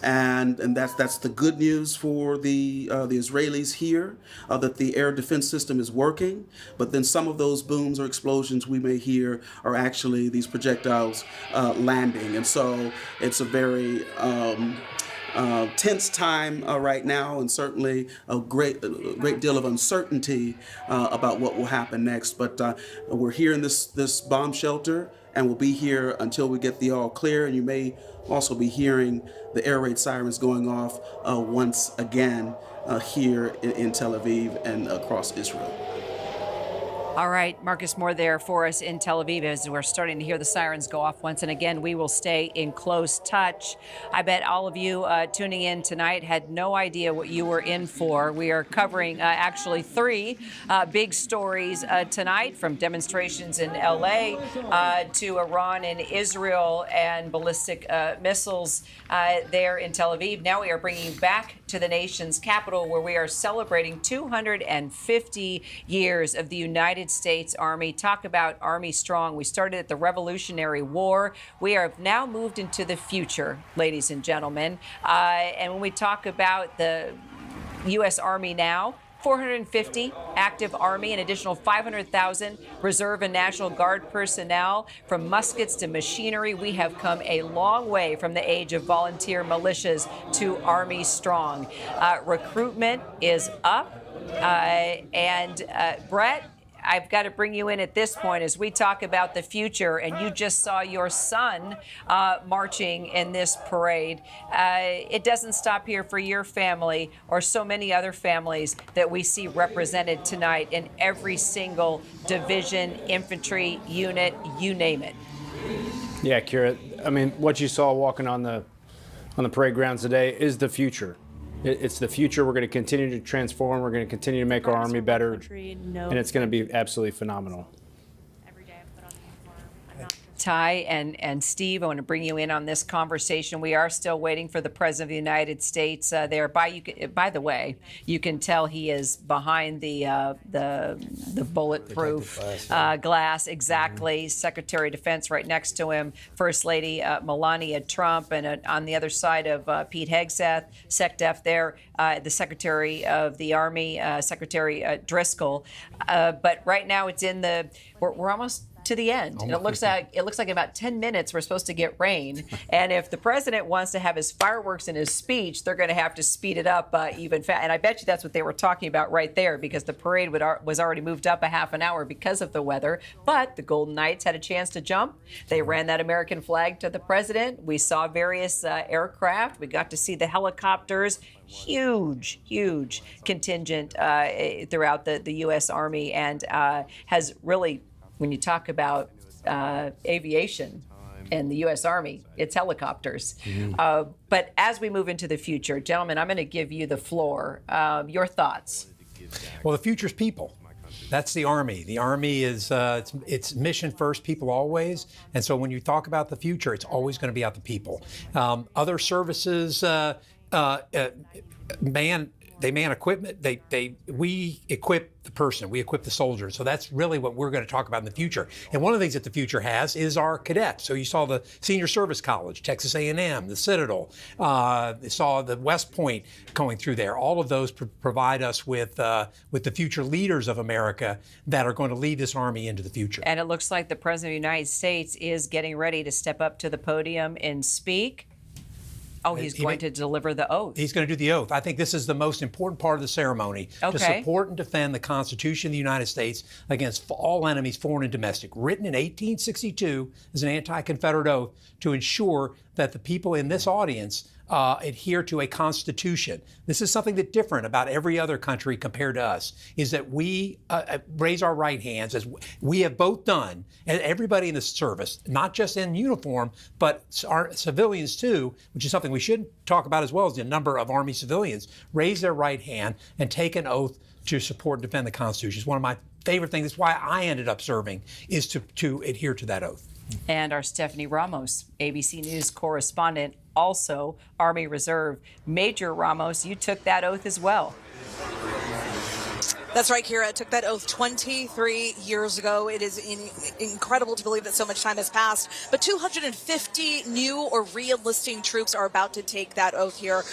and that's the good news for the Israelis here, that the air defense system is working. But then some of those booms or explosions we may hear are actually these projectiles landing, and so it's a very tense time right now, and certainly a great deal of uncertainty about what will happen next. But we're here in this bomb shelter, and we'll be here until we get the all clear. And you may also be hearing the air raid sirens going off once again here in Tel Aviv and across Israel. All right, Marcus Moore there for us in Tel Aviv as we're starting to hear the sirens go off once. And again, we will stay in close touch. I bet all of you tuning in tonight had no idea what you were in for. We are covering actually three big stories tonight, from demonstrations in L.A. To Iran and Israel and ballistic missiles there in Tel Aviv. Now we are bringing you back to the nation's capital, where we are celebrating 250 years of the United States Army. Talk about Army strong. We started at the Revolutionary War. We have now moved into the future, ladies and gentlemen. And when we talk about the U.S. Army now, 450 active Army, an additional 500,000 Reserve and National Guard personnel. From muskets to machinery, we have come a long way from the age of volunteer militias to Army strong. Recruitment is up. Brett, I've got to bring you in at this point as we talk about the future, and you just saw your son marching in this parade. It doesn't stop here for your family or so many other families that we see represented tonight in every single division, infantry unit, you name it. Yeah, Kira, I mean, what you saw walking on the parade grounds today is the future. It's the future. We're going to continue to transform. We're going to continue to make our Army better, and it's going to be absolutely phenomenal. Ty and Steve, I want to bring you in on this conversation. We are still waiting for the President of the United States there. By the way, you can tell he is behind the bulletproof glass. Exactly. Secretary of Defense right next to him. First Lady Melania Trump, and on the other side of Pete Hegseth, SecDef there, the Secretary of the Army, Secretary Driscoll. But right now it's in the we're almost to the end. And it looks like in about 10 minutes we're supposed to get rain. And if the president wants to have his fireworks in his speech, they're going to have to speed it up even faster. And I bet you that's what they were talking about right there, because the parade was already moved up a half an hour because of the weather. But the Golden Knights had a chance to jump. They ran that American flag to the president. We saw various aircraft. We got to see the helicopters. Huge contingent throughout the U.S. Army, and has really, when you talk about aviation and the U.S. Army, it's helicopters. Mm-hmm. But as we move into the future, gentlemen, I'm going to give you the floor. Your thoughts? Well, the future's people. That's the Army. The Army is it's mission first, people always. And so when you talk about the future, it's always going to be about the people. Other services, they man equipment. We equip the person. We equip the soldier. So that's really what we're going to talk about in the future. And one of the things that the future has is our cadets. So you saw the Senior Service College, Texas A&M, the Citadel. You saw the West Point going through there. All of those provide us with the future leaders of America that are going to lead this Army into the future. And it looks like the President of the United States is getting ready to step up to the podium and speak. Oh, he's going to deliver the oath. He's going to do the oath. I think this is the most important part of the ceremony, to support and defend the Constitution of the United States against all enemies, foreign and domestic. Written in 1862 as an anti-Confederate oath to ensure that the people in this audience adhere to a constitution. This is something that's different about every other country compared to us, is that we raise our right hands, as we have both done, and everybody in the service, not just in uniform, but our civilians too, which is something we should talk about as well as the number of Army civilians, raise their right hand and take an oath to support and defend the Constitution. It's one of my favorite things. That's why I ended up serving, is to adhere to that oath. And our Stephanie Ramos, ABC News correspondent, also Army Reserve. Major Ramos, you took that oath as well. That's right, Kira. I took that oath 23 years ago. It is incredible to believe that so much time has passed. But 250 new or re-enlisting troops are about to take that oath here.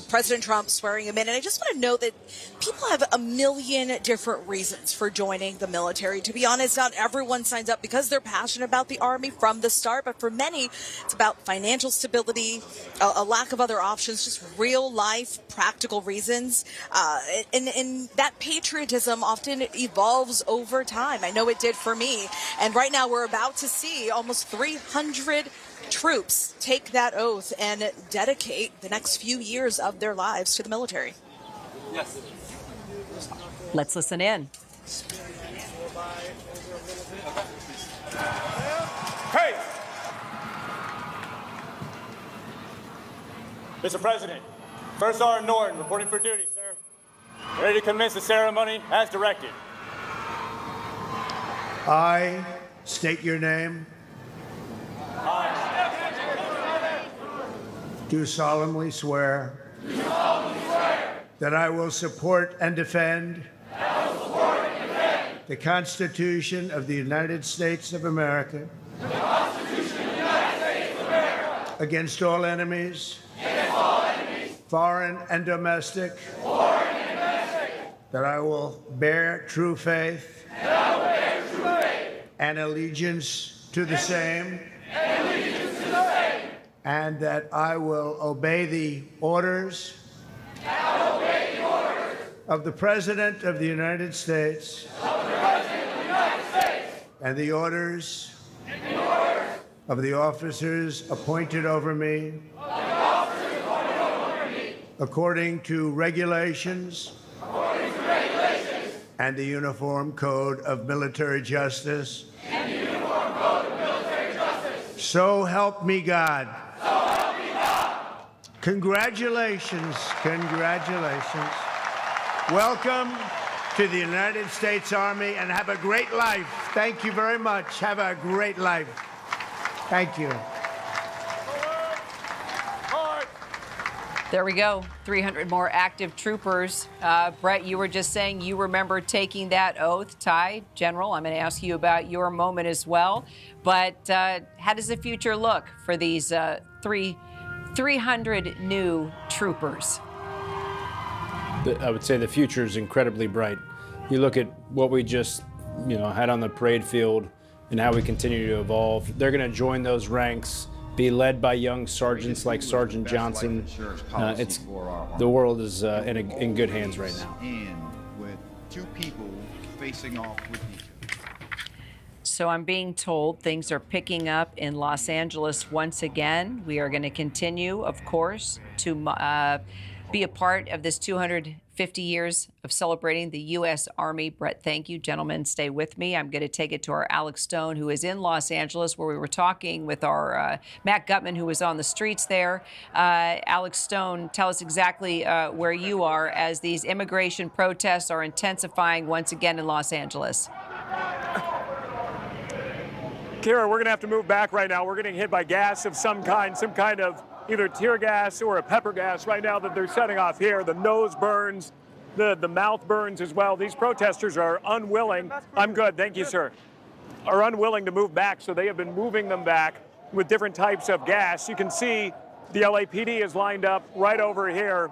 President Trump swearing them in. And I just want to note that people have a million different reasons for joining the military. To be honest, not everyone signs up because they're passionate about the Army from the start. But for many, it's about financial stability, a lack of other options, just real life, practical reasons. And that patriotism often evolves over time. I know it did for me. And right now we're about to see almost 300 troops take that oath and dedicate the next few years of their lives to the military. Yes. Let's listen in. Hey! Mr. President, First Sergeant Norton reporting for duty, sir. Ready to commence the ceremony as directed. I state your name. Do solemnly swear that I will support and defend the Constitution of the United States of America against all enemies, foreign and domestic, that I will bear true faith and allegiance to the same, and that I will obey the orders of the President of the United States and the orders of the officers appointed over me according to regulations and the Uniform Code of Military Justice. So help me God. Congratulations, congratulations. Welcome to the United States Army, and have a great life. Thank you very much. Have a great life. Thank you. There we go. 300 more active troopers. Brett, you were just saying you remember taking that oath. Ty, General, I'm going to ask you about your moment as well. But how does the future look for these 300 new troopers? I would say the future is incredibly bright. You look at what we just, had on the parade field and how we continue to evolve. They're going to join those ranks, be led by young sergeants like Sergeant Johnson. The world is in good hands right now. With two people facing off with each other. So I'm being told things are picking up in Los Angeles once again. We are going to continue, of course, to be a part of this 250 years of celebrating the U.S. Army. Brett, thank you. Gentlemen, stay with me. I'm going to take it to our Alex Stone, who is in Los Angeles, where we were talking with our Matt Gutman, who was on the streets there. Alex Stone, tell us exactly where you are as these immigration protests are intensifying once again in Los Angeles. Kira, we're going to have to move back right now. We're getting hit by gas of some kind of either tear gas or a pepper gas right now that they're setting off here. The nose burns, the mouth burns as well. These protesters are unwilling. I'm good, thank you, sir. Are unwilling to move back, so they have been moving them back with different types of gas. You can see the LAPD is lined up right over here.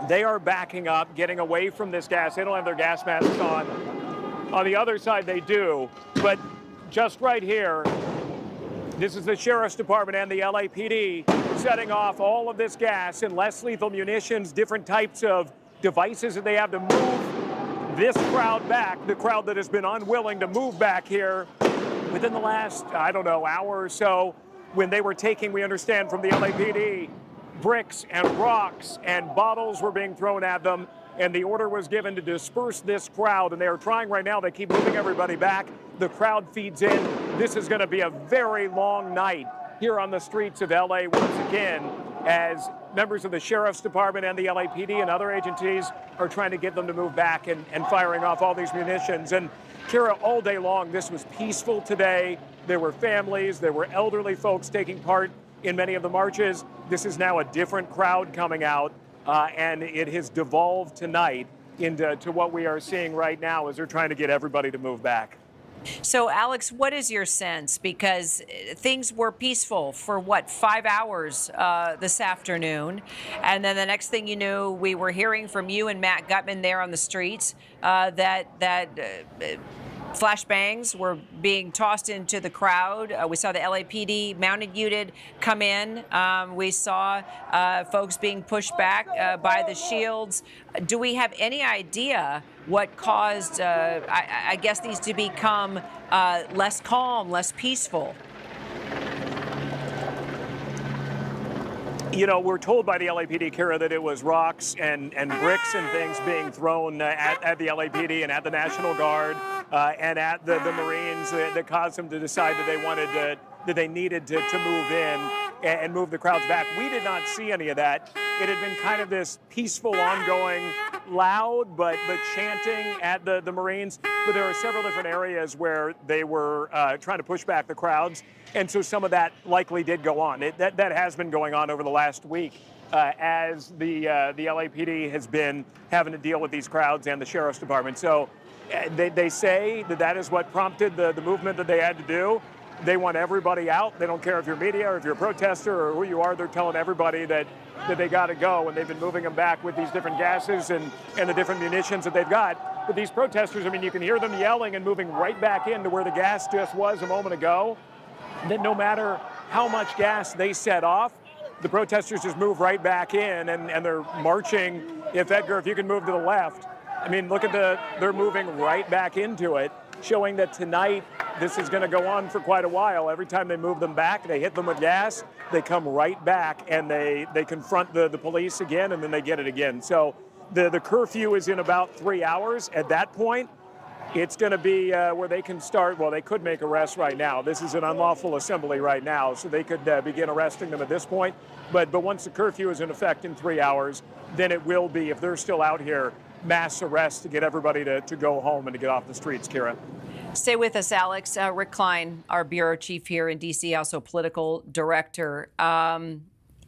They are backing up, getting away from this gas. They don't have their gas masks on. On the other side, they do. But just right here, this is the Sheriff's Department and the LAPD setting off all of this gas and less lethal munitions, different types of devices that they have to move this crowd back, the crowd that has been unwilling to move back here within the last, I don't know, hour or so, when they were taking, we understand from the LAPD, bricks and rocks and bottles were being thrown at them, and the order was given to disperse this crowd, and they are trying right now. They keep moving everybody back. The crowd feeds in. This is going to be a very long night here on the streets of LA once again, as members of the Sheriff's Department and the LAPD and other agencies are trying to get them to move back and firing off all these munitions. And Kira, all day long, this was peaceful today. There were families, there were elderly folks taking part in many of the marches. This is now a different crowd coming out, and it has devolved tonight into what we are seeing right now as they're trying to get everybody to move back. So, Alex, what is your sense? Because things were peaceful for, 5 hours this afternoon. And then the next thing you knew, we were hearing from you and Matt Gutman there on the streets that flashbangs were being tossed into the crowd. We saw the LAPD mounted unit come in. We saw folks being pushed back by the shields. Do we have any idea what caused, I guess, these to become less calm, less peaceful? You know, we're told by the LAPD, Kira, that it was rocks and bricks and things being thrown at the LAPD and at the National Guard and at the Marines that caused them to decide that they needed to move in and move the crowds back. We did not see any of that. It had been kind of this peaceful, ongoing, loud but chanting at the Marines. But there are several different areas where they were trying to push back the crowds. And so some of that likely did go on. That has been going on over the last week as the LAPD has been having to deal with these crowds and the Sheriff's Department. So they say that is what prompted the movement that they had to do. They want everybody out. They don't care if you're media or if you're a protester or who you are. They're telling everybody that they got to go, and they've been moving them back with these different gases and the different munitions that they've got. But these protesters, I mean, you can hear them yelling and moving right back into where the gas just was a moment ago. That no matter how much gas they set off, the protesters just move right back in, and they're marching. If you can move to the left, I mean, look at they're moving right back into it, showing that tonight this is going to go on for quite a while. Every time they move them back, they hit them with gas, they come right back, and they confront the police again, and then they get it again. So the curfew is in about 3 hours. At that point, it's going to be where they can start. Well, they could make arrests right now. This is an unlawful assembly right now, so they could begin arresting them at this point. But once the curfew is in effect in 3 hours, then it will be, if they're still out here, mass arrests to get everybody to go home and to get off the streets, Kira. Stay with us, Alex. Rick Klein, our bureau chief here in D.C., also political director.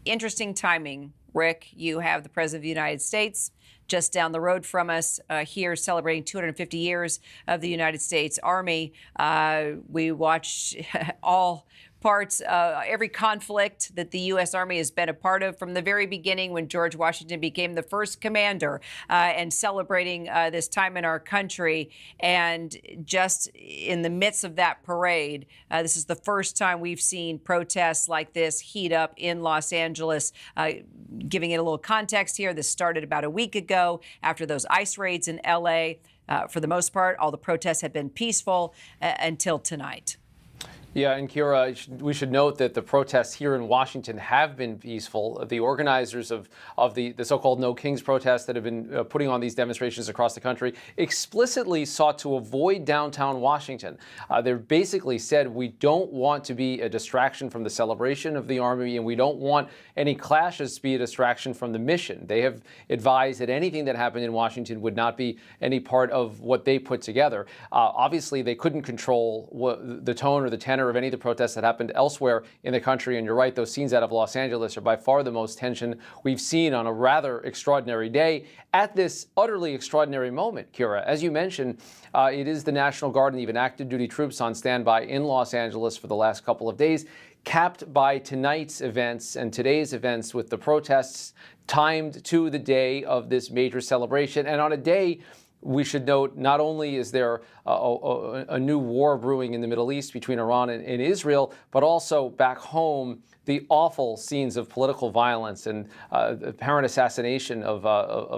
Interesting timing, Rick. You have the President of the United States just down the road from us here celebrating 250 years of the United States Army. We watch all parts, every conflict that the U.S. Army has been a part of from the very beginning when George Washington became the first commander, and celebrating this time in our country. And just in the midst of that parade, this is the first time we've seen protests like this heat up in Los Angeles. Giving it a little context here, this started about a week ago after those ICE raids in L.A. For the most part, all the protests have been peaceful until tonight. Yeah, and Kira, we should note that the protests here in Washington have been peaceful. The organizers of the so-called No Kings protests that have been putting on these demonstrations across the country explicitly sought to avoid downtown Washington. They basically said, we don't want to be a distraction from the celebration of the Army, and we don't want any clashes to be a distraction from the mission. They have advised that anything that happened in Washington would not be any part of what they put together. Obviously, they couldn't control the tone or the tenor tenor of any of the protests that happened elsewhere in the country. And you're right, those scenes out of Los Angeles are by far the most tension we've seen on a rather extraordinary day at this utterly extraordinary moment, Kira. As you mentioned, it is the National Guard and even active duty troops on standby in Los Angeles for the last couple of days, capped by tonight's events and today's events with the protests timed to the day of this major celebration. And on a day, we should note, not only is there a new war brewing in the Middle East between Iran and Israel, but also back home, the awful scenes of political violence and apparent assassination of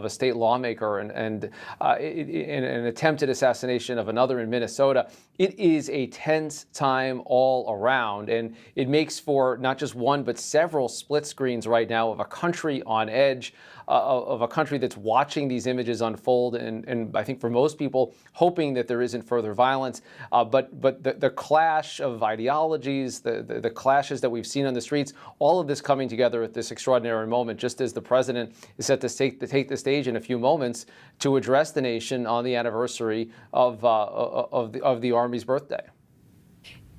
a state lawmaker and an attempted assassination of another in Minnesota. It is a tense time all around, and it makes for not just one but several split screens right now of a country on edge, of a country that's watching these images unfold, and I think for most people hoping that there isn't further violence. But the clash of ideologies, the clashes that we've seen on the streets, all of this coming together at this extraordinary moment, just as the president is set to take the stage in a few moments to address the nation on the anniversary of the Army's birthday.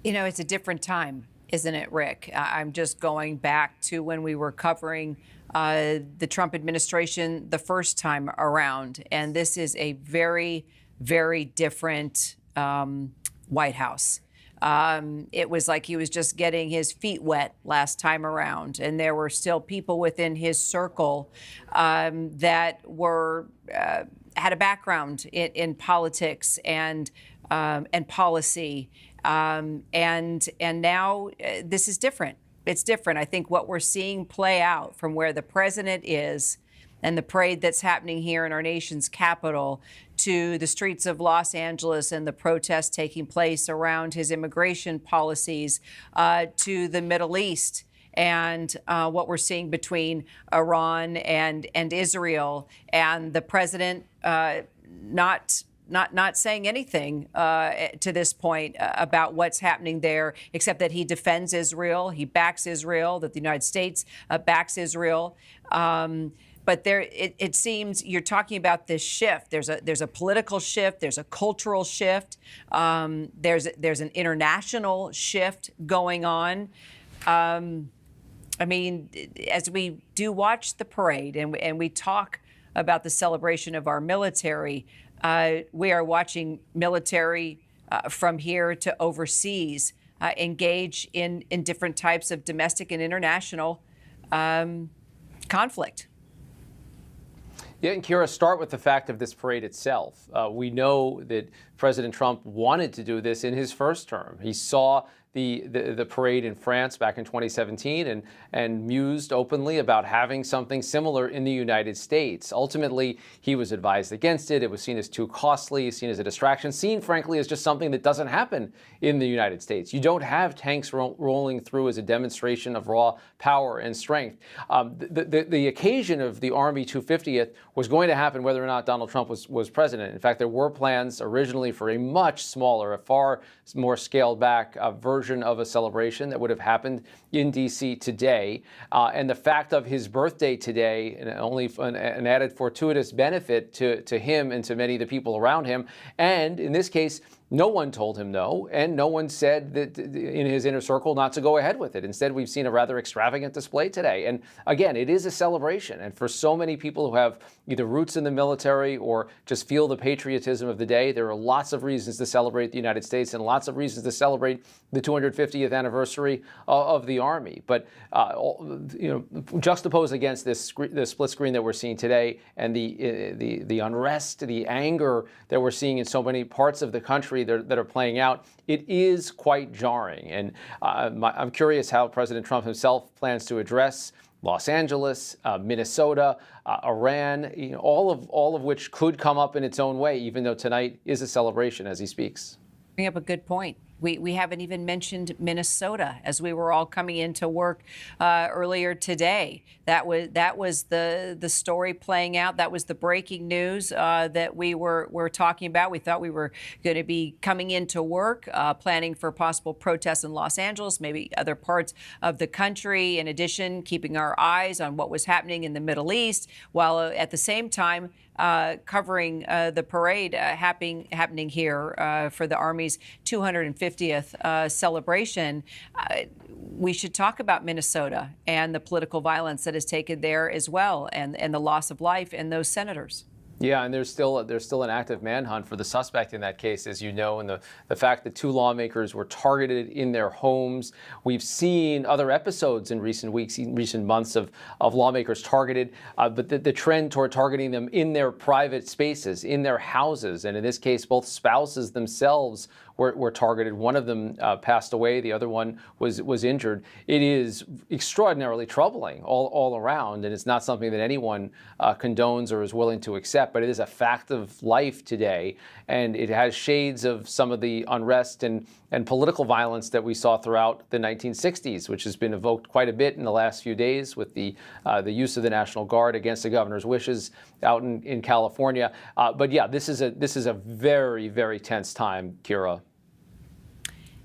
You know, it's a different time, isn't it, Rick? I'm just going back to when we were covering the Trump administration the first time around. And this is a very, very different White House. It was like he was just getting his feet wet last time around. And there were still people within his circle that were had a background in politics and policy. And now this is different. It's different. I think what we're seeing play out from where the president is and the parade that's happening here in our nation's capital to the streets of Los Angeles and the protests taking place around his immigration policies to the Middle East and what we're seeing between Iran and Israel, and the president not saying anything to this point about what's happening there, except that he defends Israel, he backs Israel, that the United States backs Israel. But it seems you're talking about this shift. There's a political shift. There's a cultural shift. There's an international shift going on. I mean, as we do watch the parade and we talk about the celebration of our military, we are watching military from here to overseas engage in different types of domestic and international conflict. Yeah, and Kira, start with the fact of this parade itself. We know that President Trump wanted to do this in his first term. He saw the parade in France back in 2017 and mused openly about having something similar in the United States. Ultimately, he was advised against it. It was seen as too costly, seen as a distraction, seen, frankly, as just something that doesn't happen in the United States. You don't have tanks rolling through as a demonstration of raw power and strength. The occasion of the Army 250th was going to happen whether or not Donald Trump was president. In fact, there were plans originally for a much smaller, a far more scaled back version of a celebration that would have happened in D.C. today. And the fact of his birthday today, and only an added fortuitous benefit to him and to many of the people around him. And in this case, no one told him no, and no one said that in his inner circle not to go ahead with it. Instead, we've seen a rather extravagant display today. And again, it is a celebration. And for so many people who have either roots in the military or just feel the patriotism of the day, there are lots of reasons to celebrate the United States and lots of reasons to celebrate the 250th anniversary of the Army. But juxtaposed against this split screen that we're seeing today and the unrest, the anger that we're seeing in so many parts of the country that are playing out, it is quite jarring. And I'm curious how President Trump himself plans to address Los Angeles, Minnesota, Iran, all of which could come up in its own way, even though tonight is a celebration as he speaks. Bring up a good point. We haven't even mentioned Minnesota as we were all coming into work earlier today. That was the story playing out. That was the breaking news that we were talking about. We thought we were going to be coming into work, planning for possible protests in Los Angeles, maybe other parts of the country. In addition, keeping our eyes on what was happening in the Middle East, while at the same time covering the parade happening here for the Army's 250th 250th celebration. We should talk about Minnesota and the political violence that has taken there as well, and the loss of life in those senators. Yeah, and there's still an active manhunt for the suspect in that case, as you know, and the fact that 2 lawmakers were targeted in their homes. We've seen other episodes in recent weeks, in recent months of lawmakers targeted, but the trend toward targeting them in their private spaces, in their houses, and in this case, both spouses themselves were targeted. One of them passed away. The other one was injured. It is extraordinarily troubling all around, and it's not something that anyone condones or is willing to accept, but it is a fact of life today, and it has shades of some of the unrest and political violence that we saw throughout the 1960s, which has been evoked quite a bit in the last few days with the use of the National Guard against the governor's wishes out in California. But yeah, this is a very, very tense time, Kira.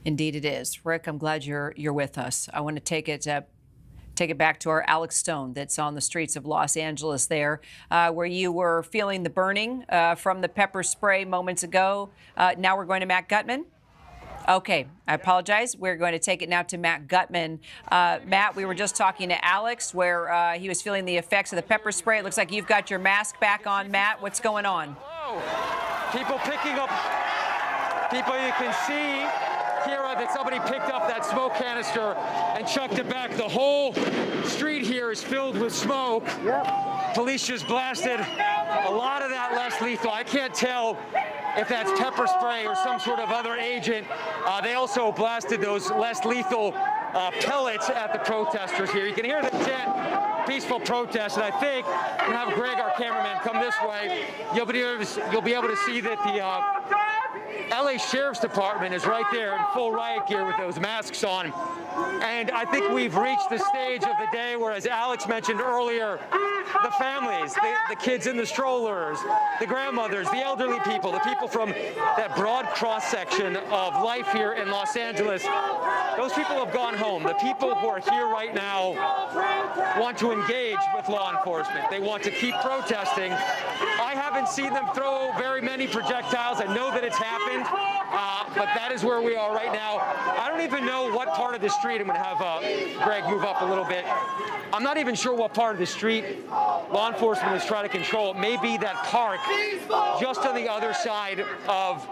Indeed it is. Rick, I'm glad you're with us. I want to take it back to our Alex Stone that's on the streets of Los Angeles there, where you were feeling the burning from the pepper spray moments ago. Now we're going to Matt Gutman. Okay, I apologize. We're going to take it now to Matt Gutman. Matt, we were just talking to Alex where he was feeling the effects of the pepper spray. It looks like you've got your mask back on, Matt. What's going on? People picking up, people you can see, Kira, that somebody picked up that smoke canister and chucked it back. The whole street here is filled with smoke. Yep. Police just blasted a lot of that less lethal. I can't tell if that's pepper spray or some sort of other agent. They also blasted those less lethal pellets at the protesters here. You can hear the chant, peaceful protest, and I think I'm gonna have Greg, our cameraman, come this way. You'll be able to see that the LA Sheriff's Department is right there in full riot gear with those masks on. And I think we've reached the stage of the day where, as Alex mentioned earlier, the families, the kids in the strollers, the grandmothers, the elderly people, the people from that broad cross-section of life here in Los Angeles, those people have gone home. The people who are here right now want to engage with law enforcement. They want to keep protesting. I haven't seen them throw very many projectiles. I know that it's happened, but that is where we are right now. I don't even know what part of the street. I'm going to have Greg move up a little bit. I'm not even sure what part of the street law enforcement is trying to control. It may be that park just on the other side of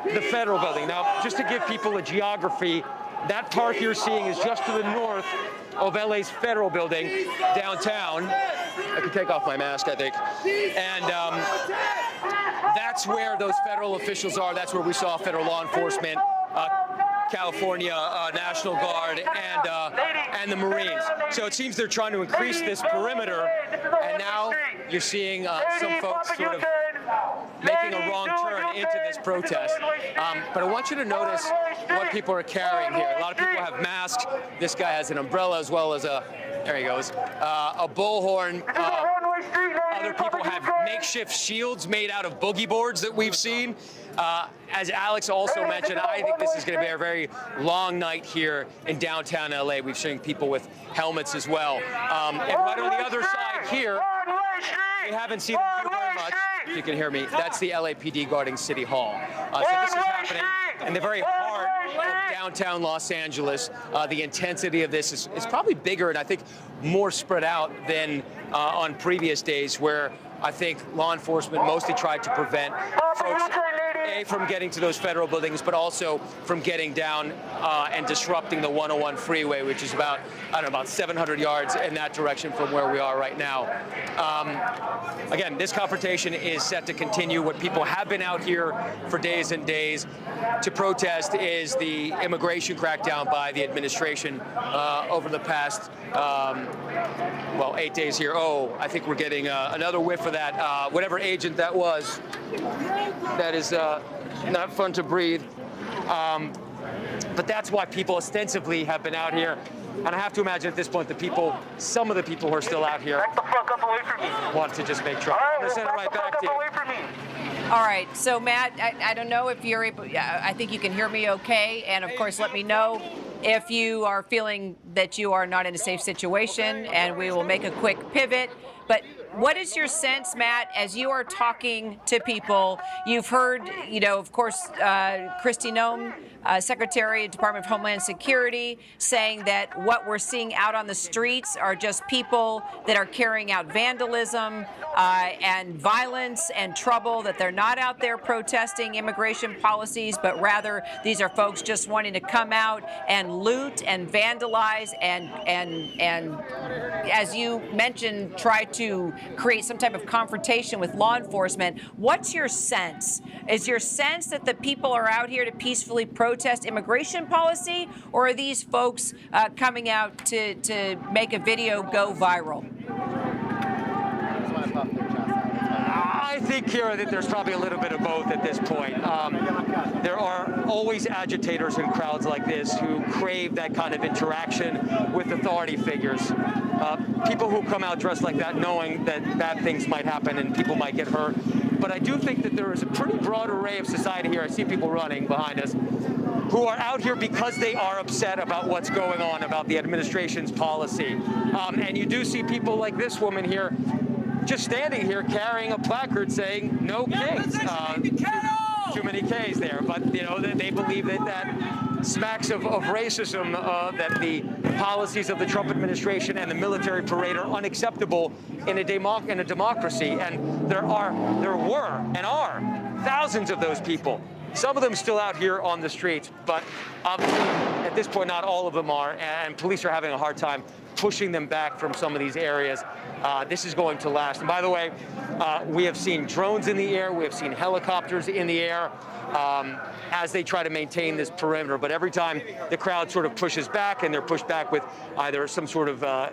the federal building. Now, just to give people a geography, that park you're seeing is just to the north of LA's federal building downtown. I can take off my mask, I think. And that's where those federal officials are. That's where we saw federal law enforcement, California National Guard, and the Marines. So it seems they're trying to increase this perimeter, and now you're seeing some folks sort of making a wrong turn into this protest. But I want you to notice what people are carrying here. A lot of people have masks. This guy has an umbrella as well as there he goes, a bullhorn. Other people have makeshift shields made out of boogie boards that we've seen. As Alex also mentioned, I think this is going to be a very long night here in downtown LA. We've seen people with helmets as well. And right on the other side here, we haven't seen them do very much. If you can hear me, that's the LAPD guarding City Hall. So this is happening in the very heart of downtown Los Angeles. The intensity of this is probably bigger and I think more spread out than on previous days where I think law enforcement mostly tried to prevent folks, A, from getting to those federal buildings, but also from getting down and disrupting the 101 freeway, which is about 700 yards in that direction from where we are right now. Again, this confrontation is set to continue. What people have been out here for days and days to protest is the immigration crackdown by the administration over the past, 8 days here. Oh, I think we're getting another whiff of that. Whatever agent that was, that is not fun to breathe. But that's why people ostensibly have been out here. And I have to imagine at this point, some of the people who are still out here want to just make trouble. I'm going to send it right back to you. All right. So, Matt, I don't know if you're able, I think you can hear me okay. And, of course, let me know if you are feeling that you are not in a safe situation, and we will make a quick pivot. But What is your sense, Matt, as you are talking to people? You've heard, of course, Kristi Noem, Secretary of Department of Homeland Security, saying that what we're seeing out on the streets are just people that are carrying out vandalism and violence and trouble, that they're not out there protesting immigration policies, but rather these are folks just wanting to come out and loot and vandalize and as you mentioned, try to create some type of confrontation with law enforcement. What's your sense? Is your sense that the people are out here to peacefully protest immigration policy, or are these folks coming out to make a video go viral? I think, Kira, that there's probably a little bit of both at this point. There are always agitators in crowds like this who crave that kind of interaction with authority figures. People who come out dressed like that knowing that bad things might happen and people might get hurt. But I do think that there is a pretty broad array of society here. I see people running behind us who are out here because they are upset about what's going on, about the administration's policy. And you do see people like this woman here just standing here carrying a placard saying no K's. Too many K's there, but they believe that smacks of racism, that the policies of the Trump administration and the military parade are unacceptable in a democracy. And there were and are thousands of those people. Some of them still out here on the streets, but obviously at this point not all of them are, and police are having a hard time pushing them back from some of these areas. This is going to last. And by the way, we have seen drones in the air, we have seen helicopters in the air as they try to maintain this perimeter. But every time the crowd sort of pushes back, and they're pushed back with either some sort of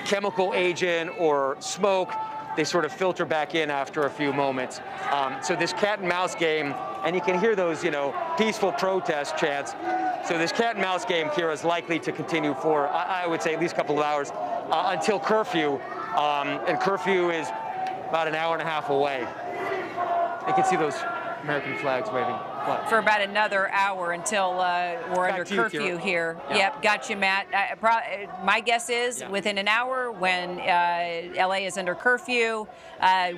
chemical agent or smoke, they sort of filter back in after a few moments. So this cat and mouse game, and you can hear those, peaceful protest chants. So this cat and mouse game, Kira, is likely to continue for, I would say, at least a couple of hours until curfew. And curfew is about an hour and a half away. You can see those American flags waving. What? For about another hour until we're under curfew here. Yeah. Yep, got you, Matt. My guess is within an hour, when LA is under curfew,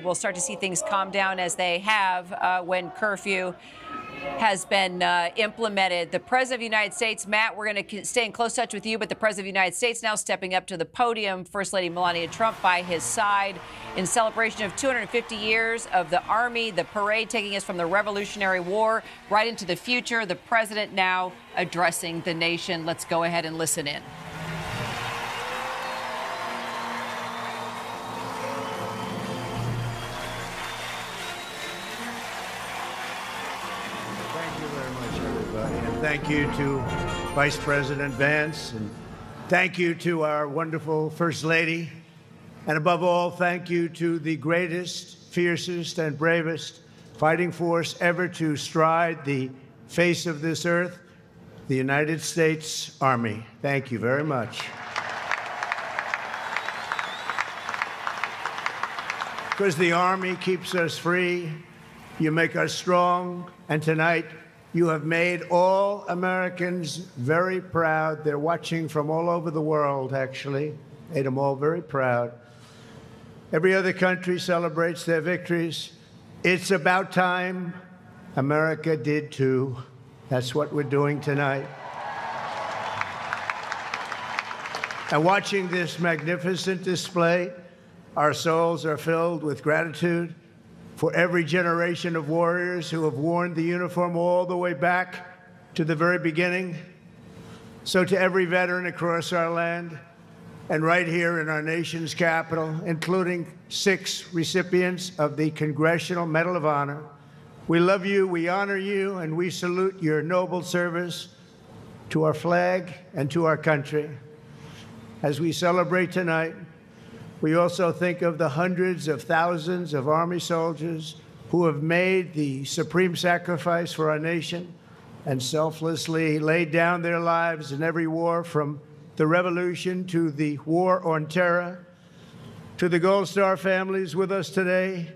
we'll start to see things calm down as they have when curfew has been implemented. The President of the United States, Matt, we're going to stay in close touch with you, but the President of the United States now stepping up to the podium, First Lady Melania Trump by his side in celebration of 250 years of the Army, the parade taking us from the Revolutionary War right into the future. The President now addressing the nation. Let's go ahead and listen in. Thank you to Vice President Vance, and thank you to our wonderful First Lady, and above all, thank you to the greatest, fiercest, and bravest fighting force ever to stride the face of this earth, the United States Army. Thank you very much. Because the Army keeps us free, you make us strong, and tonight, you have made all Americans very proud. They're watching from all over the world, actually. Made them all very proud. Every other country celebrates their victories. It's about time America did too. That's what we're doing tonight. And watching this magnificent display, our souls are filled with gratitude for every generation of warriors who have worn the uniform all the way back to the very beginning. So to every veteran across our land, and right here in our nation's capital, including 6 recipients of the Congressional Medal of Honor, we love you, we honor you, and we salute your noble service to our flag and to our country. As we celebrate tonight, we also think of the hundreds of thousands of Army soldiers who have made the supreme sacrifice for our nation and selflessly laid down their lives in every war, from the Revolution to the War on Terror. To the Gold Star families with us today,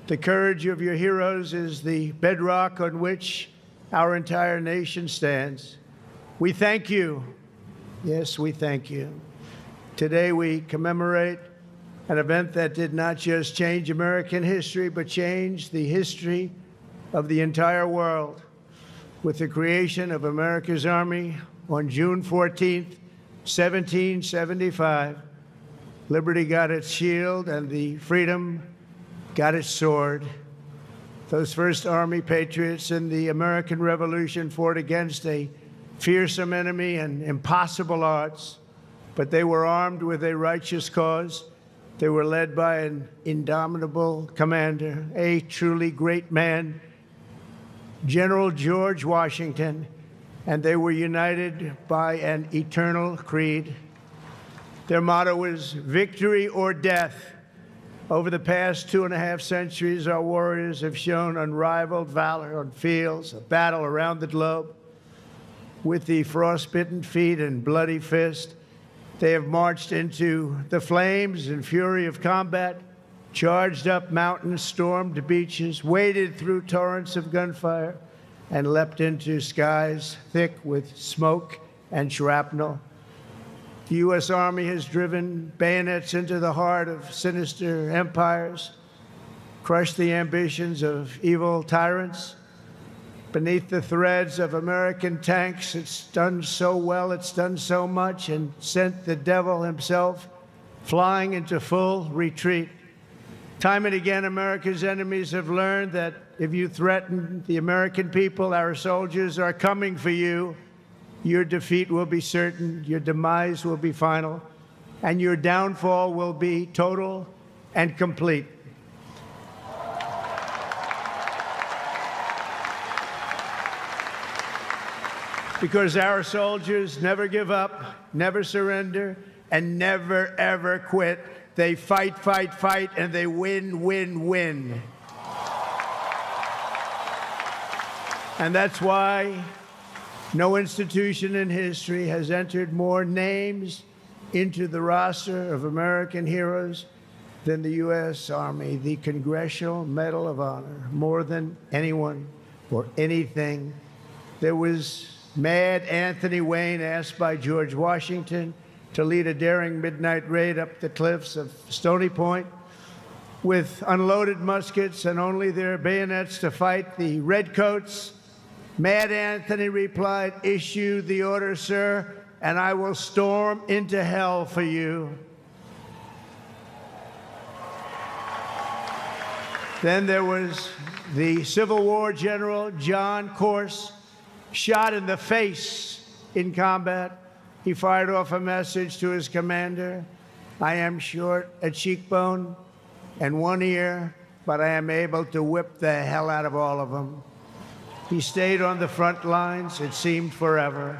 the courage of your heroes is the bedrock on which our entire nation stands. We thank you. Yes, we thank you. Today we commemorate an event that did not just change American history, but changed the history of the entire world. With the creation of America's Army on June 14th, 1775, liberty got its shield and the freedom got its sword. Those first Army patriots in the American Revolution fought against a fearsome enemy and impossible odds, but they were armed with a righteous cause. They were led by an indomitable commander, a truly great man, General George Washington, and they were united by an eternal creed. Their motto was victory or death. Over the past 2.5 centuries, our warriors have shown unrivaled valor on fields of battle around the globe. With the frostbitten feet and bloody fist, they have marched into the flames and fury of combat, charged up mountains, stormed beaches, waded through torrents of gunfire, and leapt into skies thick with smoke and shrapnel. The U.S. Army has driven bayonets into the heart of sinister empires, crushed the ambitions of evil tyrants. Beneath the threads of American tanks, it's done so well, it's done so much, and sent the devil himself flying into full retreat. Time and again, America's enemies have learned that if you threaten the American people, our soldiers are coming for you. Your defeat will be certain, your demise will be final, and your downfall will be total and complete. Because our soldiers never give up, never surrender, and never, ever quit. They fight, fight, fight, and they win, win, win. And that's why no institution in history has entered more names into the roster of American heroes than the U.S. Army, the Congressional Medal of Honor, more than anyone or anything. There was Mad Anthony Wayne, asked by George Washington to lead a daring midnight raid up the cliffs of Stony Point with unloaded muskets and only their bayonets to fight the redcoats. Mad Anthony replied, "Issue the order, sir, and I will storm into hell for you." Then there was the Civil War general, John Corse, shot in the face in combat. He fired off a message to his commander: "I am short a cheekbone and one ear, but I am able to whip the hell out of all of them." He stayed on the front lines, it seemed forever.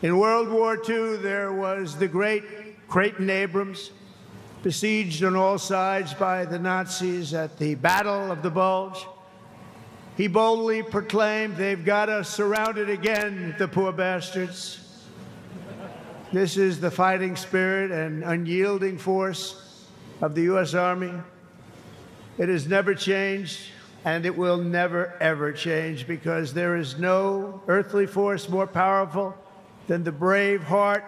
In World War II, there was the great Creighton Abrams, besieged on all sides by the Nazis at the Battle of the Bulge. He boldly proclaimed, "They've got us surrounded again, the poor bastards." This is the fighting spirit and unyielding force of the U.S. Army. It has never changed, and it will never, ever change, because there is no earthly force more powerful than the brave heart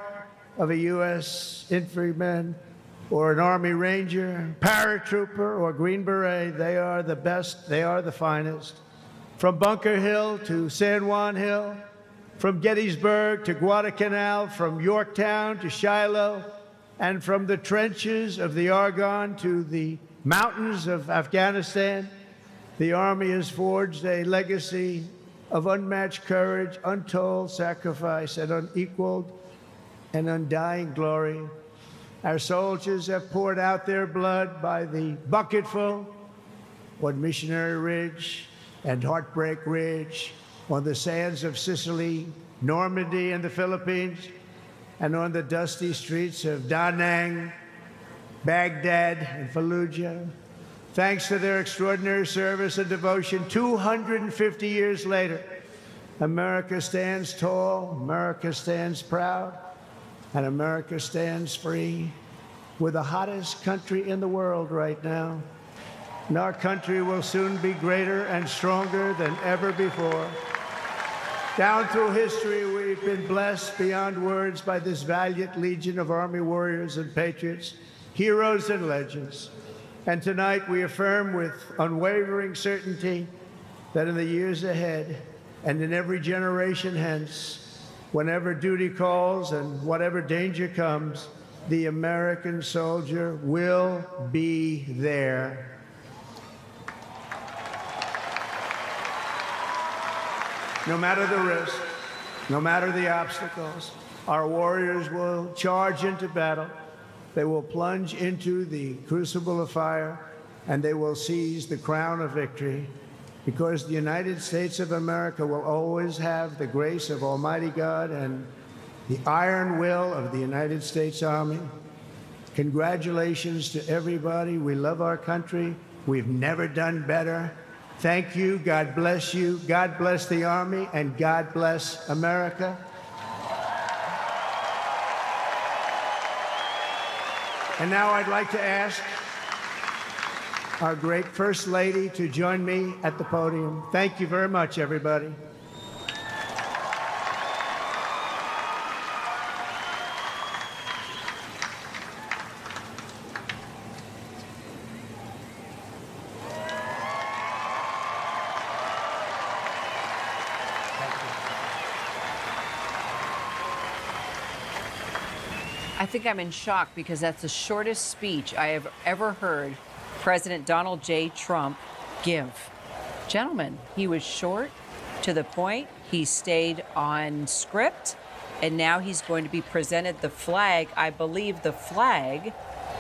of a U.S. infantryman or an Army Ranger, paratrooper, or Green Beret. They are the best, they are the finest. From Bunker Hill to San Juan Hill, from Gettysburg to Guadalcanal, from Yorktown to Shiloh, and from the trenches of the Argonne to the mountains of Afghanistan, the Army has forged a legacy of unmatched courage, untold sacrifice, and unequaled and undying glory. Our soldiers have poured out their blood by the bucketful on Missionary Ridge and Heartbreak Ridge, on the sands of Sicily, Normandy, and the Philippines, and on the dusty streets of Da Nang, Baghdad, and Fallujah. Thanks to their extraordinary service and devotion, 250 years later, America stands tall, America stands proud, and America stands free. We're the hottest country in the world right now, and our country will soon be greater and stronger than ever before. Down through history, we've been blessed beyond words by this valiant legion of Army warriors and patriots. heroes and legends. And tonight we affirm with unwavering certainty that in the years ahead and in every generation hence, whenever duty calls and whatever danger comes, the American soldier will be there. No matter the risk, no matter the obstacles, our warriors will charge into battle. They will plunge into the crucible of fire, and they will seize the crown of victory, because the United States of America will always have the grace of Almighty God and the iron will of the United States Army. Congratulations to everybody. We love our country. We've never done better. Thank you. God bless you. God bless the Army, and God bless America. And now I'd like to ask our great First Lady to join me at the podium. Thank you very much, everybody. I think I'm in shock because that's the shortest speech I have ever heard President Donald J. Trump give. Gentlemen, he was short, to the point. He stayed on script, and now he's going to be presented the flag. I believe the flag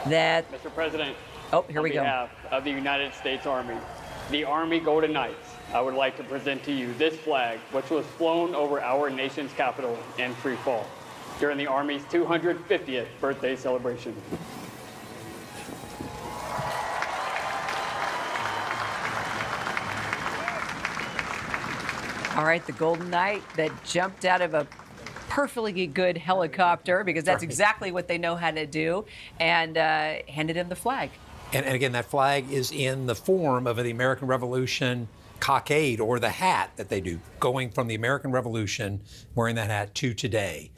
that... Mr. President, oh, here we go. On behalf of the United States Army, the Army Golden Knights, I would like to present to you this flag, which was flown over our nation's capital in free fall during the Army's 250th birthday celebration. All right, the Golden Knight that jumped out of a perfectly good helicopter, because that's exactly what they know how to do, and handed him the flag. And again, that flag is in the form of the American Revolution cockade, or the hat that they do, going from the American Revolution, wearing that hat, to today.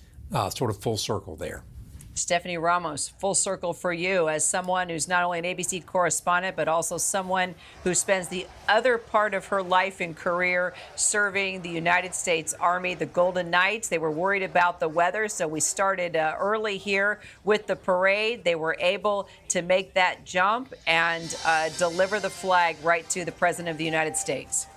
Sort of full circle there. Stephanie Ramos, full circle for you as someone who's not only an ABC correspondent, but also someone who spends the other part of her life and career serving the United States Army, the Golden Knights. They were worried about the weather, so we started early here with the parade. They were able to make that jump and deliver the flag right to the President of the United States.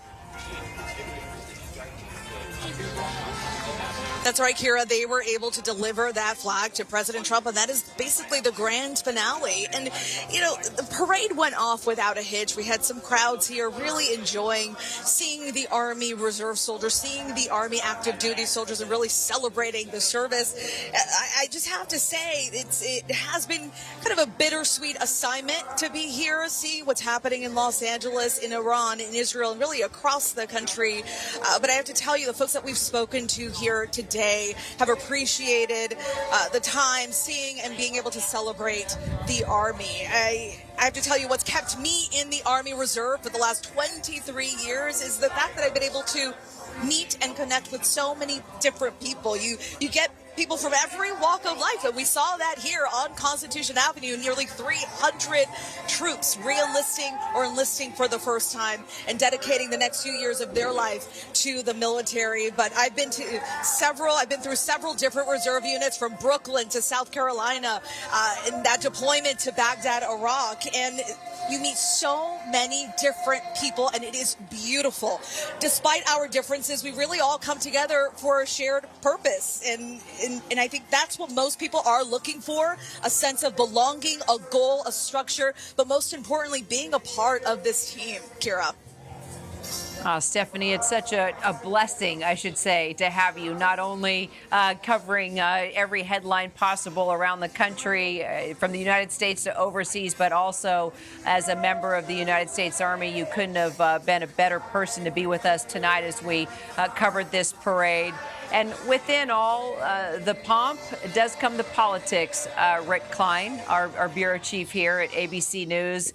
That's right, Kira. They were able to deliver that flag to President Trump, and that is basically the grand finale. And, you know, the parade went off without a hitch. We had some crowds here really enjoying seeing the Army Reserve soldiers, seeing the Army active duty soldiers, and really celebrating the service. I just have to say, it has been kind of a bittersweet assignment to be here, see what's happening in Los Angeles, in Iran, in Israel, and really across the country. But I have to tell you, the folks that we've spoken to here today have appreciated the time seeing and being able to celebrate the Army. I have to tell you, what's kept me in the Army Reserve for the last 23 years is the fact that I've been able to meet and connect with so many different people. You get people from every walk of life, and we saw that here on Constitution Avenue. Nearly 300 troops re-enlisting or enlisting for the first time and dedicating the next few years of their life to the military. But I've been through several different reserve units, from Brooklyn to South Carolina, and that deployment to Baghdad, Iraq, and you meet so many different people, and it is beautiful. Despite our differences, we really all come together for a shared purpose, and I think that's what most people are looking for: a sense of belonging, a goal, a structure, but most importantly, being a part of this team. Kira. Stephanie, it's such a blessing, I should say, to have you not only covering every headline possible around the country, from the United States to overseas, but also as a member of the United States Army. You couldn't have been a better person to be with us tonight as we covered this parade. And within all the pomp does come the politics. Rick Klein, our bureau chief here at ABC News,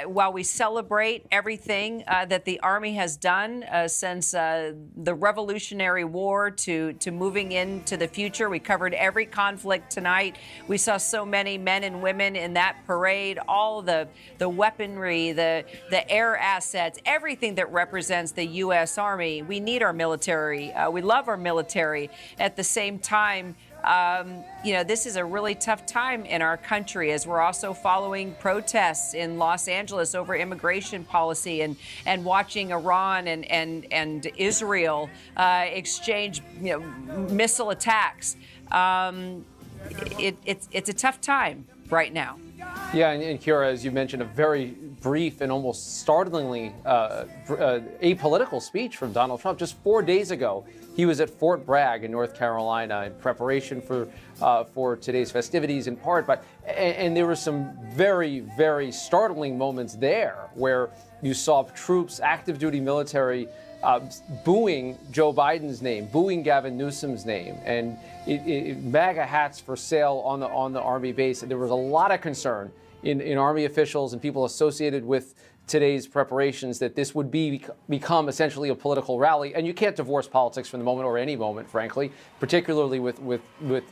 while we celebrate everything that the Army has done since the Revolutionary War to moving into the future, we covered every conflict tonight. We saw so many men and women in that parade, all the weaponry, the air assets, everything that represents the U.S. Army. We need our military. We love our military. At the same time, this is a really tough time in our country as we're also following protests in Los Angeles over immigration policy and watching Iran and Israel exchange missile attacks. It's a tough time right now. Yeah, and Kira, as you mentioned, a very brief and almost startlingly apolitical speech from Donald Trump. Just 4 days ago, he was at Fort Bragg in North Carolina in preparation for today's festivities in part. And there were some very, very startling moments there where you saw troops, active duty military, booing Joe Biden's name, booing Gavin Newsom's name, and MAGA hats for sale on the Army base. There was a lot of concern in Army officials and people associated with today's preparations that this would become essentially a political rally. And you can't divorce politics from the moment or any moment, frankly, particularly with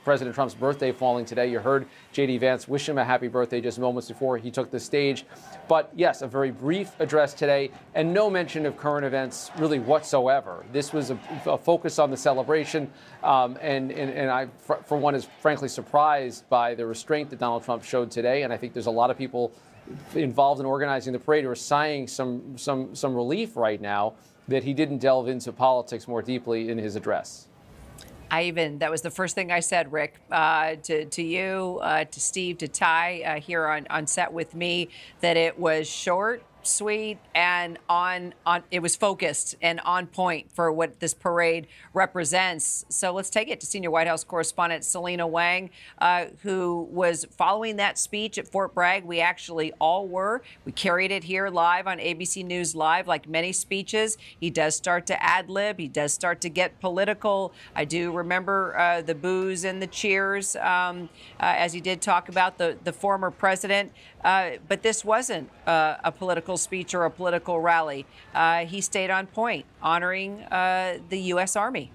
President Trump's birthday falling today. You heard J.D. Vance wish him a happy birthday just moments before he took the stage. But yes, a very brief address today and no mention of current events really whatsoever. This was a focus on the celebration. And I, for one, is frankly surprised by the restraint that Donald Trump showed today. And I think there's a lot of people involved in organizing the parade who are sighing some relief right now that he didn't delve into politics more deeply in his address. That was the first thing I said, Rick, to you, to Steve, to Ty here on set with me, that it was short, sweet, and it was focused and on point for what this parade represents. So let's take it to senior White House correspondent Selena Wang, who was following that speech at Fort Bragg. We actually all were. We carried it here live on ABC News Live. Like many speeches, he does start to ad-lib. He does start to get political. I do remember the boos and the cheers as he did talk about the former president. But this wasn't a political speech or a political rally. He stayed on point, honoring the U.S. Army.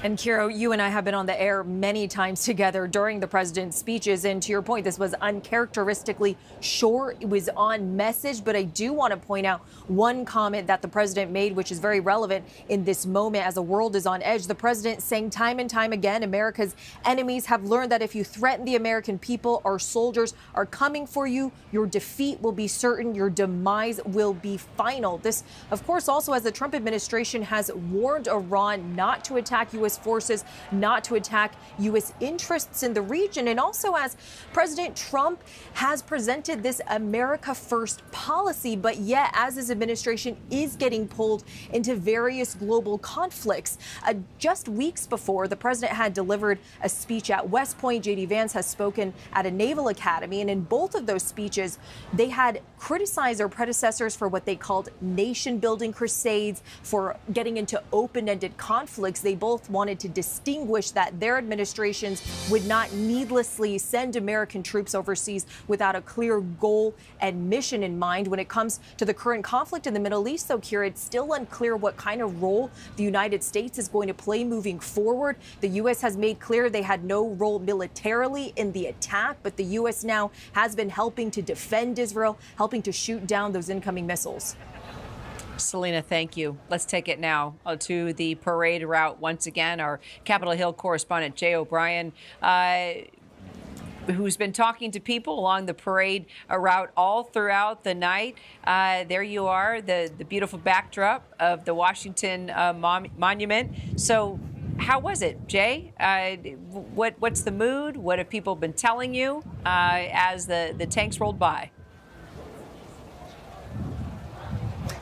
And Kiro, you and I have been on the air many times together during the president's speeches. And to your point, this was uncharacteristically short. It was on message. But I do want to point out one comment that the president made, which is very relevant in this moment as the world is on edge. The president saying time and time again, America's enemies have learned that if you threaten the American people, our soldiers are coming for you. Your defeat will be certain. Your demise will be final. This, of course, also as the Trump administration has warned Iran not to attack U.S. forces, not to attack U.S. interests in the region. And also as President Trump has presented this America First policy, but yet as his administration is getting pulled into various global conflicts. Just weeks before, the president had delivered a speech at West Point. J.D. Vance has spoken at a naval academy. And in both of those speeches, they had criticized their predecessors for what they called nation-building crusades, for getting into open-ended conflicts. They both wanted to distinguish that their administrations would not needlessly send American troops overseas without a clear goal and mission in mind. When it comes to the current conflict in the Middle East, though, Kira, it's still unclear what kind of role the United States is going to play moving forward. The U.S. has made clear they had no role militarily in the attack, but the U.S. now has been helping to defend Israel, helping to shoot down those incoming missiles. Selena, thank you. Let's take it now to the parade route once again. Our Capitol Hill correspondent, Jay O'Brien, who's been talking to people along the parade route all throughout the night. There you are, the beautiful backdrop of the Washington Monument. So how was it, Jay? What's the mood? What have people been telling you as the tanks rolled by?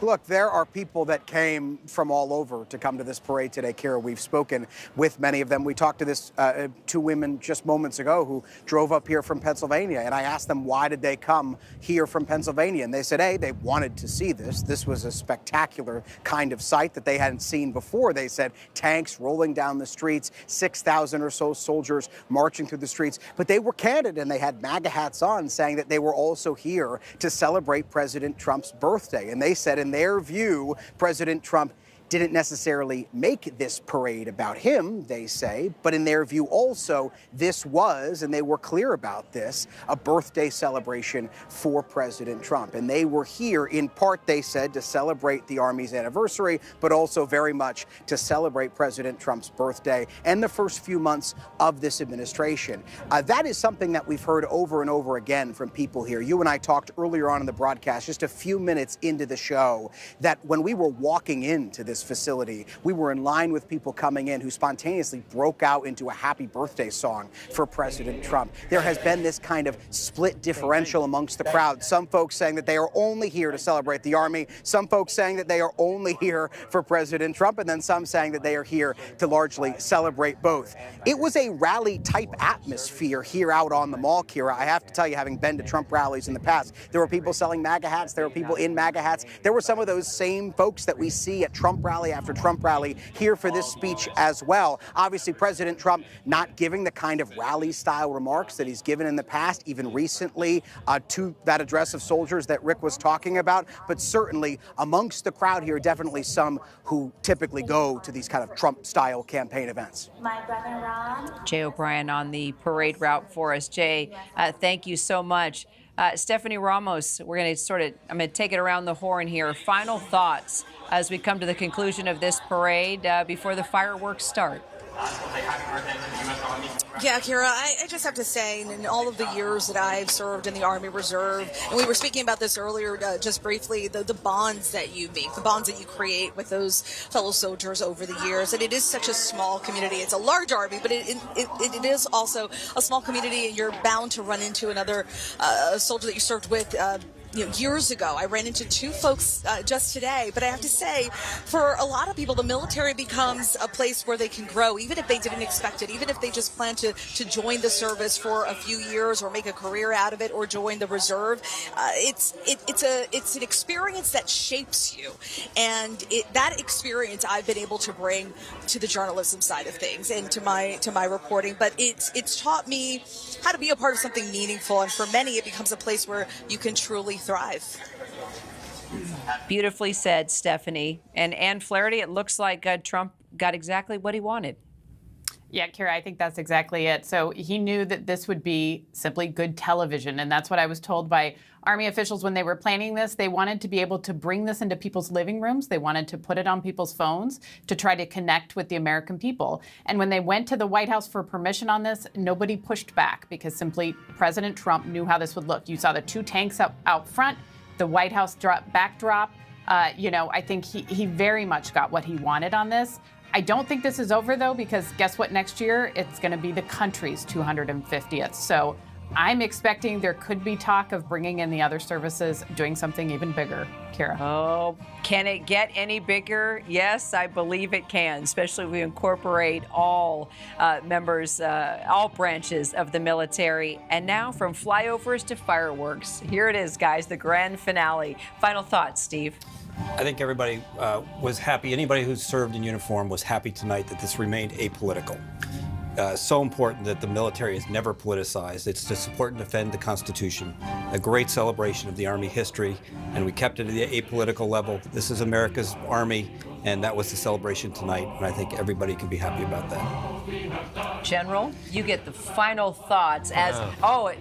Look, there are people that came from all over to come to this parade today, Kira. We've spoken with many of them. We talked to this two women just moments ago who drove up here from Pennsylvania, and I asked them why did they come here from Pennsylvania, and they said, hey, they wanted to see this. This was a spectacular kind of sight that they hadn't seen before. They said tanks rolling down the streets, 6,000 or so soldiers marching through the streets, but they were candid and they had MAGA hats on, saying that they were also here to celebrate President Trump's birthday. And they said in their view, President Trump didn't necessarily make this parade about him, they say, but in their view also, this was, and they were clear about this, a birthday celebration for President Trump. And they were here in part, they said, to celebrate the Army's anniversary, but also very much to celebrate President Trump's birthday and the first few months of this administration. That is something that we've heard over and over again from people here. You and I talked earlier on in the broadcast, just a few minutes into the show, that when we were walking into this facility, we were in line with people coming in who spontaneously broke out into a happy birthday song for President Trump. There has been this kind of split differential amongst the crowd. Some folks saying that they are only here to celebrate the Army, some folks saying that they are only here for President Trump, and then some saying that they are here to largely celebrate both. It was a rally-type atmosphere here out on the mall, Kira. I have to tell you, having been to Trump rallies in the past, there were people selling MAGA hats, there were people in MAGA hats. There were some of those same folks that we see at Trump rally after Trump rally here for this speech as well. Obviously, President Trump not giving the kind of rally-style remarks that he's given in the past, even recently to that address of soldiers that Rick was talking about, but certainly amongst the crowd here, definitely some who typically go to these kind of Trump-style campaign events. My brother Ron. Jay O'Brien on the parade route for us. Jay, thank you so much. Stephanie Ramos, I'm going to take it around the horn here. Final thoughts as we come to the conclusion of this parade before the fireworks start. Yeah, Kira, I just have to say, in all of the years that I've served in the Army Reserve, and we were speaking about this earlier just briefly, the bonds that you make, the bonds that you create with those fellow soldiers over the years. And it is such a small community. It's a large Army, but it is also a small community, and you're bound to run into another soldier that you served with years ago. I ran into two folks just today, but I have to say, for a lot of people, the military becomes a place where they can grow, even if they didn't expect it, even if they just plan to join the service for a few years or make a career out of it or join the reserve. It's an experience that shapes you, and that experience I've been able to bring to the journalism side of things and to my reporting. But it's taught me how to be a part of something meaningful, and for many, it becomes a place where you can truly thrive. Beautifully said, Stephanie. And Ann Flaherty, it looks like Trump got exactly what he wanted. Yeah, Kira, I think that's exactly it. So he knew that this would be simply good television, and that's what I was told by Army officials when they were planning this. They wanted to be able to bring this into people's living rooms. They wanted to put it on people's phones to try to connect with the American people. And when they went to the White House for permission on this, nobody pushed back because simply President Trump knew how this would look. You saw the two tanks out front, the White House backdrop. I think he very much got what he wanted on this. I don't think this is over, though, because guess what? Next year, it's going to be the country's 250th. So I'm expecting there could be talk of bringing in the other services, doing something even bigger. Kira. Oh, can it get any bigger? Yes, I believe it can, especially if we incorporate all members, all branches of the military. And now from flyovers to fireworks, here it is, guys, the grand finale. Final thoughts, Steve. I think everybody was happy. Anybody who served in uniform was happy tonight that this remained apolitical. So important that the military is never politicized. It's to support and defend the Constitution. A great celebration of the Army history, and we kept it at the apolitical level. This is America's Army, and that was the celebration tonight, and I think everybody can be happy about that. General, you get the final thoughts as I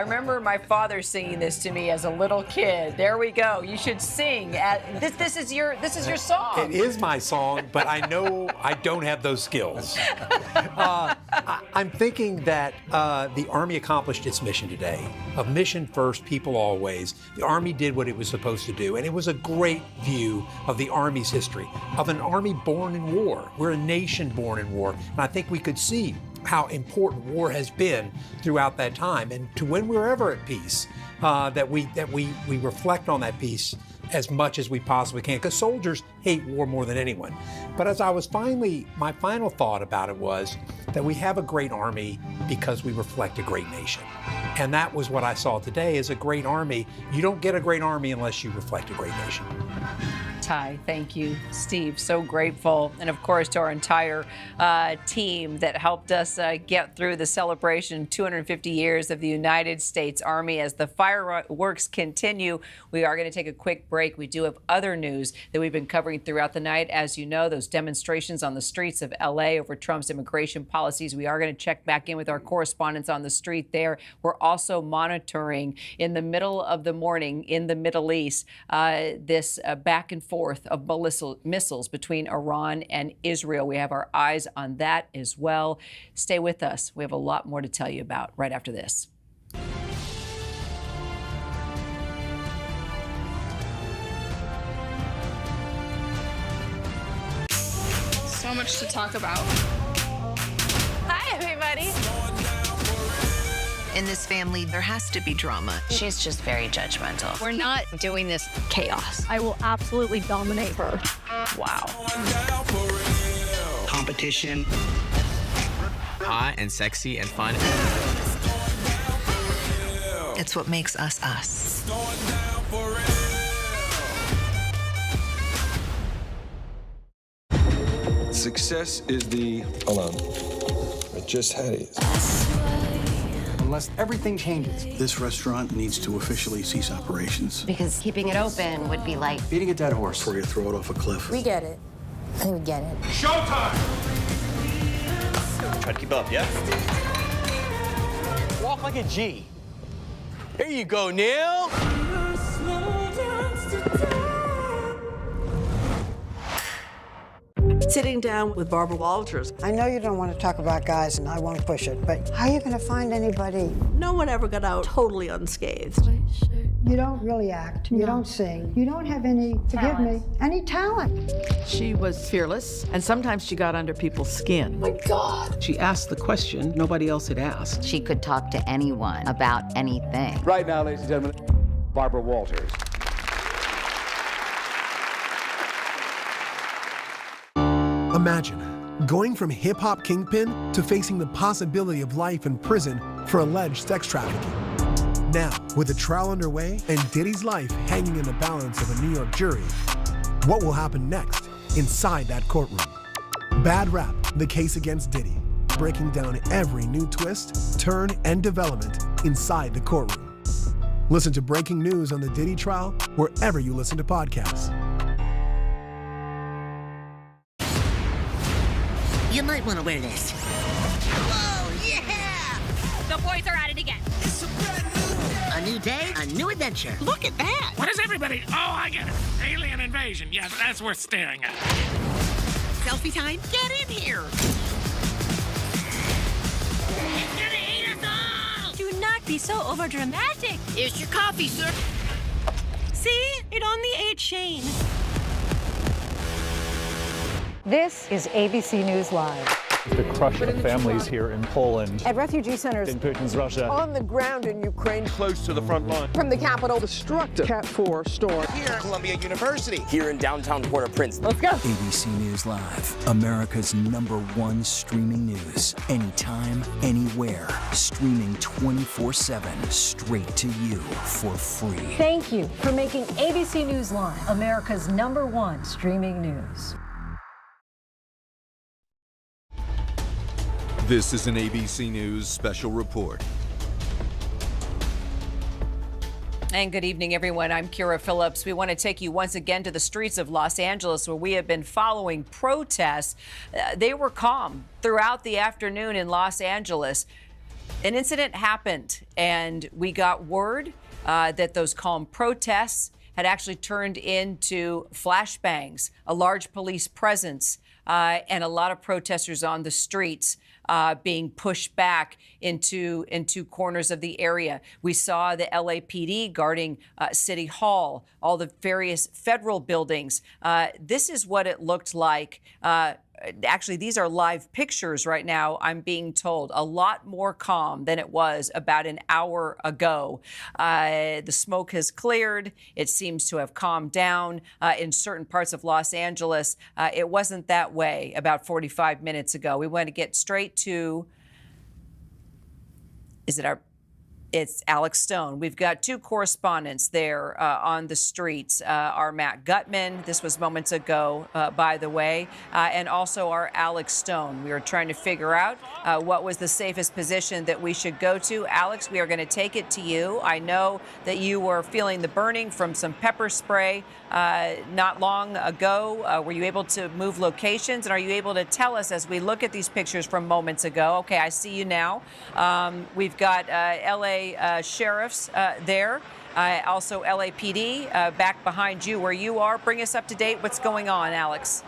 remember my father singing this to me as a little kid. There we go. You should sing. This is your song. It is my song, but I know I don't have those skills. I'm thinking that the Army accomplished its mission today. Of mission first, people always. The Army did what it was supposed to do, and it was a great view of the Army's history, of an Army born in war. We're a nation born in war, and I think we could see how important war has been throughout that time, and to when we're ever at peace, that we reflect on that peace as much as we possibly can, because soldiers hate war more than anyone. But as I was my final thought about it was that we have a great army because we reflect a great nation. And that was what I saw today, is a great army. You don't get a great army unless you reflect a great nation. Ty, thank you. Steve, so grateful. And of course, to our entire team that helped us get through the celebration, 250 years of the United States Army. As the fireworks continue, we are going to take a quick break. We do have other news that we've been covering throughout the night. As you know, those demonstrations on the streets of LA over Trump's immigration policies. We are going to check back in with our correspondents on the street there. We're also monitoring in the middle of the morning in the Middle East this back and forth of missiles between Iran and Israel. We have our eyes on that as well. Stay with us. We have a lot more to tell you about right after this. So much to talk about. Hi, everybody. In this family, there has to be drama. She's just very judgmental. We're not doing this chaos. I will absolutely dominate her. Wow. Competition. Hot and sexy and fun. It's what makes us us. Success is the alone. I just had it. Unless everything changes. This restaurant needs to officially cease operations. Because keeping it open would be like beating a dead horse. Before you throw it off a cliff. We get it. I think we get it. Showtime! Try to keep up, yeah? Walk like a G. Here you go, Neil. Sitting down with Barbara Walters. I know you don't want to talk about guys, and I won't push it, but how are you going to find anybody? No one ever got out totally unscathed. You don't really act. You don't sing. You don't have any, forgive me, any talent. She was fearless, and sometimes she got under people's skin. Oh my God. She asked the question nobody else had asked. She could talk to anyone about anything. Right now, ladies and gentlemen, Barbara Walters. Imagine going from hip-hop kingpin to facing the possibility of life in prison for alleged sex trafficking. Now, with a trial underway and Diddy's life hanging in the balance of a New York jury, what will happen next inside that courtroom? Bad Rap, the case against Diddy, breaking down every new twist, turn, and development inside the courtroom. Listen to breaking news on the Diddy trial wherever you listen to podcasts. You might want to wear this. Whoa, yeah! The boys are at it again. A new day, a new adventure. Look at that. What is everybody? Oh, I get it. Alien invasion. Yes, that's worth staring at. Selfie time? Get in here. It's gonna eat us all. Do not be so overdramatic. Here's your coffee, sir. See? It only ate Shane. This is ABC News Live. The crush of families here in Poland. At refugee centers. In Putin's Russia. On the ground in Ukraine. Close to the front line. From the capital. Destructive Cat 4 storm. Here at Columbia University. Here in downtown Port-au-Prince. Let's go. ABC News Live, America's #1 streaming news. Anytime, anywhere. Streaming 24/7, straight to you for free. Thank you for making ABC News Live America's #1 streaming news. This is an ABC News special report. And good evening, everyone. I'm Kira Phillips. We want to take you once again to the streets of Los Angeles, where we have been following protests. They were calm throughout the afternoon in Los Angeles. An incident happened, and we got word that those calm protests had actually turned into flashbangs, a large police presence, and a lot of protesters on the streets being pushed back into corners of the area. We saw the LAPD guarding City Hall, all the various federal buildings. This is what it looked like actually, these are live pictures right now, I'm being told. A lot more calm than it was about an hour ago. The smoke has cleared. It seems to have calmed down in certain parts of Los Angeles. It wasn't that way about 45 minutes ago. We want to get straight to, it's Alex Stone. We've got two correspondents there on the streets. Our Matt Gutman, this was moments ago, by the way, and also our Alex Stone. We were trying to figure out what was the safest position that we should go to. Alex, we are going to take it to you. I know that you were feeling the burning from some pepper spray not long ago. Were you able to move locations? And are you able to tell us, as we look at these pictures from moments ago, okay, I see you now. We've got LA sheriffs there, also LAPD back behind you where you are. Bring us up to date. What's going on, Alex?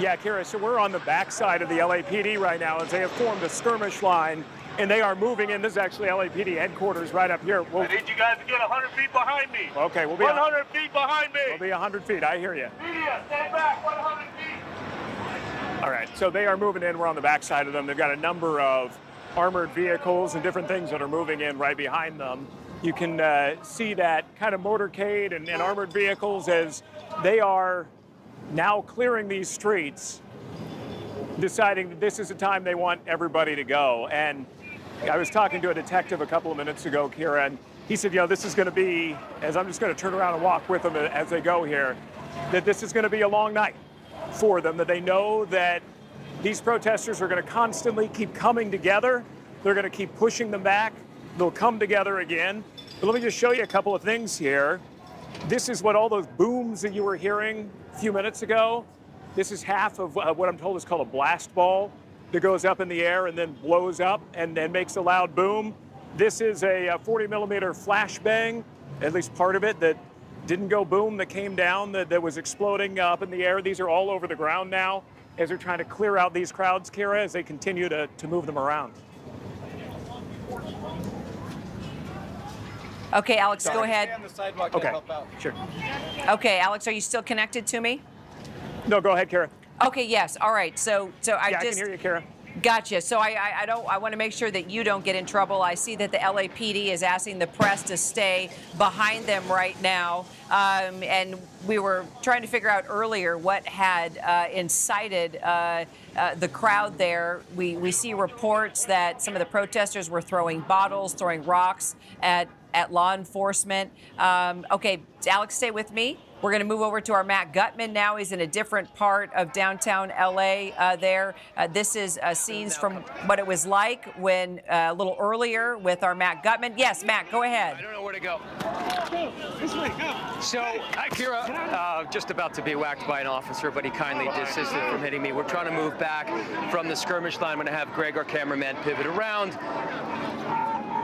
Yeah, Kira, so we're on the backside of the LAPD right now as they have formed a skirmish line, and they are moving in. This is actually LAPD headquarters right up here. I need you guys to get 100 feet behind me. Okay, we'll be 100 feet behind me. We'll be 100 feet. I hear you. Media, stand back 100 feet. All right, so they are moving in. We're on the backside of them. They've got a number of armored vehicles and different things that are moving in right behind them. You can see that kind of motorcade and armored vehicles as they are now clearing these streets, deciding that this is the time they want everybody to go. And I was talking to a detective a couple of minutes ago, Kira, and he said, this is going to be, as I'm just going to turn around and walk with them as they go here, that this is going to be a long night for them, that they know that these protesters are going to constantly keep coming together. They're going to keep pushing them back. They'll come together again. But let me just show you a couple of things here. This is what all those booms that you were hearing a few minutes ago. This is half of what I'm told is called a blast ball that goes up in the air and then blows up and then makes a loud boom. This is a 40 millimeter flashbang, at least part of it, that didn't go boom, that came down, that was exploding up in the air. These are all over the ground now as they're trying to clear out these crowds, Kira, as they continue to move them around. Okay, Alex, go ahead. Stay on the sidewalk to help out. Sure. Okay, Alex, are you still connected to me? No, go ahead, Kira. Okay, yes. All right. So I can hear you, Kira. Gotcha. So I want to make sure that you don't get in trouble. I see that the LAPD is asking the press to stay behind them right now. And we were trying to figure out earlier what had incited the crowd there. We see reports that some of the protesters were throwing bottles, throwing rocks at law enforcement. Okay, Alex, stay with me. We're going to move over to our Matt Gutman now. He's in a different part of downtown LA there. This is scenes from what it was like when a little earlier with our Matt Gutman. Yes, Matt, go ahead. I don't know where to go. This way, go. So, Kira, just about to be whacked by an officer, but he kindly desisted from hitting me. We're trying to move back from the skirmish line. I'm going to have Greg, our cameraman, pivot around.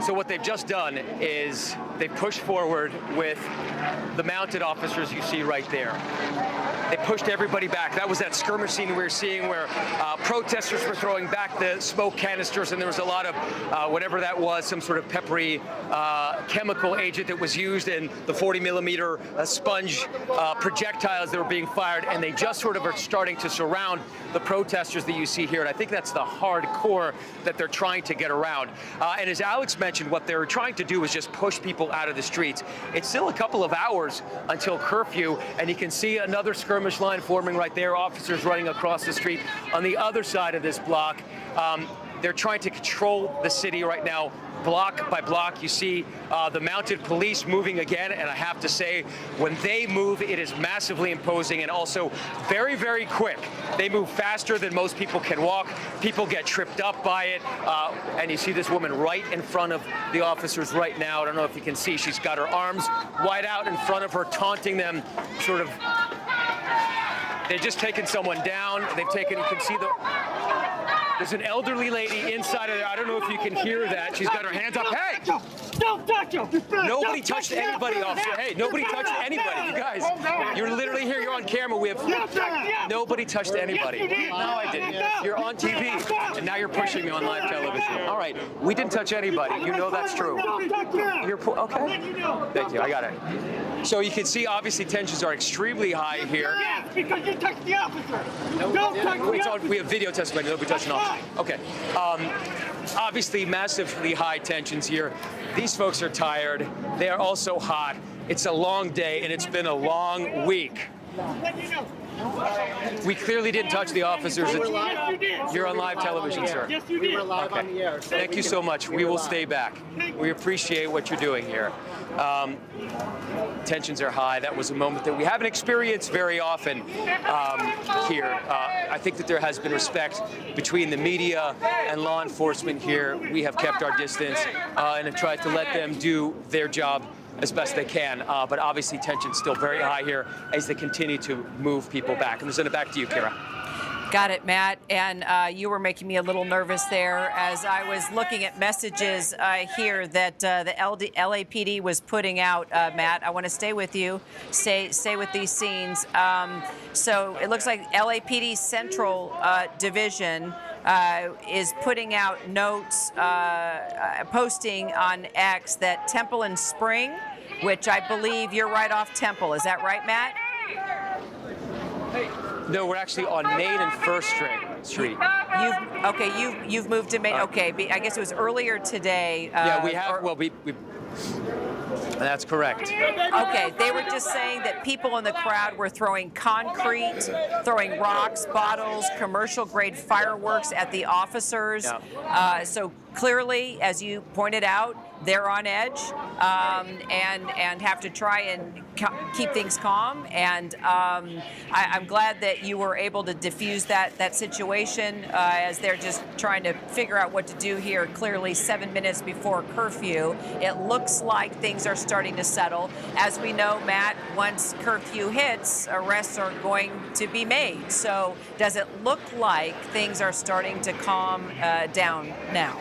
So what they've just done is they've pushed forward with the mounted officers you see right there. They pushed everybody back. That was that skirmish scene we were seeing where protesters were throwing back the smoke canisters, and there was a lot of whatever that was, some sort of peppery chemical agent that was used, and the 40 millimeter sponge projectiles that were being fired, and they just sort of are starting to surround the protesters that you see here. And I think that's the hardcore that they're trying to get around. And as Alex mentioned, what they're trying to do is just push people out of the streets. It's still a couple of hours until curfew, and you can see another skirmish line forming right there, officers running across the street on the other side of this block. They're trying to control the city right now, block by block. You see the mounted police moving again, and I have to say, when they move, it is massively imposing and also very, very quick. They move faster than most people can walk. People get tripped up by it, and you see this woman right in front of the officers right now. I don't know if you can see, she's got her arms wide out in front of her, taunting them, sort of. They've just taken someone down. They've taken, you can see the. There's an elderly lady inside of there. I don't know if you can hear that. She's got her hands up. Hey! Don't touch him! Nobody touched anybody, officer. Hey, nobody touched anybody. You guys, you're literally here. You're on camera. We have nobody touched anybody. No, I didn't. You're on TV, and now you're pushing me on live television. All right, we didn't touch anybody. You know that's true. You're okay. Thank you. I got it. So you can see, obviously, tensions are extremely high here. Yes, because you touched the officer. Don't touch the officer. We have video testimony. Nobody touched an officer. Okay. Obviously, massively high tensions here. These folks are tired. They are also hot. It's a long day, and it's been a long week. We clearly didn't touch the officers. You're on live television, sir. Yes, you did. We were live on the air. Thank you so much. We will stay back. We appreciate what you're doing here. Tensions are high. That was a moment that we haven't experienced very often here. I think that there has been respect between the media and law enforcement here. We have kept our distance and have tried to let them do their job as best they can, but obviously tension's still very high here as they continue to move people back. And we'll send it back to you, Kira. Got it, Matt. And you were making me a little nervous there as I was looking at messages here that the LAPD was putting out, Matt. I want to stay with you, stay with these scenes. So it looks like LAPD Central Division is putting out notes, posting on X that Temple and Spring, which I believe you're right off Temple. Is that right, Matt? No, we're actually on Main and First Street. You've moved to Main. Okay, I guess it was earlier today. Yeah, we have. That's correct. Okay, they were just saying that people in the crowd were throwing concrete, throwing rocks, bottles, commercial-grade fireworks at the officers. Yeah. So clearly, as you pointed out, they're on edge and have to try and keep things calm. And I'm glad that you were able to diffuse that situation as they're just trying to figure out what to do here. Clearly, 7 minutes before curfew, it looks like things are starting to settle. As we know, Matt, once curfew hits, arrests are going to be made. So does it look like things are starting to calm down now?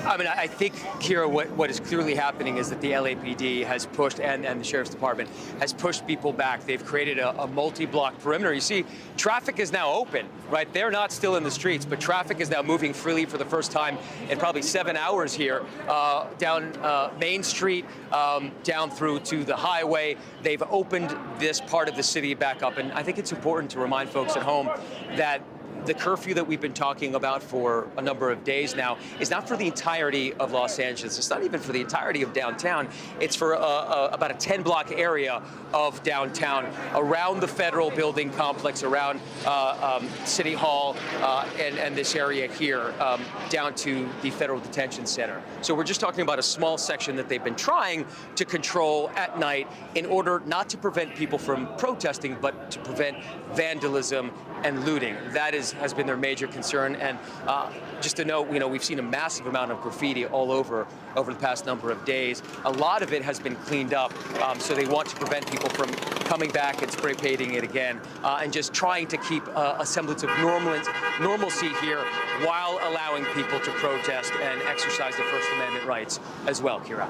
I mean, I think, Kira, what is clearly happening is that the LAPD has pushed, and the Sheriff's Department has pushed people back. They've created a multi-block perimeter. You see, traffic is now open, right? They're not still in the streets, but traffic is now moving freely for the first time in probably 7 hours here, down Main Street, down through to the highway. They've opened this part of the city back up, and I think it's important to remind folks at home that the curfew that we've been talking about for a number of days now is not for the entirety of Los Angeles. It's not even for the entirety of downtown. It's for about a 10-block area of downtown, around the federal building complex, around City Hall, and this area here, down to the Federal Detention Center. So we're just talking about a small section that they've been trying to control at night in order not to prevent people from protesting, but to prevent vandalism and looting. That has been their major concern. And just to note, we've seen a massive amount of graffiti all over the past number of days. A lot of it has been cleaned up, so they want to prevent people from coming back and spray painting it again, and just trying to keep a semblance of normalcy here while allowing people to protest and exercise their First Amendment rights as well, Kira.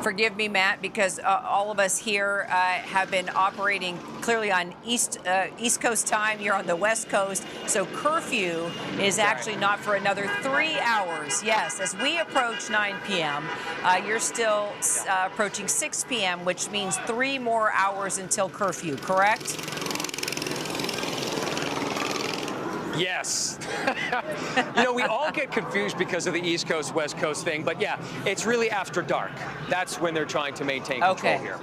Forgive me, Matt, because all of us here have been operating clearly on East Coast time. You're on the West Coast, so curfew is actually not for another 3 hours. Yes, as we approach 9 p.m., you're still approaching 6 p.m., which means 3 more hours until curfew, correct? Yes. We all get confused because of the East Coast, West Coast thing, but yeah, it's really after dark. That's when they're trying to maintain control here.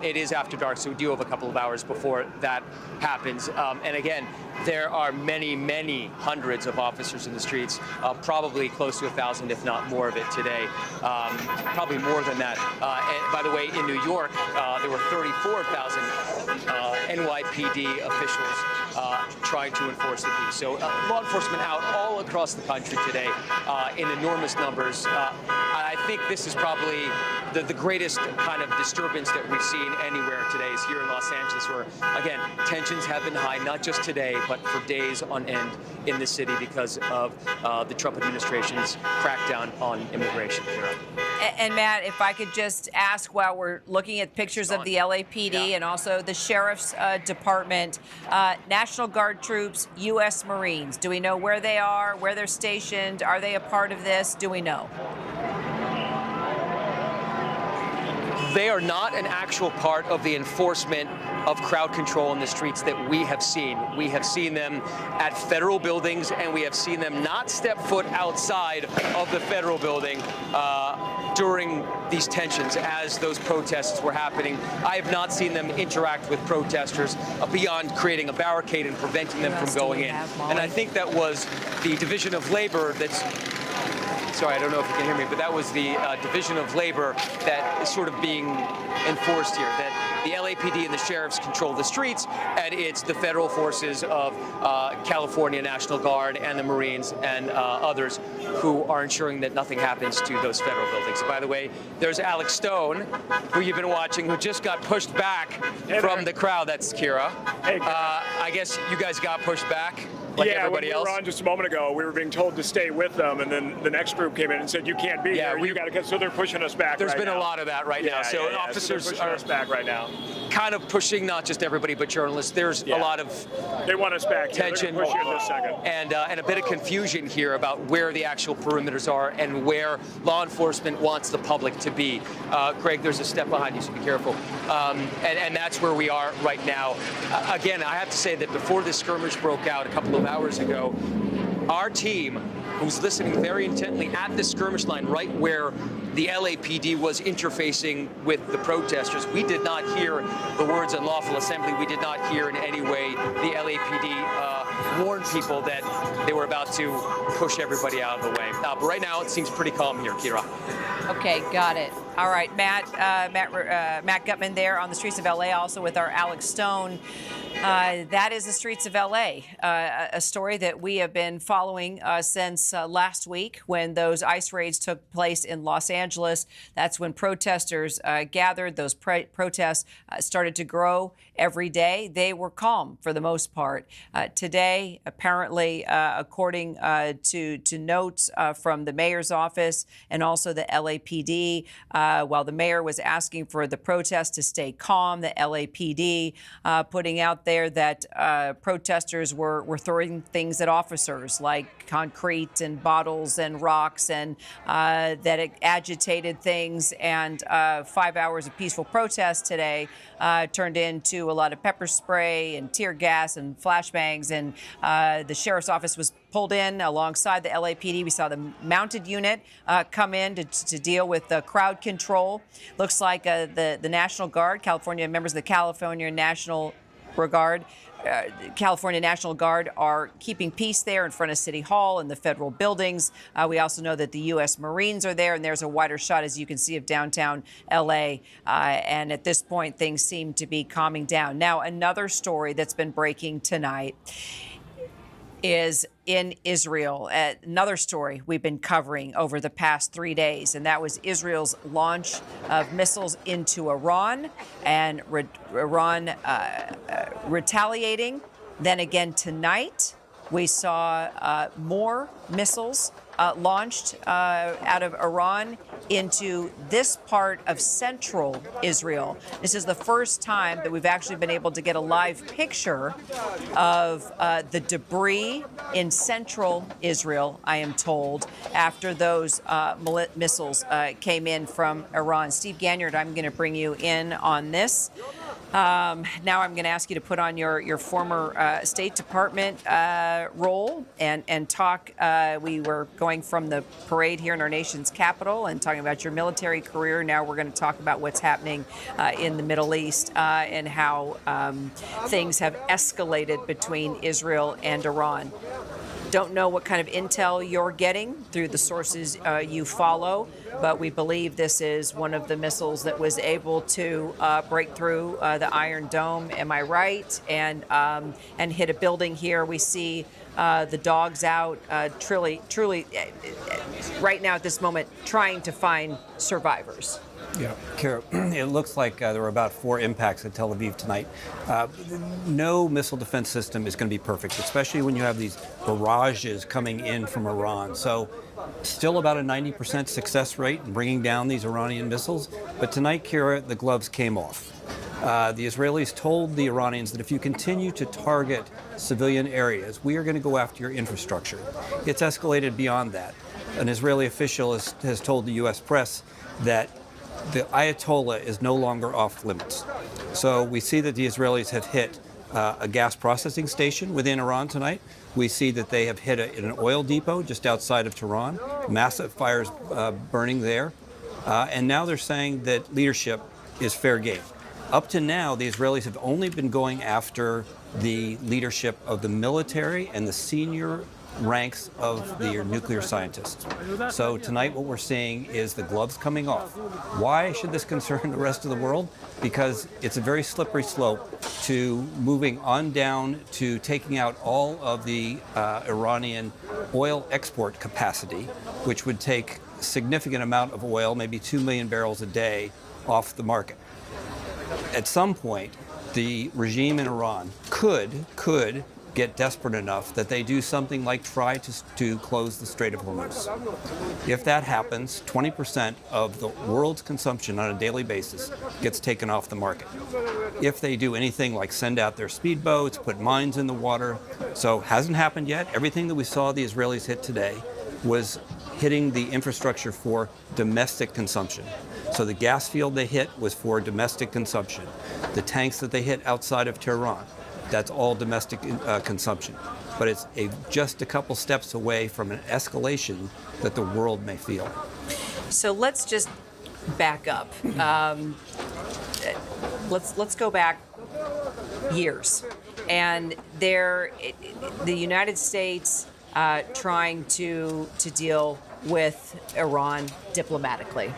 It is after dark, so we do have a couple of hours before that happens. And again, there are many, many hundreds of officers in the streets, probably close to 1,000, if not more of it today, probably more than that. And by the way, in New York, there were 34,000 NYPD officials trying to enforce the peace. So law enforcement out all across the country today in enormous numbers. I think this is probably the greatest kind of disturbance that we've seen anywhere today is here in Los Angeles, where, again, tensions have been high, not just today, but for days on end in the city because of the Trump administration's crackdown on immigration. And Matt, if I could just ask, while we're looking at pictures of the LAPD and also the Sheriff's Department, National Guard troops, U.S. Marines, do we know where they are, where they're stationed? Are they a part of this? Do we know? They are not an actual part of the enforcement of crowd control in the streets that we have seen. We have seen them at federal buildings, and we have seen them not step foot outside of the federal building during these tensions as those protests were happening. I have not seen them interact with protesters beyond creating a barricade and preventing them from going in. And I think that was the Division of Labor that's sorry, I don't know if you can hear me, but that was the Division of Labor that is sort of being enforced here, that the LAPD and the sheriffs control the streets, and it's the federal forces of California National Guard and the Marines and others who are ensuring that nothing happens to those federal buildings. And by the way, there's Alex Stone, who you've been watching, who just got pushed back from the crowd. That's Kira. Hey, I guess you guys got pushed back. Like everybody when we else. were on just a moment ago, we were being told to stay with them, and then the next group came in and said, "You can't be here. You got to." So they're pushing us back. There's right been now. a lot of that right now. So officers so they're pushing us back right now. Kind of pushing not just everybody, but journalists. There's a lot of they want us back. Tension Push you in this second. and a bit of confusion here about where the actual perimeters are and where law enforcement wants the public to be. Craig, there's a step behind you, so be careful. And that's where we are right now. Again, I have to say that before this skirmish broke out a couple of hours ago, our team, who's listening very intently at the skirmish line, right where the LAPD was interfacing with the protesters, we did not hear the words unlawful assembly. We did not hear in any way the LAPD warn people that they were about to push everybody out of the way. But right now, it seems pretty calm here, Kira. Okay, got it. All right, Matt Gutman there on the streets of LA, also with our Alex Stone. That is the streets of LA, a story that we have been following since last week when those ICE raids took place in Los Angeles. That's when protesters gathered. Those protests started to grow every day. They were calm for the most part. Today, apparently, according to notes from the mayor's office and also the LAPD, while the mayor was asking for the protests to stay calm, the LAPD putting out there that protesters were throwing things at officers like concrete and bottles and rocks, and that it agitated things. And 5 hours of peaceful protest today turned into a lot of pepper spray and tear gas and flashbangs. And the sheriff's office was pulled in alongside the LAPD. We saw the mounted unit come in to deal with the crowd control. Looks like the National Guard, members of the California National Guard are keeping peace there in front of City Hall and the federal buildings. We also know that the U.S. Marines are there, and there's a wider shot, as you can see, of downtown L.A. And at this point, things seem to be calming down. Now, another story that's been breaking tonight is in Israel. Another story we've been covering over the past 3 days, and that was Israel's launch of missiles into Iran and Iran retaliating. Then again tonight, we saw more missiles launched out of Iran into this part of central Israel. This is the first time that we've actually been able to get a live picture of the debris in central Israel, I am told, after those missiles came in from Iran. Steve Ganyard, I'm going to bring you in on this. Now I'm going to ask you to put on your former State Department role and talk. We were going from the parade here in our nation's capital and talking about your military career. Now we're going to talk about what's happening in the Middle East and how things have escalated between Israel and Iran. Don't know what kind of intel you're getting through the sources you follow, but we believe this is one of the missiles that was able to break through the Iron Dome. Am I right? And hit a building here. We see the dogs out, truly, right now at this moment, trying to find survivors. Yeah, Kara, it looks like there were about 4 impacts at Tel Aviv tonight. No missile defense system is going to be perfect, especially when you have these barrages coming in from Iran. So still about a 90% success rate in bringing down these Iranian missiles. But tonight, Kara, the gloves came off. The Israelis told the Iranians that if you continue to target civilian areas, we are going to go after your infrastructure. It's escalated beyond that. An Israeli official has told the U.S. press that the Ayatollah is no longer off limits. So we see that the Israelis have hit a gas processing station within Iran tonight. We see that they have hit an oil depot just outside of Tehran, massive fires burning there. And now they're saying that leadership is fair game. Up to now, the Israelis have only been going after the leadership of the military and the senior ranks of the nuclear scientists. So tonight what we're seeing is the gloves coming off. Why should this concern the rest of the world? Because it's a very slippery slope to moving on down to taking out all of the Iranian oil export capacity, which would take a significant amount of oil, maybe 2 million barrels a day, off the market. At some point, the regime in Iran could get desperate enough that they do something like try to close the Strait of Hormuz. If that happens, 20% of the world's consumption on a daily basis gets taken off the market. If they do anything like send out their speedboats, put mines in the water, so hasn't happened yet. Everything that we saw the Israelis hit today was hitting the infrastructure for domestic consumption. So the gas field they hit was for domestic consumption. The tanks that they hit outside of Tehran, that's all domestic consumption. But it's just a couple steps away from an escalation that the world may feel. So let's just back up. Let's go back years. And the United States trying to deal with Iran diplomatically.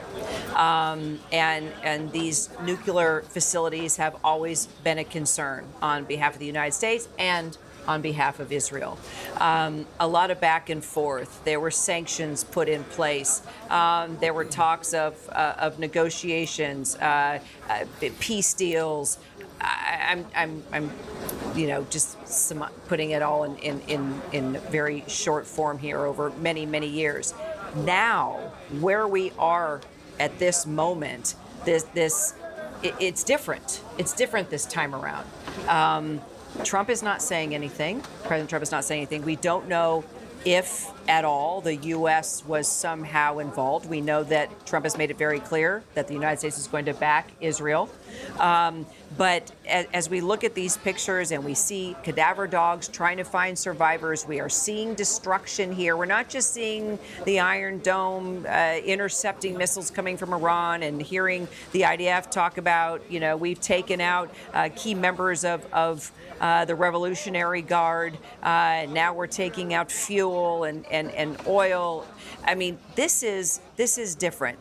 And these nuclear facilities have always been a concern on behalf of the United States and on behalf of Israel. A lot of back and forth. There were sanctions put in place. There were talks of negotiations, peace deals. I'm just putting it all in very short form here over many, many years. Now, where we are at this moment, it's different. It's different this time around. Trump is not saying anything. President Trump is not saying anything. We don't know if at all the U.S. was somehow involved. We know that Trump has made it very clear that the United States is going to back Israel. But as we look at these pictures and we see cadaver dogs trying to find survivors, we are seeing destruction here. We're not just seeing the Iron Dome intercepting missiles coming from Iran and hearing the IDF talk about, we've taken out key members of the Revolutionary Guard. Now we're taking out fuel and oil. I mean, this is different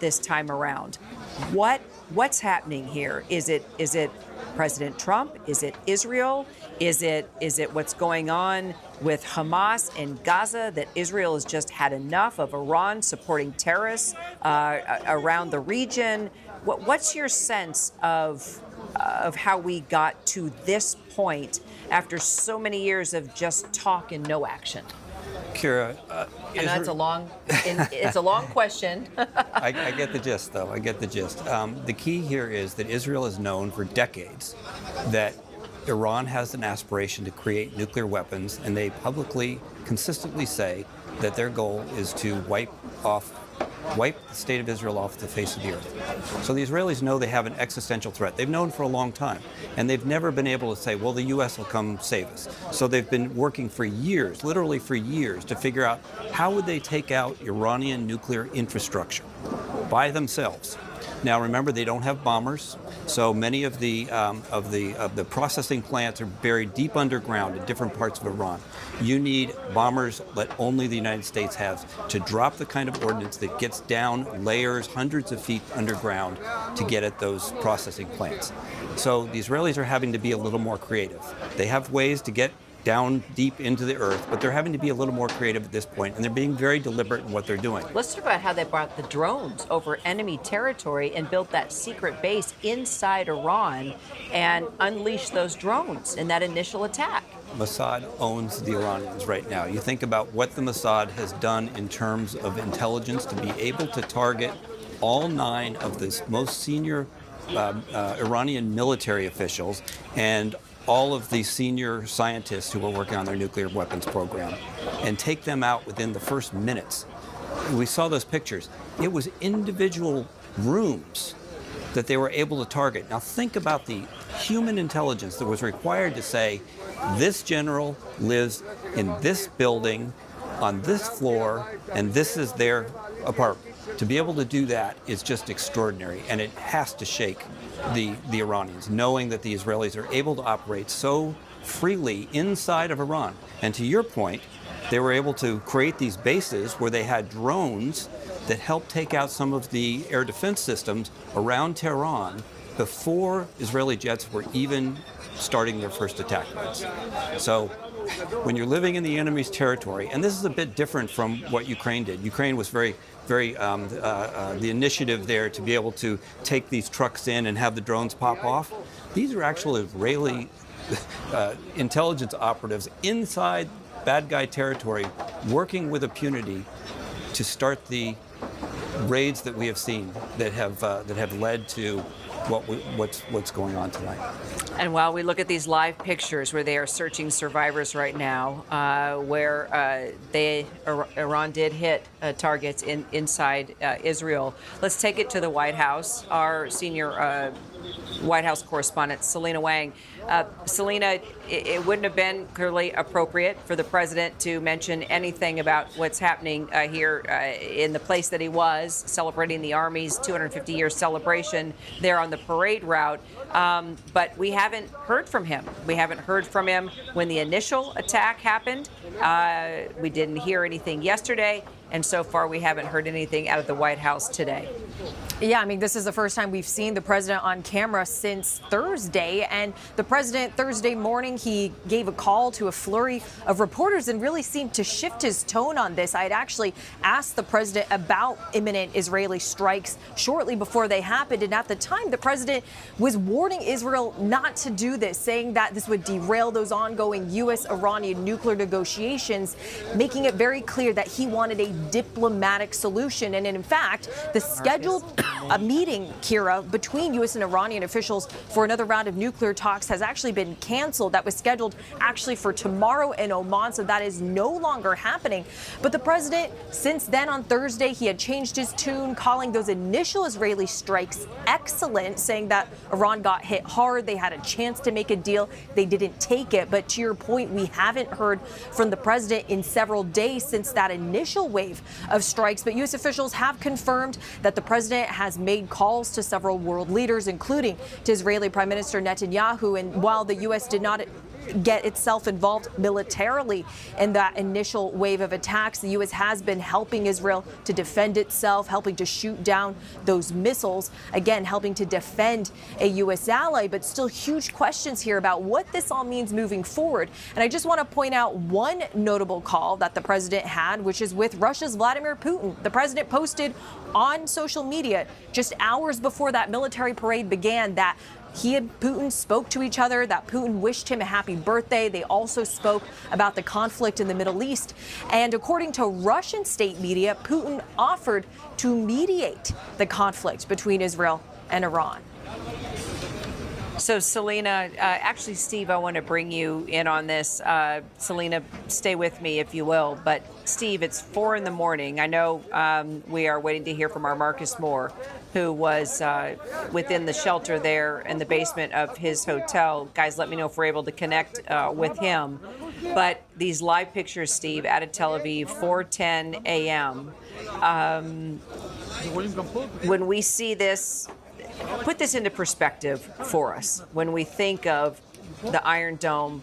this time around. What's happening here? Is it President Trump? Is it Israel? Is it what's going on with Hamas in Gaza, that Israel has just had enough of Iran supporting terrorists around the region? What's your sense of how we got to this point after so many years of just talk and no action? Kira, and that's it's a long question. I get the gist, though. I get the gist. The key here is that Israel has known for decades that Iran has an aspiration to create nuclear weapons, and they publicly, consistently say that their goal is to wipe the state of Israel off the face of the earth. So the Israelis know they have an existential threat. They've known for a long time, and they've never been able to say, well, the U.S. will come save us. So they've been working for years, literally for years, to figure out how would they take out Iranian nuclear infrastructure by themselves. Now, remember, they don't have bombers, so many of the processing plants are buried deep underground in different parts of Iran. You need bombers that only the United States has to drop the kind of ordnance that gets down layers, hundreds of feet underground to get at those processing plants. So the Israelis are having to be a little more creative. They have ways to get down deep into the earth, but they're having to be a little more creative at this point, and they're being very deliberate in what they're doing. Let's talk about how they brought the drones over enemy territory and built that secret base inside Iran and unleashed those drones in that initial attack. Mossad owns the Iranians right now. You think about what the Mossad has done in terms of intelligence to be able to target all 9 of the most senior Iranian military officials and all of the senior scientists who are working on their nuclear weapons program and take them out within the first minutes. We saw those pictures. It was individual rooms that they were able to target. Now think about the human intelligence that was required to say, this general lives in this building, on this floor, and this is their apartment. To be able to do that is just extraordinary, and it has to shake the Iranians, knowing that the Israelis are able to operate so freely inside of Iran. And to your point, they were able to create these bases where they had drones that helped take out some of the air defense systems around Tehran before Israeli jets were even starting their first attack routes. So when you're living in the enemy's territory, and this is a bit different from what Ukraine did. Ukraine was very the initiative there to be able to take these trucks in and have the drones pop off. These are actual Israeli intelligence operatives inside bad guy territory working with impunity to start the raids that we have seen that have led to what's going on tonight. And while we look at these live pictures where they are searching survivors right now, where Iran did hit targets inside Israel, let's take it to the White House. Our senior White House correspondent, Selena Wang. Selena, it wouldn't have been clearly appropriate for the president to mention anything about what's happening here in the place that he was, celebrating the Army's 250-year celebration there on the parade route. But we haven't heard from him. We haven't heard from him when the initial attack happened. We didn't hear anything yesterday. And so far, we haven't heard anything out of the White House today. Yeah, I mean, this is the first time we've seen the president on camera since Thursday. And the president, Thursday morning, he gave a call to a flurry of reporters and really seemed to shift his tone on this. I had actually asked the president about imminent Israeli strikes shortly before they happened. And at the time, the president was warning Israel not to do this, saying that this would derail those ongoing U.S.-Iranian nuclear negotiations, making it very clear that he wanted a diplomatic solution. And in fact, the scheduled meeting, Kira, between U.S. and Iranian officials for another round of nuclear talks has actually been canceled. That was scheduled actually for tomorrow in Oman, so that is no longer happening. But the president, since then on Thursday, he had changed his tune, calling those initial Israeli strikes excellent, saying that Iran got hit hard. They had a chance to make a deal. They didn't take it. But to your point, we haven't heard from the president in several days since that initial wave of strikes. But U.S. officials have confirmed that the president has made calls to several world leaders, including to Israeli Prime Minister Netanyahu. And while the U.S. did not get itself involved militarily in that initial wave of attacks, the U.S. has been helping Israel to defend itself, helping to shoot down those missiles, again, helping to defend a U.S. ally, but still huge questions here about what this all means moving forward. And I just want to point out one notable call that the president had, which is with Russia's Vladimir Putin. The president posted on social media just hours before that military parade began that he and Putin spoke to each other, that Putin wished him a happy birthday. They also spoke about the conflict in the Middle East. And according to Russian state media, Putin offered to mediate the conflict between Israel and Iran. So, Selena, actually, Steve, I want to bring you in on this. Selena, stay with me, if you will. But, Steve, it's 4 a.m. I know we are waiting to hear from our Marcus Moore, who was within the shelter there in the basement of his hotel. Guys, let me know if we're able to connect with him. But these live pictures, Steve, out of Tel Aviv, 4:10 a.m. When we see this, put this into perspective for us. When we think of the Iron Dome,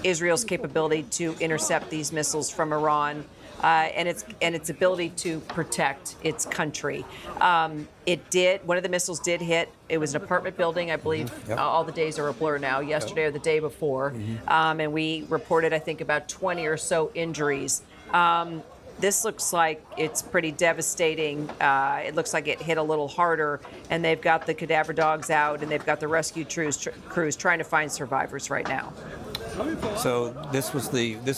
Israel's capability to intercept these missiles from Iran, and its ability to protect its country. One of the missiles did hit. It was an apartment building, I believe. All the days are a blur now, yesterday or the day before. And we reported, I think, about 20 or so injuries. This looks like it's pretty devastating. It looks like it hit a little harder, and they've got the cadaver dogs out, and they've got the rescue crews trying to find survivors right now. So this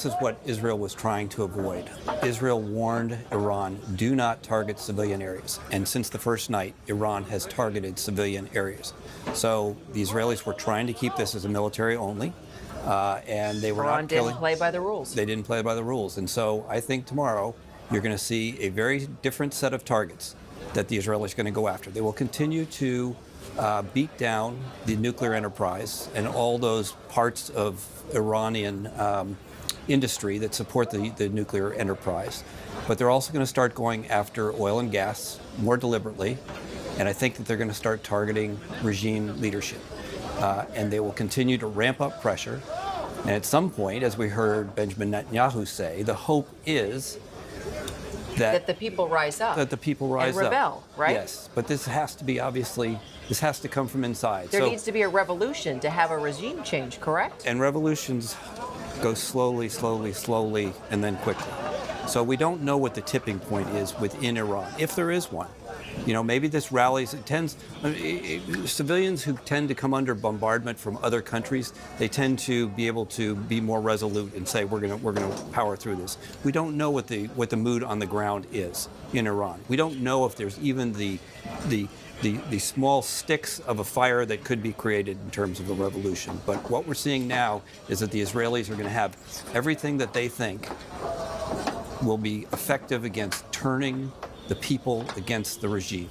is what Israel was trying to avoid. Israel warned Iran, do not target civilian areas. And since the first night, Iran has targeted civilian areas. So the Israelis were trying to keep this as a military only. And they were Iran not killing. didn't play by the rules. They didn't play by the rules. And so I think tomorrow you're going to see a very different set of targets that the Israelis are going to go after. They will continue to beat down the nuclear enterprise and all those parts of Iranian industry that support the nuclear enterprise. But they're also going to start going after oil and gas more deliberately. And I think that they're going to start targeting regime leadership. And they will continue to ramp up pressure. And at some point, as we heard Benjamin Netanyahu say, the hope is that the people rise up. That the people rise and rebel, up. right? Yes, but this has to be this has to come from inside. There needs to be a revolution to have a regime change, correct? And revolutions go slowly, slowly, slowly, and then quickly. So we don't know what the tipping point is within Iran, if there is one. Maybe this rallies. Civilians who tend to come under bombardment from other countries, they tend to be able to be more resolute and say we're going to power through this. We don't know what the mood on the ground is in Iran. We don't know if there's even the small sticks of a fire that could be created in terms of a revolution. But what we're seeing now is that the Israelis are going to have everything that they think will be effective against turning the people against the regime.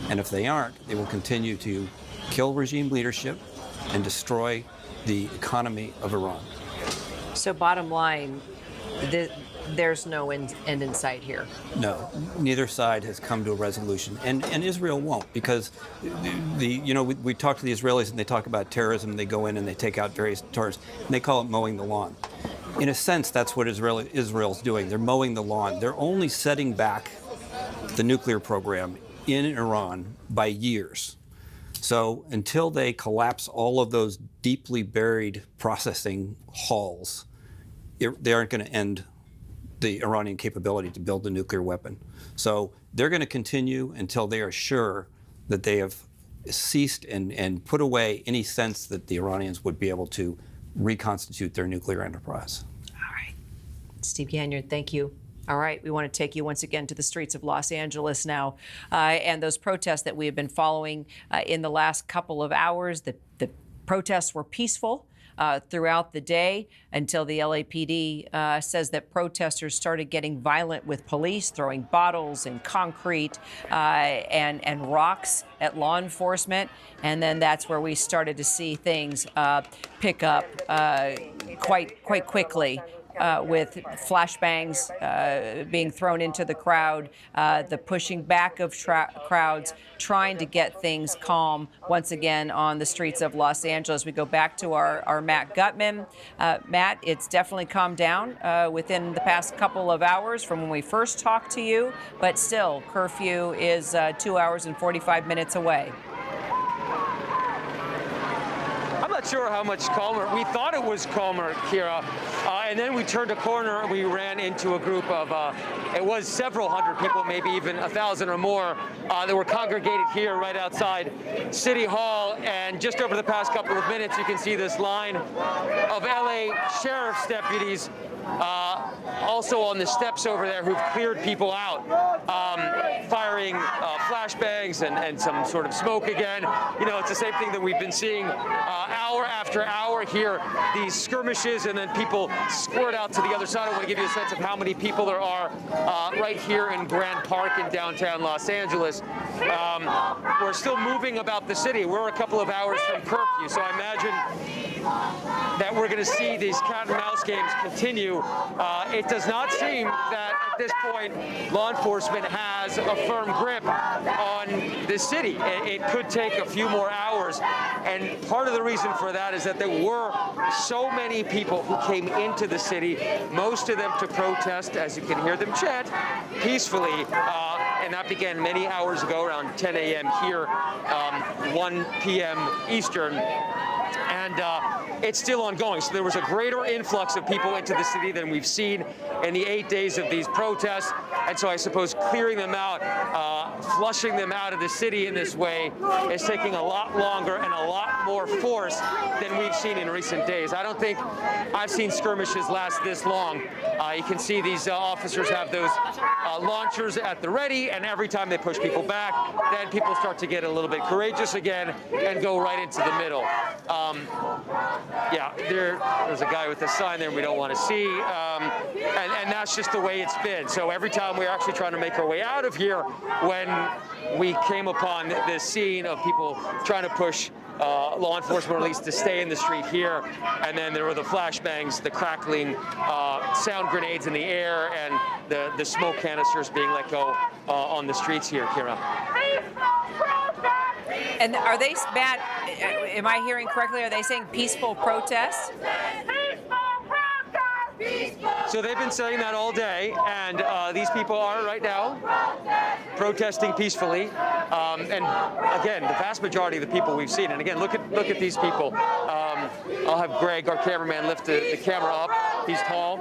And if they aren't, they will continue to kill regime leadership and destroy the economy of Iran. So bottom line, there's no end in sight here. No, neither side has come to a resolution, and Israel won't, because we talk to the Israelis and they talk about terrorism. They go in and they take out various terrorists, and they call it mowing the lawn. In a sense, that's what Israel's doing. They're mowing the lawn. They're only setting back the nuclear program in Iran by years. So until they collapse all of those deeply buried processing halls, they aren't going to end the Iranian capability to build the nuclear weapon. So they're going to continue until they are sure that they have ceased and put away any sense that the Iranians would be able to reconstitute their nuclear enterprise. All right. Steve Gagnon, thank you. All right, we want to take you once again to the streets of Los Angeles now. And those protests that we have been following in the last couple of hours, the protests were peaceful throughout the day until the LAPD says that protesters started getting violent with police, throwing bottles and concrete and rocks at law enforcement. And then that's where we started to see things pick up quite quickly. With flashbangs being thrown into the crowd, the pushing back of crowds, trying to get things calm once again on the streets of Los Angeles. We go back to our Matt Gutman. Matt, it's definitely calmed down within the past couple of hours from when we first talked to you, but still, curfew is 2 hours and 45 minutes away. I'm not sure how much calmer. We thought it was calmer, Kira. And then we turned a corner and we ran into a group of, it was several hundred people, maybe even 1,000 or more, that were congregated here right outside City Hall. And just over the past couple of minutes, you can see this line of LA sheriff's deputies also on the steps over there who've cleared people out, firing flashbangs and some sort of smoke again. It's the same thing that we've been seeing hour after hour here, these skirmishes, and then people squirt out to the other side. I want to give you a sense of how many people there are right here in Grand Park in downtown Los Angeles. We're still moving about the city. We're a couple of hours from curfew, so I imagine that we're going to see these cat and mouse games continue. It does not seem that at this point law enforcement has a firm grip on this city. It could take a few more hours, and part of the reason for that is that there were so many people who came into the city, most of them to protest, as you can hear them chant, peacefully, and that began many hours ago, around 10 a.m. here, 1 p.m. Eastern. And it's still ongoing. So there was a greater influx of people into the city than we've seen in the 8 days of these protests. And so I suppose clearing them out, flushing them out of the city in this way is taking a lot longer and a lot more force than we've seen in recent days. I don't think I've seen skirmishes last this long. You can see these officers have those launchers at the ready, and every time they push people back, then people start to get a little bit courageous again and go right into the middle. Yeah, there's a guy with a sign there we don't want to see, and that's just the way it's been. So every time we're actually trying to make our way out of here, when we came upon this scene of people trying to push law enforcement, or at least to stay in the street here, and then there were the flashbangs, the crackling sound grenades in the air, and the smoke canisters being let go on the streets here, Kira. And are they, Matt, am I hearing correctly? Are they saying peaceful protests? So they've been saying that all day, and these people are right now protesting peacefully. And again, the vast majority of the people we've seen, and again, look at these people. I'll have Greg, our cameraman, lift the camera up. He's tall.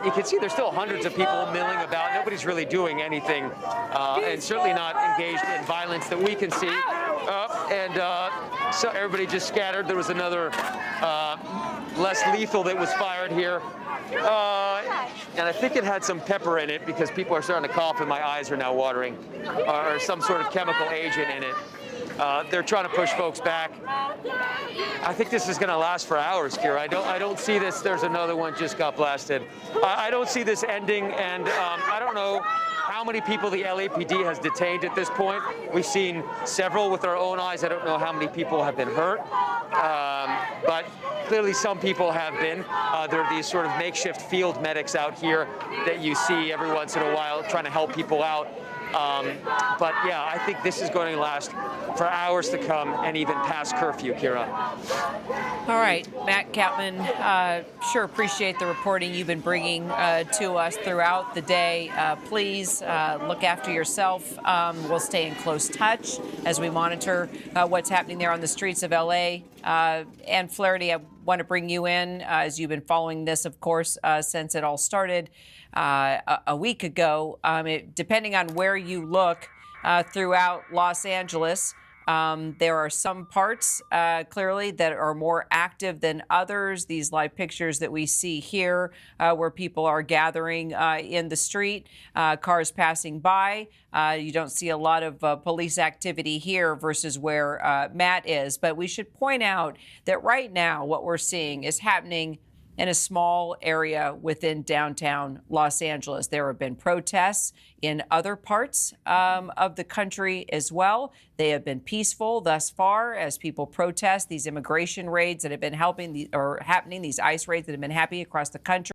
You can see there's still hundreds of people milling about. Nobody's really doing anything, and certainly not engaged in violence that we can see. So everybody just scattered. There was another less lethal that was fired here. And I think it had some pepper in it, because people are starting to cough and my eyes are now watering, or some sort of chemical agent in it. They're trying to push folks back. I think this is going to last for hours, Kira. I don't see this. There's another one just got blasted. I don't see this ending, and I don't know how many people the LAPD has detained at this point. We've seen several with our own eyes. I don't know how many people have been hurt, but clearly some people have been. There are these sort of makeshift field medics out here that you see every once in a while trying to help people out. But yeah, I think this is going to last for hours to come, and even past curfew, Kira. All right, Matt Kapman, sure appreciate the reporting you've been bringing to us throughout the day. Please look after yourself. We'll stay in close touch as we monitor what's happening there on the streets of L.A. Ann Flaherty, I want to bring you in, as you've been following this, of course, since it all started a week ago. Depending on where you look throughout Los Angeles, there are some parts clearly that are more active than others. These live pictures that we see here where people are gathering in the street, cars passing by. You don't see a lot of police activity here versus where Matt is. But we should point out that right now what we're seeing is happening in a small area within downtown Los Angeles. There have been protests in other parts of the country as well. They have been peaceful thus far as people protest these immigration raids that have been happening, these ICE raids that have been happening across the country.